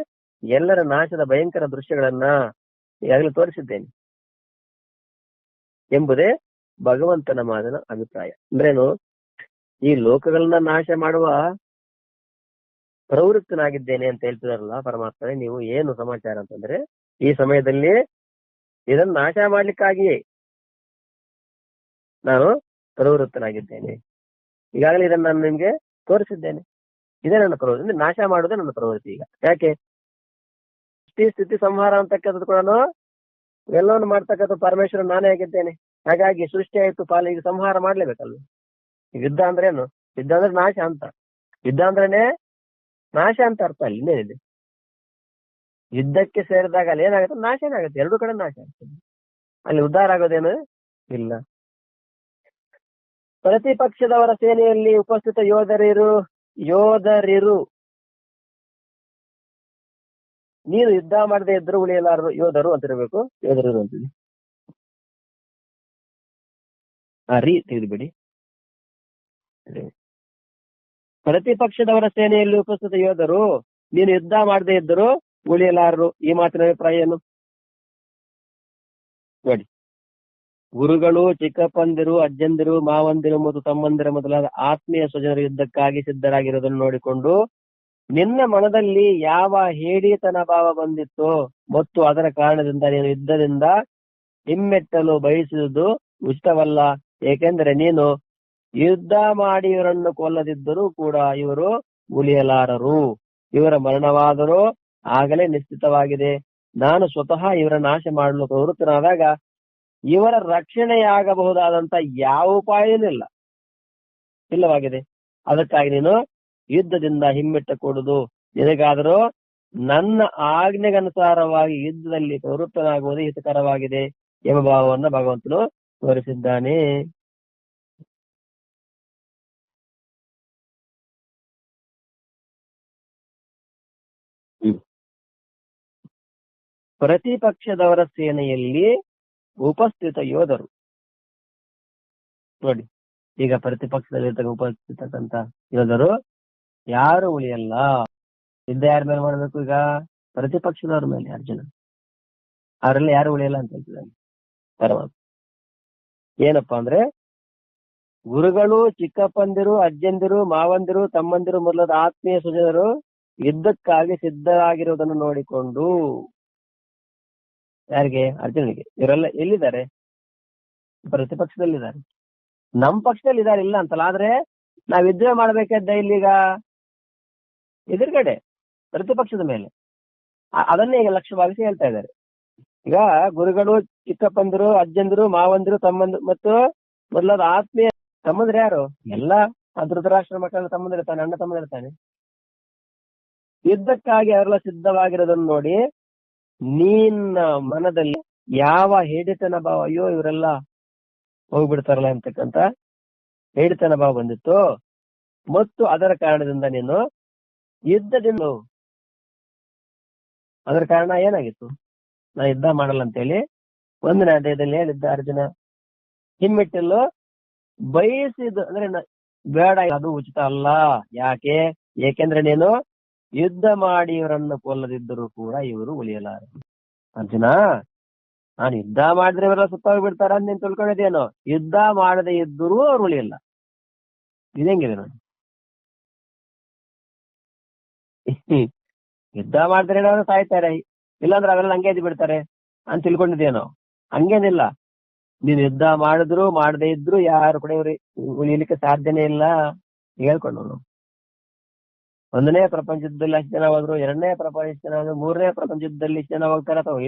ಎಲ್ಲರ ನಾಶದ ಭಯಂಕರ ದೃಶ್ಯಗಳನ್ನ ಈಗಾಗಲೇ ತೋರಿಸಿದ್ದೇನೆ ಎಂಬುದೇ ಭಗವಂತನ ಮಾತಿನ ಅಭಿಪ್ರಾಯ. ಅಂದ್ರೇನು? ಈ ಲೋಕಗಳನ್ನ ನಾಶ ಮಾಡುವ ಪ್ರವೃತ್ತನಾಗಿದ್ದೇನೆ ಅಂತ ಹೇಳ್ತಿದಾರಲ್ಲ ಪರಮಾತ್ಮನೇ, ನೀವು ಏನು ಸಮಾಚಾರ ಅಂತಂದ್ರೆ, ಈ ಸಮಯದಲ್ಲಿ ಇದನ್ನು ನಾಶ ಮಾಡ್ಲಿಕ್ಕಾಗಿಯೇ ನಾನು ಪ್ರವೃತ್ತನಾಗಿದ್ದೇನೆ. ಈಗಾಗಲೇ ಇದನ್ನು ನಾನು ನಿಮ್ಗೆ ತೋರಿಸಿದ್ದೇನೆ. ಇದೇ ನನ್ನ ಪ್ರವೃತ್ತಿ ಅಂದ್ರೆ ನಾಶ ಮಾಡುವುದೇ ನನ್ನ ಪ್ರವೃತ್ತಿ. ಈಗ ಯಾಕೆ ಸ್ಥಿತಿ ಸಂಹಾರ ಅಂತಕ್ಕಂಥದ್ದು ಕೂಡ ಎಲ್ಲವನ್ನು ಮಾಡ್ತಕ್ಕಂಥ ಪರಮೇಶ್ವರ ನಾನೇ ಆಗಿದ್ದೇನೆ. ಹಾಗಾಗಿ ಸೃಷ್ಟಿ ಆಯ್ತು, ಪಾಲಿಗೆ ಸಂಹಾರ ಮಾಡ್ಲೇಬೇಕಲ್ವ. ಯುದ್ಧ ಅಂದ್ರೆ ಏನು? ಯುದ್ಧ ಅಂದ್ರೆ ನಾಶ ಅಂತ. ಯುದ್ಧ ಅಂದ್ರೇನೆ ನಾಶ ಅಂತ ಅರ್ಥ. ಅಲ್ಲಿ ಇನ್ನೇನಿದೆ? ಯುದ್ಧಕ್ಕೆ ಸೇರಿದಾಗ ಅಲ್ಲಿ ಏನಾಗುತ್ತೆ? ನಾಶ ಏನಾಗುತ್ತೆ? ಎರಡು ಕಡೆ ನಾಶ ಆಗ್ತದೆ. ಅಲ್ಲಿ ಉದ್ಧಾರ ಆಗೋದೇನು ಇಲ್ಲ. ಪ್ರತಿಪಕ್ಷದವರ ಸೇನೆಯಲ್ಲಿ ಉಪಸ್ಥಿತ ಯೋಧರಿರು ನೀನು ಯುದ್ಧ ಮಾಡದೆ ಇದ್ರು ಉಳಿಯಲಾರರು. ಯೋಧರು ಅಂತಿರ್ಬೇಕು, ಯೋಧರಿರು ಅಂತೀವಿ. ತೆಗೆದುಬಿಡಿ. ಪ್ರತಿಪಕ್ಷದವರ ಸೇನೆಯಲ್ಲಿ ಉಪಸ್ಥಿತ ಯೋಧರು ನೀನು ಯುದ್ಧ ಮಾಡದೆ ಇದ್ದರು ಉಳಿಯಲಾರರು. ಈ ಮಾತಿನ ಅಭಿಪ್ರಾಯ ಏನು ನೋಡಿ. ಗುರುಗಳು, ಚಿಕ್ಕಪ್ಪಂದಿರು, ಅಜ್ಜಂದಿರು, ಮಾವಂದಿರು ಮತ್ತು ತಮ್ಮಂದಿರ ಮೊದಲಾದ ಆತ್ಮೀಯ ಸ್ವಜನರು ಯುದ್ಧಕ್ಕಾಗಿ ಸಿದ್ಧರಾಗಿರೋದನ್ನು ನೋಡಿಕೊಂಡು ನಿನ್ನ ಮನದಲ್ಲಿ ಯಾವ ಹೇಡಿತನ ಭಾವ ಬಂದಿತ್ತೋ ಮತ್ತು ಅದರ ಕಾರಣದಿಂದ ನೀನು ಯುದ್ಧದಿಂದ ಹಿಮ್ಮೆಟ್ಟಲು ಬಯಸಿದುದು ಉಚಿತವಲ್ಲ. ಏಕೆಂದರೆ ನೀನು ಯುದ್ಧ ಮಾಡಿ ಇವರನ್ನು ಕೊಲ್ಲದಿದ್ದರೂ ಕೂಡ ಇವರು ಉಳಿಯಲಾರರು. ಇವರ ಮರಣವಾದರೂ ಆಗಲೇ ನಿಶ್ಚಿತವಾಗಿದೆ. ನಾನು ಸ್ವತಃ ಇವರ ನಾಶ ಮಾಡಲು ಪ್ರವೃತ್ತನಾದಾಗ ಇವರ ರಕ್ಷಣೆಯಾಗಬಹುದಾದಂತ ಯಾವ ಉಪಾಯವೂ ಇಲ್ಲವಾಗಿದೆ. ಅದಕ್ಕಾಗಿ ನೀನು ಯುದ್ಧದಿಂದ ಹಿಮ್ಮೆಟ್ಟ ಕೊಡುದು. ನಿನಗಾದರೂ ನನ್ನ ಆಜ್ಞೆಗನುಸಾರವಾಗಿ ಯುದ್ಧದಲ್ಲಿ ಪ್ರವೃತ್ತನಾಗುವುದು ಹಿತಕರವಾಗಿದೆ ಎಂಬ ಭಾವವನ್ನು ಭಗವಂತನು ತೋರಿಸಿದ್ದಾನೆ. ಪ್ರತಿಪಕ್ಷದವರ ಸೇನೆಯಲ್ಲಿ ಉಪಸ್ಥಿತ ಯೋಧರು ನೋಡಿ. ಈಗ ಪ್ರತಿಪಕ್ಷದಲ್ಲಿ ಉಪಸ್ಥಿತಕ್ಕಂತ ಯೋಧರು ಯಾರು ಉಳಿಯಲ್ಲ. ಯುದ್ಧ ಯಾರ ಮೇಲೆ ಮಾಡ್ಬೇಕು? ಈಗ ಪ್ರತಿಪಕ್ಷದವ್ರ ಮೇಲೆ. ಅರ್ಜುನ ಅವರೆಲ್ಲ ಯಾರು ಉಳಿಯಲ್ಲ ಅಂತ ಹೇಳ್ತಿದ್ದಾನೆ ಪರಮಾತ್ಮ. ಏನಪ್ಪಾ ಅಂದ್ರೆ, ಗುರುಗಳು, ಚಿಕ್ಕಪ್ಪಂದಿರು, ಅಜ್ಜಂದಿರು, ಮಾವಂದಿರು, ತಮ್ಮಂದಿರು ಮೊದಲಾದ ಆತ್ಮೀಯ ಸ್ವಜನರು ಯುದ್ಧಕ್ಕಾಗಿ ಸಿದ್ಧರಾಗಿರುವುದನ್ನು ನೋಡಿಕೊಂಡು. ಯಾರಿಗೆ? ಅರ್ಜುನಿಗೆ. ಇವರೆಲ್ಲ ಎಲ್ಲಿದ್ದಾರೆ? ಪ್ರತಿಪಕ್ಷದಲ್ಲಿದ್ದಾರೆ. ನಮ್ಮ ಪಕ್ಷದಲ್ಲಿ ಇದ್ದಾರೆ, ಇಲ್ಲ ಅಂತಲ್ಲ. ಆದ್ರೆ ನಾವ್ ಯುದ್ಧ ಮಾಡ್ಬೇಕಾದ ಇಲ್ಲಿಗ ಎದುರುಗಡೆ ಪ್ರತಿಪಕ್ಷದ ಮೇಲೆ. ಅದನ್ನೇ ಈಗ ಲಕ್ಷ್ಯವಾಗಿಸಿ ಹೇಳ್ತಾ ಇದ್ದಾರೆ. ಈಗ ಗುರುಗಳು, ಚಿಕ್ಕಪ್ಪಂದಿರು, ಅಜ್ಜಂದಿರು, ಮಾವಂದಿರು, ತಮ್ಮಂದಿರು ಮತ್ತು ಮೊದಲಾದ ಆತ್ಮೀಯ. ತಮ್ಮಂದ್ರೆ ಯಾರು? ಎಲ್ಲ ಧೃತರಾಷ್ಟ್ರ ಮಕ್ಕಳ ತಮ್ಮಂದಿರ್ತಾನೆ, ಅಣ್ಣ ತಮ್ಮಂದಿರ್ತಾನೆ. ಯುದ್ಧಕ್ಕಾಗಿ ಅವರೆಲ್ಲ ಸಿದ್ಧವಾಗಿರೋದನ್ನು ನೋಡಿ ನಿನ್ನ ಮನದಲ್ಲಿ ಯಾವ ಹೇಡಿತನ ಭಾವ, ಅಯ್ಯೋ ಇವರೆಲ್ಲ ಹೋಗ್ಬಿಡ್ತಾರಲ್ಲ ಅಂತಕ್ಕಂತ ಹೇಳಿತನ ಭಾವ ಬಂದಿತ್ತು. ಮತ್ತು ಅದರ ಕಾರಣದಿಂದ ನೀನು ಯುದ್ಧದಿಂದ, ಅದರ ಕಾರಣ ಏನಾಗಿತ್ತು? ನಾ ಯುದ್ಧ ಮಾಡಲ್ಲ ಅಂತೇಳಿ 1ನೇ ಅಧ್ಯಾಯದಲ್ಲಿ ಹೇಳಿದ್ದ ಅರ್ಜುನ. ಹಿಮ್ಮೆಟ್ಟಲು ಬಯಸಿದ್ದು ಅಂದ್ರೆ ಬೇಡ, ಅದು ಉಚಿತ ಅಲ್ಲ. ಯಾಕೆ? ಏಕೆಂದ್ರೆ ನೀನು ಯುದ್ಧ ಮಾಡಿ ಇವರನ್ನು ಕೊಲ್ಲದಿದ್ದರೂ ಕೂಡ ಇವರು ಉಳಿಯಲಾರರು. ಅರ್ಜುನ, ನಾನು ಯುದ್ಧ ಮಾಡಿದ್ರೆ ಇವರೆಲ್ಲ ಸುತ್ತೋಗ್ಬಿಡ್ತಾರ ಅಂತ ನೀನ್ ತಿಳ್ಕೊಂಡಿದ್ದೇನೋ. ಯುದ್ಧ ಮಾಡದೇ ಇದ್ದರೂ ಅವ್ರು ಉಳಿಯಲ್ಲ. ಇದಂಗಿದೆ ನೋಡಿ. ಯುದ್ಧ ಮಾಡಿದ್ರೆ ಏನಾದ್ರು ಸಾಯ್ತಾರೆ, ಇಲ್ಲಾಂದ್ರೆ ಅವೆಲ್ಲ ಹಂಗೆ ಎದ್ದು ಬಿಡ್ತಾರೆ ಅಂತ ತಿಳ್ಕೊಂಡಿದ್ದೇನೋ. ಹಂಗೇನಿಲ್ಲ. ನೀನು ಯುದ್ಧ ಮಾಡಿದ್ರು ಮಾಡದೇ ಇದ್ರು ಯಾರು ಕೂಡ ಉಳಿಯಲಿಕ್ಕೆ ಸಾಧ್ಯನೇ ಇಲ್ಲ ಹೇಳ್ಕೊಂಡು. 1ನೇ ಪ್ರಪಂಚ ಯುದ್ಧದಲ್ಲಿ ಅಷ್ಟು ಜನ ಹೋದ್ರು, 2ನೇ ಪ್ರಪಂಚ ಜನ ಹೋದ್ರು, 3ನೇ ಪ್ರಪಂಚ ಯುದ್ಧದಲ್ಲಿ ಇಷ್ಟು ಜನ ಹೋಗ್ತಾರೆ. ಅಥವಾ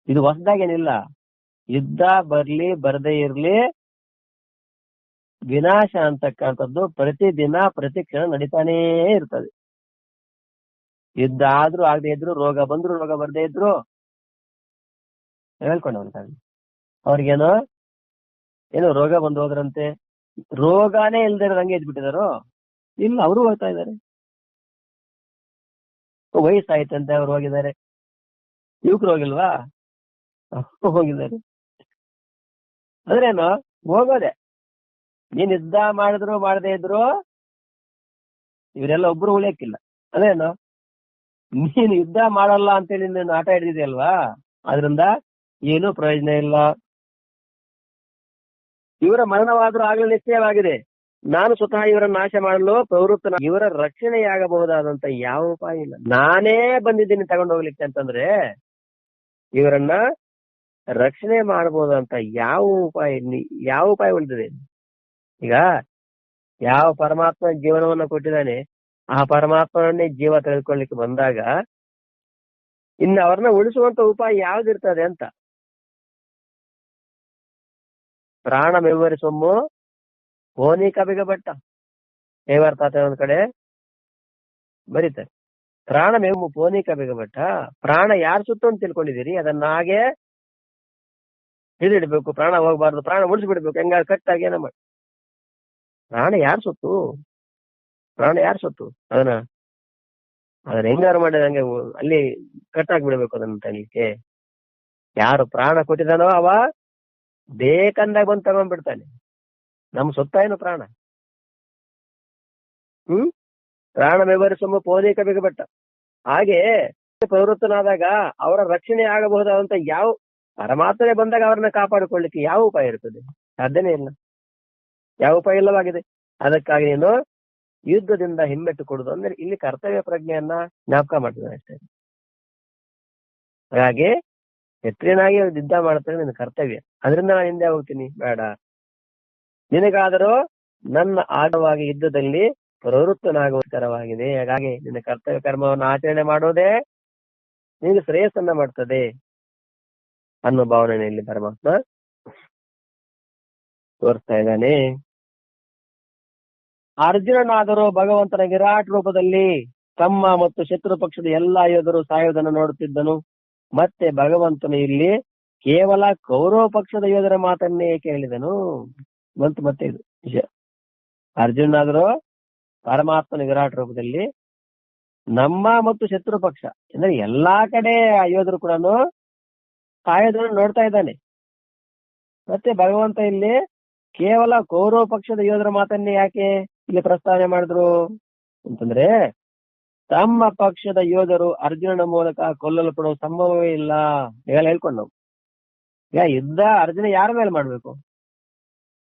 ಇದು ಹೊಸದಾಗೇನಿಲ್ಲ. ಯುದ್ಧ ಬರ್ಲಿ ಬರದೇ ಇರ್ಲಿ, ವಿನಾಶ ಅಂತಕ್ಕಂಥದ್ದು ಪ್ರತಿದಿನ ಪ್ರತಿ ಕ್ಷಣ ನಡೀತಾನೇ ಇರ್ತದೆ. ಯುದ್ಧ ಆದ್ರೂ ಆಗದೆ ಇದ್ರು, ರೋಗ ಬಂದ್ರು ರೋಗ ಬರ್ದೇ ಇದ್ರು ಹೇಳ್ಕೊಂಡವಂತ ಅವ್ರಿಗೇನೋ ಏನೋ ರೋಗ ಬಂದು ಹೋದ್ರಂತೆ. ರೋಗಾನೇ ಇಲ್ದೇ ಹಂಗೆ ಎದ್ಬಿಟ್ಟಿದಾರೋ? ಇಲ್ಲ, ಅವರು ಹೋಗ್ತಾ ಇದ್ದಾರೆ. ವಯಸ್ಸಾಯ್ತಂತೆ ಅವ್ರು ಹೋಗಿದ್ದಾರೆ. ಯುವಕರು ಹೋಗಿಲ್ವಾ? ಹೋಗಿದ್ದಾರೆ. ಅದ್ರೇನು ಹೋಗೋದೆ. ನೀನ್ ಯುದ್ಧ ಮಾಡಿದ್ರು ಮಾಡದೇ ಇದ್ರು ಇವರೆಲ್ಲ ಒಬ್ರು ಉಳಿಯಕ್ಕಿಲ್ಲ. ಅದೇನು ನೀನು ಯುದ್ಧ ಮಾಡಲ್ಲ ಅಂತೇಳಿ ನೀನು ಆಟ ಹಿಡಿದಿದೆಯಲ್ವಾ, ಆದ್ರಿಂದ ಏನೂ ಪ್ರಯೋಜನ ಇಲ್ಲ. ಇವರ ಮರಣವಾದ್ರೂ ಆಗಲೇ ನಿಶ್ಚಯವಾಗಿದೆ. ನಾನು ಸ್ವತಃ ಇವರನ್ನು ನಾಶ ಮಾಡಲು ಪ್ರವೃತ್ತ. ಇವರ ರಕ್ಷಣೆಯಾಗಬಹುದಾದಂತ ಯಾವ ಉಪಾಯ ಇಲ್ಲ. ನಾನೇ ಬಂದಿದ್ದೀನಿ ತಗೊಂಡು ಹೋಗ್ಲಿಕ್ಕೆ ಅಂತಂದ್ರೆ ಇವರನ್ನ ರಕ್ಷಣೆ ಮಾಡಬಹುದಂತ ಯಾವ ಉಪಾಯ ಉಳಿದಿದೆ? ಈಗ ಯಾವ ಪರಮಾತ್ಮ ಜೀವನವನ್ನ ಕೊಟ್ಟಿದ್ದಾನೆ, ಆ ಪರಮಾತ್ಮನನ್ನೇ ಜೀವ ತೆಗೆದುಕೊಳ್ಳಿಕ್ಕೆ ಬಂದಾಗ ಇನ್ನು ಅವ್ರನ್ನ ಉಳಿಸುವಂತ ಉಪಾಯ ಯಾವ್ದಿರ್ತದೆ ಅಂತ. ಪ್ರಾಣ ಮೆವ್ವರಿ ಸೊಮ್ಮು ಹೋನಿ ಕಬಿಗ ಬಟ್ಟ ಹೇವರ್ತಾತ ಒಂದ್ ಕಡೆ ಬರೀತಾರೆ. ಪ್ರಾಣ ಮೇವು ಪೋನಿ ಕಬಿಗ ಬಟ್ಟ. ಪ್ರಾಣ ಯಾರು ಸುತ್ತು ಅಂತ ತಿಳ್ಕೊಂಡಿದ್ದೀರಿ? ಅದನ್ನ ಹಾಗೆ ಹಿಡಿದಿಡ್ಬೇಕು. ಪ್ರಾಣ ಹೋಗ್ಬಾರ್ದು, ಪ್ರಾಣ ಉಳಿಸ್ಬಿಡ್ಬೇಕು. ಹೆಂಗ ಕಟ್ಟಾಗಿ ಏನ ಮಾಡಿ. ಪ್ರಾಣ ಯಾರು ಸೊತ್ತು? ಪ್ರಾಣ ಯಾರು ಸೊತ್ತು? ಅದನ್ನ ಹೆಂಗಾರು ಮಾಡಿ ಹಂಗೆ ಅಲ್ಲಿ ಕಟ್ಟಾಕ್ಬಿಡ್ಬೇಕು. ಅದನ್ನ ತನಿಖೆ ಯಾರು ಪ್ರಾಣ ಕೊಟ್ಟಿದಾನೋ ಅವ ಬೇಕಂದಾಗ ಬಂದು ತಗೊಂಡ್ಬಿಡ್ತಾನೆ. ನಮ್ ಸೊತ್ತ ಏನು ಪ್ರಾಣ? ಪ್ರಾಣ ಬೆವರಿಸುವ ಪೋಲಿಕ ಬಿಗಬಟ್ಟ. ಹಾಗೆ ಪ್ರವೃತ್ತನಾದಾಗ ಅವರ ರಕ್ಷಣೆ ಆಗಬಹುದಾದಂತ ಯಾವ ಪರಮಾತ್ಮನೆ ಬಂದಾಗ ಅವರನ್ನ ಕಾಪಾಡಿಕೊಳ್ಳಿಕ್ಕೆ ಯಾವ ಉಪಾಯ ಇರ್ತದೆ? ಸಾಧ್ಯನೇ ಇಲ್ಲ. ಯಾವ ಉಪಾಯ ಇಲ್ಲವಾಗಿದೆ. ಅದಕ್ಕಾಗಿ ನೀನು ಯುದ್ಧದಿಂದ ಹಿಮ್ಮೆಟ್ಟು ಕೊಡುದು ಅಂದ್ರೆ ಇಲ್ಲಿ ಕರ್ತವ್ಯ ಪ್ರಜ್ಞೆಯನ್ನ ಜ್ಞಾಪಕ ಮಾಡ್ತಿದ್ದಾನೆ ಅಷ್ಟೇ. ಹಾಗಾಗಿ ಕ್ಷತ್ರಿಯನಾಗಿ ಯುದ್ಧ ಮಾಡ್ತಾರೆ ನಿನ್ನ ಕರ್ತವ್ಯ. ಅದರಿಂದ ನಾನು ಹಿಂದೆ ಹೋಗ್ತೀನಿ ಬೇಡ. ನಿನಗಾದರೂ ನನ್ನ ಆಟವಾಗಿ ಯುದ್ಧದಲ್ಲಿ ಪ್ರವೃತ್ತನಾಗೋಸ್ಕರವಾಗಿದೆ. ಹಾಗಾಗಿ ನಿನ್ನ ಕರ್ತವ್ಯ ಕರ್ಮವನ್ನು ಆಚರಣೆ ಮಾಡೋದೇ ನಿನಗೆ ಶ್ರೇಯಸ್ಸನ್ನ ಮಾಡ್ತದೆ ಅನ್ನೋ ಭಾವನೆಯಲ್ಲಿ ಪರಮಾತ್ಮ ತೋರಿಸ್ತಾ ಇದ್ದಾನೆ. ಅರ್ಜುನನಾದರೂ ಭಗವಂತನ ವಿರಾಟ್ ರೂಪದಲ್ಲಿ ತಮ್ಮ ಮತ್ತು ಶತ್ರು ಪಕ್ಷದ ಎಲ್ಲಾ ಯೋಧರು ಸಾಯುವುದನ್ನು ನೋಡುತ್ತಿದ್ದನು. ಮತ್ತೆ ಭಗವಂತನು ಇಲ್ಲಿ ಕೇವಲ ಕೌರವ ಪಕ್ಷದ ಯೋಧರ ಮಾತನ್ನೇ ಕೇಳಿದನು. ಮತ್ತೆ ಇದು ವಿಷಯ. ಅರ್ಜುನನಾದರೂ ಪರಮಾತ್ಮನ ವಿರಾಟ್ ರೂಪದಲ್ಲಿ ನಮ್ಮ ಮತ್ತು ಶತ್ರು ಪಕ್ಷ ಅಂದ್ರೆ ಎಲ್ಲಾ ಕಡೆ ಯೋಧರು ಕೂಡ ಸಾಯೋದನ್ನು ನೋಡ್ತಾ ಇದ್ದಾನೆ. ಮತ್ತೆ ಭಗವಂತ ಇಲ್ಲಿ ಕೇವಲ ಕೌರವ ಪಕ್ಷದ ಯೋಧರ ಮಾತನ್ನೇ ಯಾಕೆ ಇಲ್ಲಿ ಪ್ರಸ್ತಾವನೆ ಮಾಡಿದ್ರು ಅಂತಂದ್ರೆ, ತಮ್ಮ ಪಕ್ಷದ ಯೋಧರು ಅರ್ಜುನನ ಮೂಲಕ ಕೊಲ್ಲಲ್ಪಡುವ ಸಂಭವವೇ ಇಲ್ಲ. ಈಗ ಹೇಳ್ಕೊಂಡು ನಾವು ಈಗ ಯುದ್ಧ ಅರ್ಜುನ ಯಾರ ಮೇಲೆ ಮಾಡ್ಬೇಕು?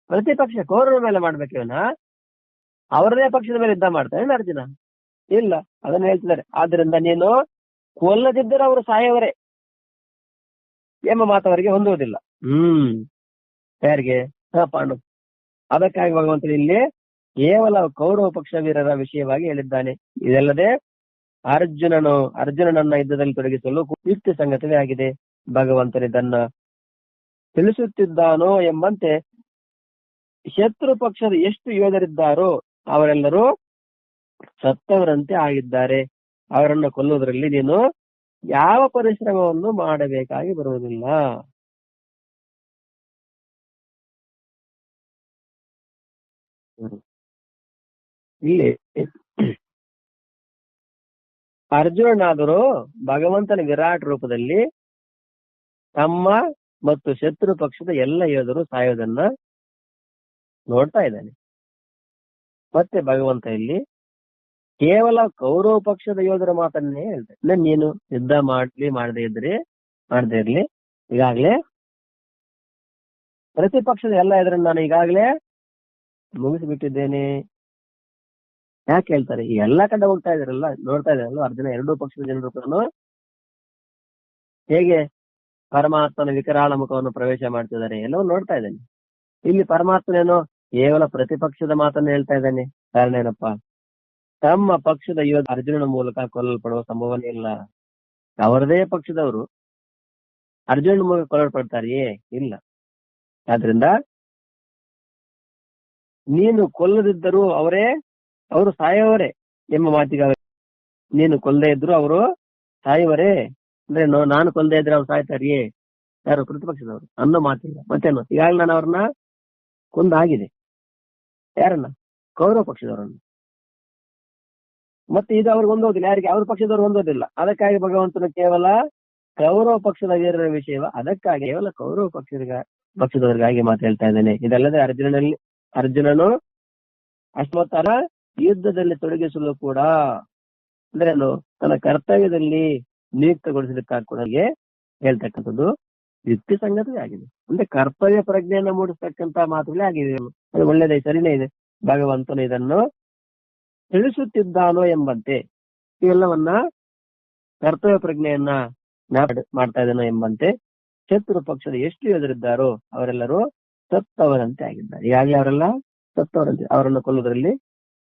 ಪ್ರತಿಪಕ್ಷ ಕೌರವರ ಮೇಲೆ ಮಾಡ್ಬೇಕು. ಇವನ ಅವರದೇ ಪಕ್ಷದ ಮೇಲೆ ಯುದ್ಧ ಮಾಡ್ತಾನೆ ಅರ್ಜುನ? ಇಲ್ಲ. ಅದನ್ನ ಹೇಳ್ತಿದ್ದಾರೆ. ಆದ್ರಿಂದ ನೀನು ಕೊಲ್ಲದಿದ್ದರೆ ಅವರು ಸಾಯವರೇ ಎಂಬ ಮಾತವರಿಗೆ ಹೊಂದುವುದಿಲ್ಲ. ಯಾರಿಗೆ? ಪಾಂಡು. ಅದಕ್ಕಾಗಿ ಭಗವಂತನು ಇಲ್ಲಿ ಕೇವಲ ಕೌರವ ಪಕ್ಷ ವೀರರ ವಿಷಯವಾಗಿ ಹೇಳಿದ್ದಾನೆ. ಇದಲ್ಲದೆ ಅರ್ಜುನನನ್ನ ಯುದ್ಧದಲ್ಲಿ ತೊಡಗಿಸಲು ಯುಕ್ತಿ ಸಂಗತವೇ ಆಗಿದೆ. ಭಗವಂತನಿದನ್ನ ತಿಳಿಸುತ್ತಿದ್ದಾನೋ ಎಂಬಂತೆ ಶತ್ರು ಪಕ್ಷದ ಎಷ್ಟು ಯೋಧರಿದ್ದಾರೋ ಅವರೆಲ್ಲರೂ ಸತ್ತವರಂತೆ ಆಗಿದ್ದಾರೆ. ಅವರನ್ನು ಕೊಲ್ಲುವುದರಲ್ಲಿ ನೀನು ಯಾವ ಪರಿಶ್ರಮವನ್ನು ಮಾಡಬೇಕಾಗಿ ಬರುವುದಿಲ್ಲ. ಇಲ್ಲಿ ಅರ್ಜುನನಾದರೂ ಭಗವಂತನ ವಿರಾಟ್ ರೂಪದಲ್ಲಿ ತಮ್ಮ ಮತ್ತು ಶತ್ರು ಪಕ್ಷದ ಎಲ್ಲ ಯೋಧರು ಸಾಯೋದನ್ನ ನೋಡ್ತಾ ಇದ್ದಾನೆ. ಮತ್ತೆ ಭಗವಂತ ಇಲ್ಲಿ ಕೇವಲ ಕೌರವ ಪಕ್ಷದ ಯೋಧರ ಮಾತನ್ನೇ ಹೇಳ್ತಾರೆ. ನೀನು ಯುದ್ಧ ಮಾಡದೇ ಇರ್ಲಿ, ಈಗಾಗ್ಲೇ ಪ್ರತಿಪಕ್ಷದ ಎಲ್ಲ ಎದುರನ್ನು ನಾನು ಈಗಾಗಲೇ ಮುಗಿಸಿಬಿಟ್ಟಿದ್ದೇನೆ. ಯಾಕೆ ಹೇಳ್ತಾರೆ? ಈ ಎಲ್ಲಾ ಕಡೆ ಹೋಗ್ತಾ ಇದಾರಲ್ಲ, ನೋಡ್ತಾ ಇದಾರಲ್ಲ ಅರ್ಜುನ ಎರಡೂ ಪಕ್ಷದ ಜನರು ಕೂಡ ಹೇಗೆ ಪರಮಾತ್ಮನ ವಿಕರಾಳ ಮುಖವನ್ನು ಪ್ರವೇಶ ಮಾಡ್ತಿದ್ದಾರೆ, ಎಲ್ಲವೂ ನೋಡ್ತಾ ಇದ್ದಾನೆ. ಇಲ್ಲಿ ಪರಮಾತ್ಮನೇನೋ ಕೇವಲ ಪ್ರತಿಪಕ್ಷದ ಮಾತನ್ನು ಹೇಳ್ತಾ ಇದ್ದಾನೆ. ಕಾರಣ ಏನಪ್ಪಾ? ತಮ್ಮ ಪಕ್ಷದ ಯೋಧ ಅರ್ಜುನನ ಮೂಲಕ ಕೊಲ್ಲಲ್ಪಡುವ ಸಂಭವನೆ ಇಲ್ಲ. ಅವರದೇ ಪಕ್ಷದವರು ಅರ್ಜುನನ ಮೂಲಕ ಕೊಲ್ಲಲ್ಪಡ್ತಾರೆಯೇ? ಇಲ್ಲ. ಆದ್ರಿಂದ ನೀನು ಕೊಲ್ಲದಿದ್ದರೂ ಅವರು ಸಾಯವರೇ ಎಂಬ ಮಾತಿಗೆ ನೀನು ಕೊಲ್ಲದೇ ಇದ್ರು ಅವರು ಸಾಯುವರೇ ಅಂದ್ರೆ ನಾನು ಕೊಲ್ಲದೇ ಇದ್ರೆ ಅವ್ರು ಸಾಯ್ತಾರಿಯೇ? ಯಾರು? ಪ್ರತಿಪಕ್ಷದವರು ಅನ್ನೋ ಮಾತಿಲ್ಲ. ಮತ್ತೇನು? ಈಗಾಗಲೇ ನಾನು ಅವ್ರನ್ನ ಕೊಂದಾಗಿದೆ. ಯಾರನ್ನ? ಕೌರವ ಪಕ್ಷದವರನ್ನು. ಮತ್ತೆ ಇದು ಅವ್ರಿಗೆ ಹೊಂದೋದಿಲ್ಲ. ಯಾರಿಗೆ? ಅವ್ರ ಪಕ್ಷದವ್ರು ಹೊಂದೋದಿಲ್ಲ. ಅದಕ್ಕಾಗಿ ಭಗವಂತನು ಕೇವಲ ಕೌರವ ಪಕ್ಷದ ವೀರರ ವಿಷಯವ ಅದಕ್ಕಾಗಿ ಕೇವಲ ಕೌರವ ಪಕ್ಷದವರಿಗಾಗಿ ಮಾತು ಹೇಳ್ತಾ ಇದ್ದೇನೆ. ಇದಲ್ಲದೆ ಅರ್ಜುನನು ಅಶ್ವತ್ಥರ ಯುದ್ಧದಲ್ಲಿ ತೊಡಗಿಸಲು ಕೂಡ ಅಂದ್ರೆ ತನ್ನ ಕರ್ತವ್ಯದಲ್ಲಿ ನಿಯುಕ್ತಗೊಳಿಸಲಿಕ್ಕಾಗಿ ಕೂಡ ಹೇಳ್ತಕ್ಕಂಥದ್ದು ಯುಕ್ತಿ ಸಂಗತಿ ಆಗಿದೆ. ಅಂದ್ರೆ ಕರ್ತವ್ಯ ಪ್ರಜ್ಞೆಯನ್ನು ಮೂಡಿಸ್ತಕ್ಕಂತ ಮಾತುಗಳೇ ಆಗಿದೆ. ಅದು ಒಳ್ಳೇದೇ, ಸರಿನೇ ಇದೆ. ಭಗವಂತನು ಇದನ್ನು ತಿಳಿಸುತ್ತಿದ್ದಾನೋ ಎಂಬಂತೆ ಇವೆಲ್ಲವನ್ನ ಕರ್ತವ್ಯ ಪ್ರಜ್ಞೆಯನ್ನ ಮಾಡ್ತಾ ಇದ್ದಾನೋ ಎಂಬಂತೆ ಶತ್ರು ಪಕ್ಷದ ಎಷ್ಟು ಯೋಧರಿದ್ದಾರೋ ಅವರೆಲ್ಲರೂ ಸತ್ತವರಂತೆ ಆಗಿದ್ದಾರೆ. ಈಗಾಗಲೇ ಅವರೆಲ್ಲ ಸತ್ತವರಂತೆ. ಅವರನ್ನು ಕೊಲ್ಲುವುದರಲ್ಲಿ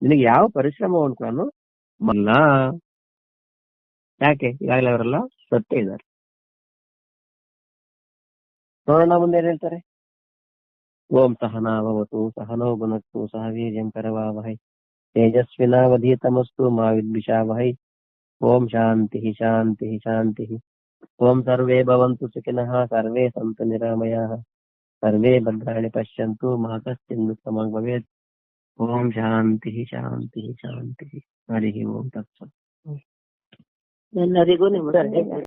ನಿನಗೆ ಯಾವ ಪರಿಶ್ರಮವನ್ನು ಕೂಡ ಮಲ್ಲ. ಯಾಕೆ? ಈಗಾಗಲೇ ಅವರೆಲ್ಲ ಸತ್ತೇ ಇದ್ದಾರೆ. ನೋಡೋಣ ಮುಂದೆ ಏನ್ ಹೇಳ್ತಾರೆ. ಓಂ ಸಹನಾವವತು ಸಹನೋ ಭುನಕ್ತು ಸಹ ವೀರ್ಯಂ ಕರವಾವಹೈ ತೇಜಸ್ವಿನಾವಧೀತಮಸ್ತು ಮಾ ವಿದ್ವಿಷಾವಹೈ. ಓಂ ಶಾಂತಿ ಶಾಂತಿ ಶಾಂತಿ. ಓಂ ಸರ್ವೇ ಭವಂತು ಸುಖಿನಃ ಸರ್ವೇ ಸಂತು ನಿರಾಮಯಾಃ ಸರ್ವೇ ಭದ್ರಾಣಿ ಪಶ್ಯಂತು ಮಾ ಕಶ್ಚಿನ್ ದುಃಖಂ ಭವೇತ್. ಓಂ ಶಾಂತಿ ಶಾಂತಿ ಶಾಂತಿ. ಹರಿ ಓಂ ತತ್ಸತ್. ಎಲ್ಲರಿಗೂ ನಿಮ್ಗೆ